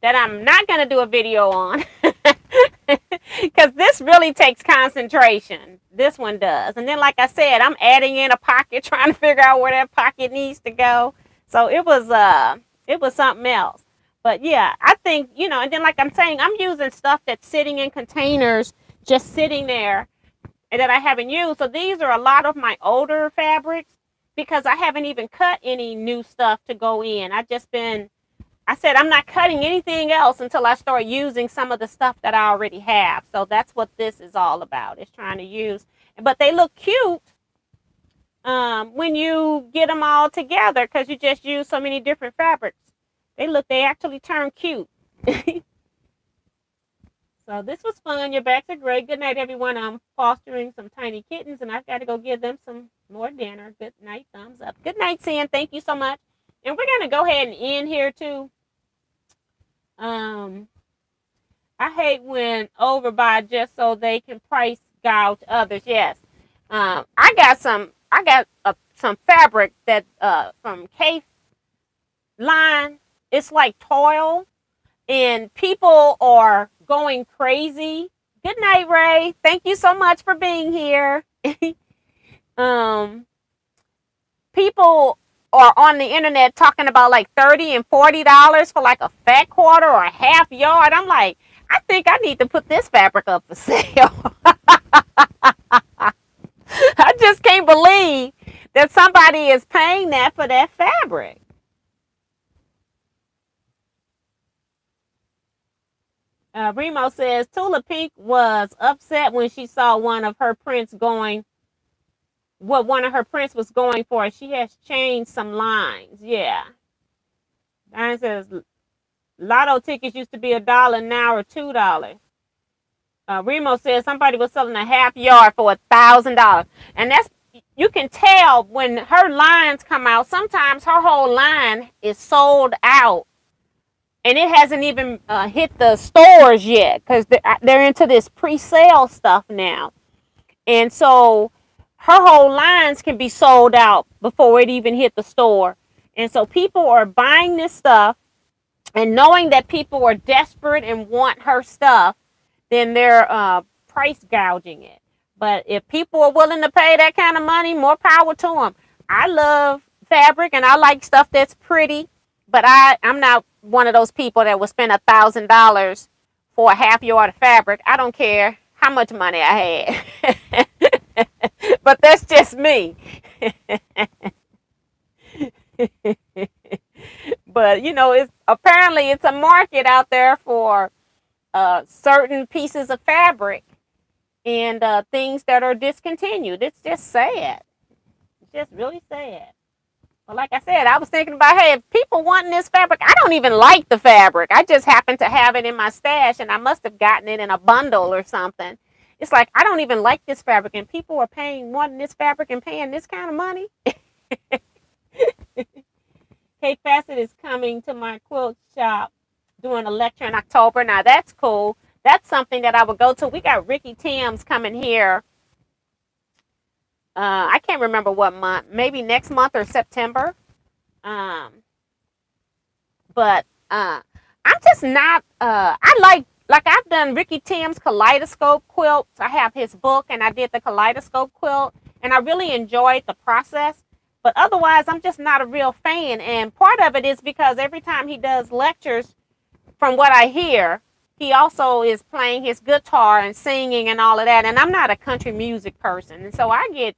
that I'm not going to do a video on because this really takes concentration. This one does. And then, like I said, I'm adding in a pocket, trying to figure out where that pocket needs to go. So it was something else. But yeah, I think, and then like I'm saying, I'm using stuff that's sitting in containers, just sitting there, and that I haven't used. So these are a lot of my older fabrics because I haven't even cut any new stuff to go in. I said I'm not cutting anything else until I start using some of the stuff that I already have. So that's what this is all about, is trying to use. But they look cute when you get them all together because you just use so many different fabrics. They actually turn cute. So this was fun. Your backs are great. Good night, everyone. I'm fostering some tiny kittens, and I've got to go give them some more dinner. Good night. Thumbs up. Good night, Sam. Thank you so much. And we're going to go ahead and end here, too. I hate when overbuy just so they can price gouge others. Yes. I got some fabric that from K line. It's like toil, and people are going crazy. Good night, Ray. Thank you so much for being here. People are on the internet talking about like $30 and $40 for like a fat quarter or a half yard. I'm like, I think I need to put this fabric up for sale. I just can't believe that somebody is paying that for that fabric. Remo says Tula Pink was upset when she saw one of her prints going what one of her prints was going for. She has changed some lines. Yeah. Diane says lotto tickets used to be $1 now or $2. Remo says somebody was selling a half yard for $1,000, and that's, you can tell when her lines come out. Sometimes her whole line is sold out, and it hasn't even hit the stores yet because they're into this pre-sale stuff now, and so her whole lines can be sold out before it even hit the store, and so people are buying this stuff, and knowing that people are desperate and want her stuff, then they're price gouging it. But if people are willing to pay that kind of money, more power to them. I love fabric and I like stuff that's pretty, but I'm not one of those people that will spend $1,000 for a half yard of fabric. I don't care how much money I had. But that's just me. But you know, it's apparently it's a market out there for certain pieces of fabric and things that are discontinued. It's just sad. It's just really sad. But like I said, I was thinking about, hey, if people wanting this fabric, I don't even like the fabric. I just happen to have it in my stash, and I must have gotten it in a bundle or something. It's like, I don't even like this fabric, and people are wanting this fabric and paying this kind of money. Kate Fassett is coming to my quilt shop doing a lecture in October. Now, that's cool. That's something that I would go to. We got Ricky Timms coming here. I can't remember what month. Maybe next month or September. But I'm just not. I like I've done Ricky Timms kaleidoscope quilts. I have his book, and I did the kaleidoscope quilt, and I really enjoyed the process. But otherwise, I'm just not a real fan. And part of it is because every time he does lectures, from what I hear, he also is playing his guitar and singing and all of that. And I'm not a country music person. And so I get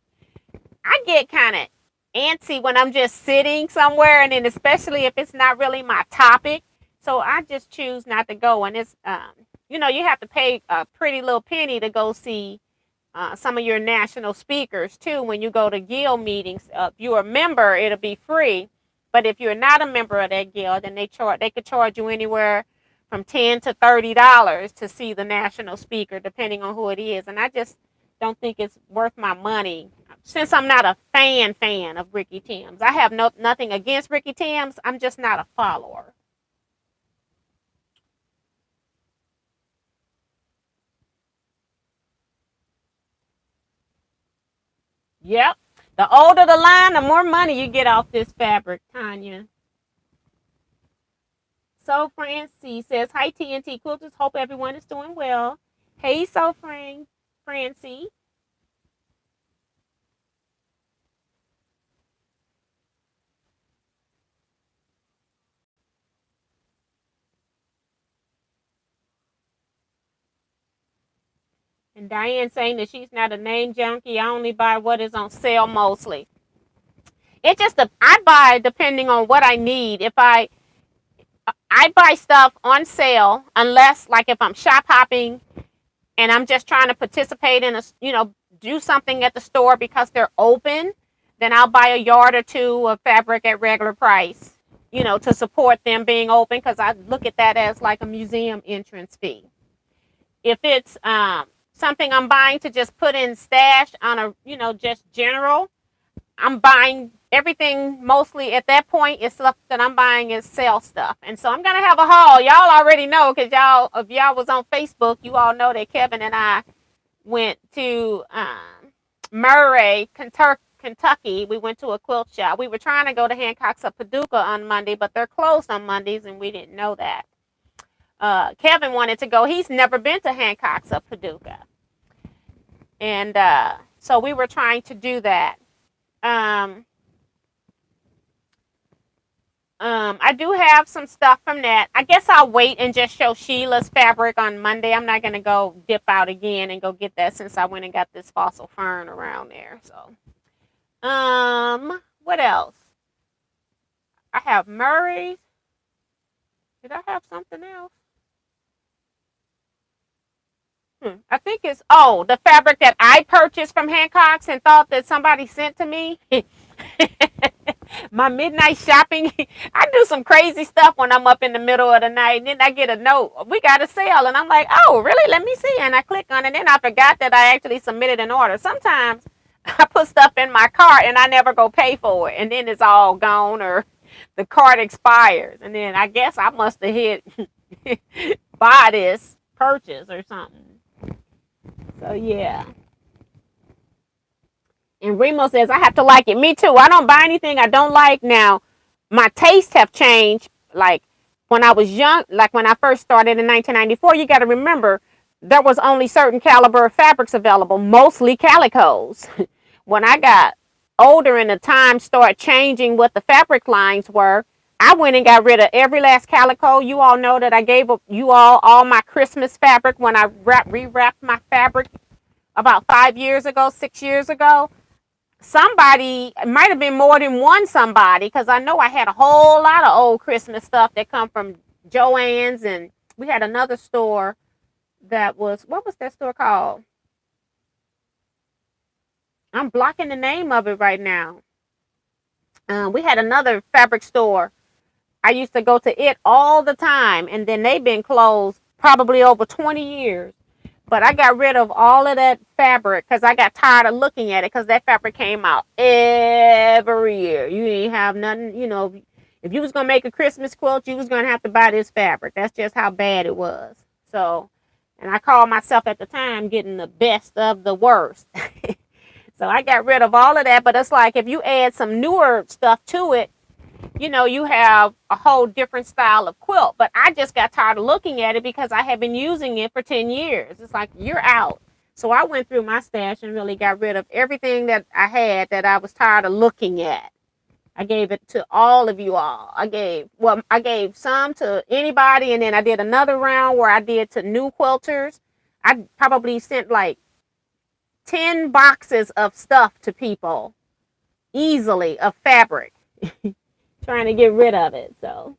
kind of antsy when I'm just sitting somewhere, and then especially if it's not really my topic. So I just choose not to go. And it's, you know, you have to pay a pretty little penny to go see some of your national speakers too when you go to guild meetings. If you're a member, it'll be free. But if you're not a member of that guild, then they could charge you anywhere from $10 to $30 to see the national speaker, depending on who it is. And I just don't think it's worth my money. Since I'm not a fan of Ricky Timms. I have nothing against Ricky Timms. I'm just not a follower. Yep. The older the line, the more money you get off this fabric, Tanya. So Francie says, hi TNT Quilters. Hope everyone is doing well. Hey, so Francie. And Diane saying that she's not a name junkie. I only buy what is on sale mostly. It's just I buy depending on what I need. If I buy stuff on sale unless, like, if I'm shop hopping and I'm just trying to participate in do something at the store because they're open, then I'll buy a yard or two of fabric at regular price, to support them being open, because I look at that as like a museum entrance fee. If it's something I'm buying to just put in stash on a, just general, I'm buying everything mostly at that point is stuff that I'm buying is sale stuff. And so I'm going to have a haul. Y'all already know, because if y'all was on Facebook, you all know that Kevin and I went to Murray, Kentucky. We went to a quilt shop. We were trying to go to Hancock's of Paducah on Monday, but they're closed on Mondays, and we didn't know that. Kevin wanted to go. He's never been to Hancock's of Paducah. And so we were trying to do that. I do have some stuff from that. I guess I'll wait and just show Sheila's fabric on Monday. I'm not going to go dip out again and go get that, since I went and got this fossil fern around there. So, what else? I have Murray's. Did I have something else? I think it's, oh, the fabric that I purchased from Hancock's and thought that somebody sent to me. My midnight shopping. I do some crazy stuff when I'm up in the middle of the night. And then I get a note, we got a sale. And I'm like, oh, really? Let me see. And I click on it. And then I forgot that I actually submitted an order. Sometimes I put stuff in my cart and I never go pay for it. And then it's all gone or the cart expires. And then I guess I must have hit buy this, purchase or something. So, yeah. And Remo says, I have to like it. Me too. I don't buy anything I don't like now. My tastes have changed. Like when I was young, like when I first started in 1994, you got to remember there was only certain caliber of fabrics available, mostly calicos. When I got older and the time started changing what the fabric lines were, I went and got rid of every last calico. You all know that I gave you all my Christmas fabric when I rewrapped my fabric about 5 years ago, 6 years ago. Somebody, it might have been more than one somebody, because I know I had a whole lot of old Christmas stuff that come from Joann's, and we had another store that was, what was that store called? I'm blocking the name of it right now. We had another fabric store. I used to go to it all the time, and then they've been closed probably over 20 years. But I got rid of all of that fabric because I got tired of looking at it, because that fabric came out every year. You didn't have nothing, you know. If you was going to make a Christmas quilt, you was going to have to buy this fabric. That's just how bad it was. So, and I called myself at the time getting the best of the worst. So I got rid of all of that. But it's like if you add some newer stuff to it, you know, you have a whole different style of quilt. But I just got tired of looking at it because I had been using it for 10 years. It's like, you're out. So I went through my stash and really got rid of everything that I had that I was tired of looking at. I gave it to all of you all. I gave some to anybody, and then I did another round where I did to new quilters. I probably sent like 10 boxes of stuff to people easily, of fabric. Trying to get rid of it. So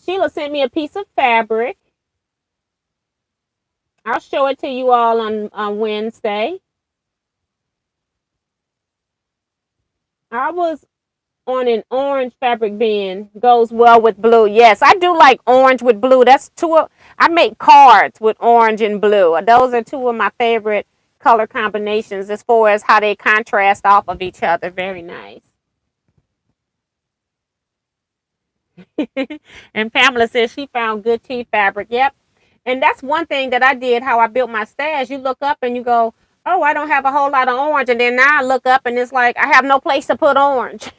Sheila sent me a piece of fabric. I'll show it to you all on Wednesday. I was on an orange fabric bin. Goes well with blue. Yes, I do like orange with blue. That's I make cards with orange and blue. Those are two of my favorite color combinations as far as how they contrast off of each other. Very nice. And Pamela says she found good tea fabric. Yep. And that's one thing that I did, how I built my stash. You look up and you go, oh, I don't have a whole lot of orange. And then now I look up and it's like, I have no place to put orange.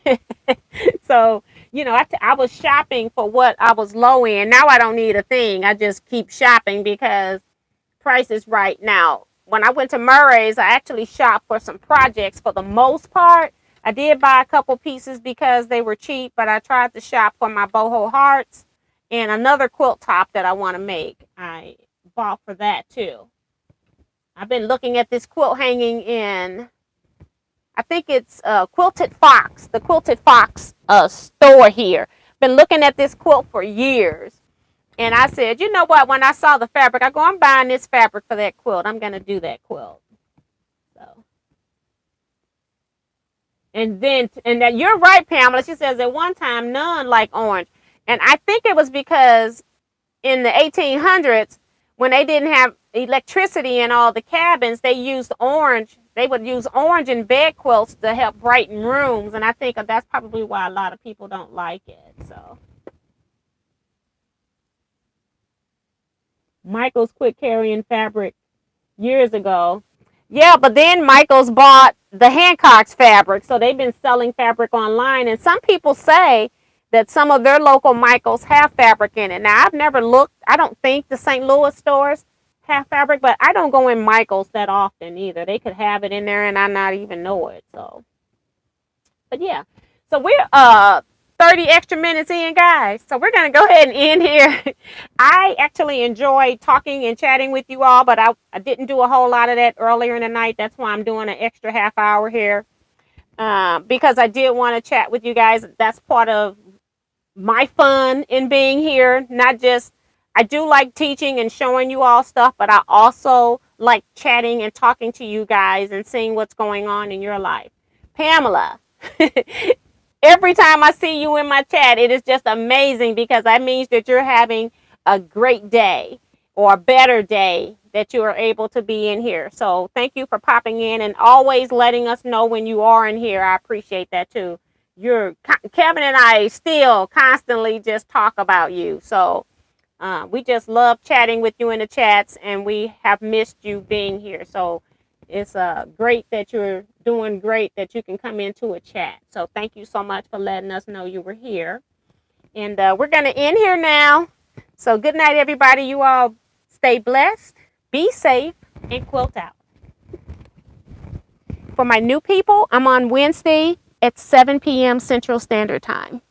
So, you know, I was shopping for what I was low in. Now I don't need a thing. I just keep shopping because price is right. Now, when I went to Murray's, I actually shopped for some projects for the most part. I did buy a couple pieces because they were cheap, but I tried to shop for my boho hearts and another quilt top that I want to make. I bought for that too. I've been looking at this quilt hanging in, I think it's Quilted Fox, the Quilted Fox store here. Been looking at this quilt for years. And I said, you know what, when I saw the fabric, I go, I'm buying this fabric for that quilt. I'm going to do that quilt. So. And that you're right, Pamela. She says at one time, none like orange. And I think it was because in the 1800s, when they didn't have electricity in all the cabins, they used orange. They would use orange in bed quilts to help brighten rooms. And I think that's probably why a lot of people don't like it. So. Michael's quit carrying fabric years ago. Yeah, but then Michael's bought the Hancock's fabric. So they've been selling fabric online. And some people say that some of their local Michaels have fabric in it. Now, I've never looked. I don't think the St. Louis stores have fabric, but I don't go in Michaels that often either. They could have it in there and I not even know it. So, but yeah. So we're 30 extra minutes in, guys. So we're going to go ahead and end here. I actually enjoyed talking and chatting with you all, but I didn't do a whole lot of that earlier in the night. That's why I'm doing an extra half hour here. because I did want to chat with you guys. That's part of my fun in being here. Not just, I do like teaching and showing you all stuff, but I also like chatting and talking to you guys and seeing what's going on in your life. Pamela, every time I see you in my chat, it is just amazing because that means that you're having a great day or a better day that you are able to be in here. So thank you for popping in and always letting us know when you are in here. I appreciate that too. Kevin and I still constantly just talk about you. So we just love chatting with you in the chats, and we have missed you being here. So it's great that you're doing great, that you can come into a chat. So thank you so much for letting us know you were here. And we're going to end here now. So good night, everybody. You all stay blessed, be safe, and quilt out. For my new people, I'm on Wednesday at 7 p.m. Central Standard Time.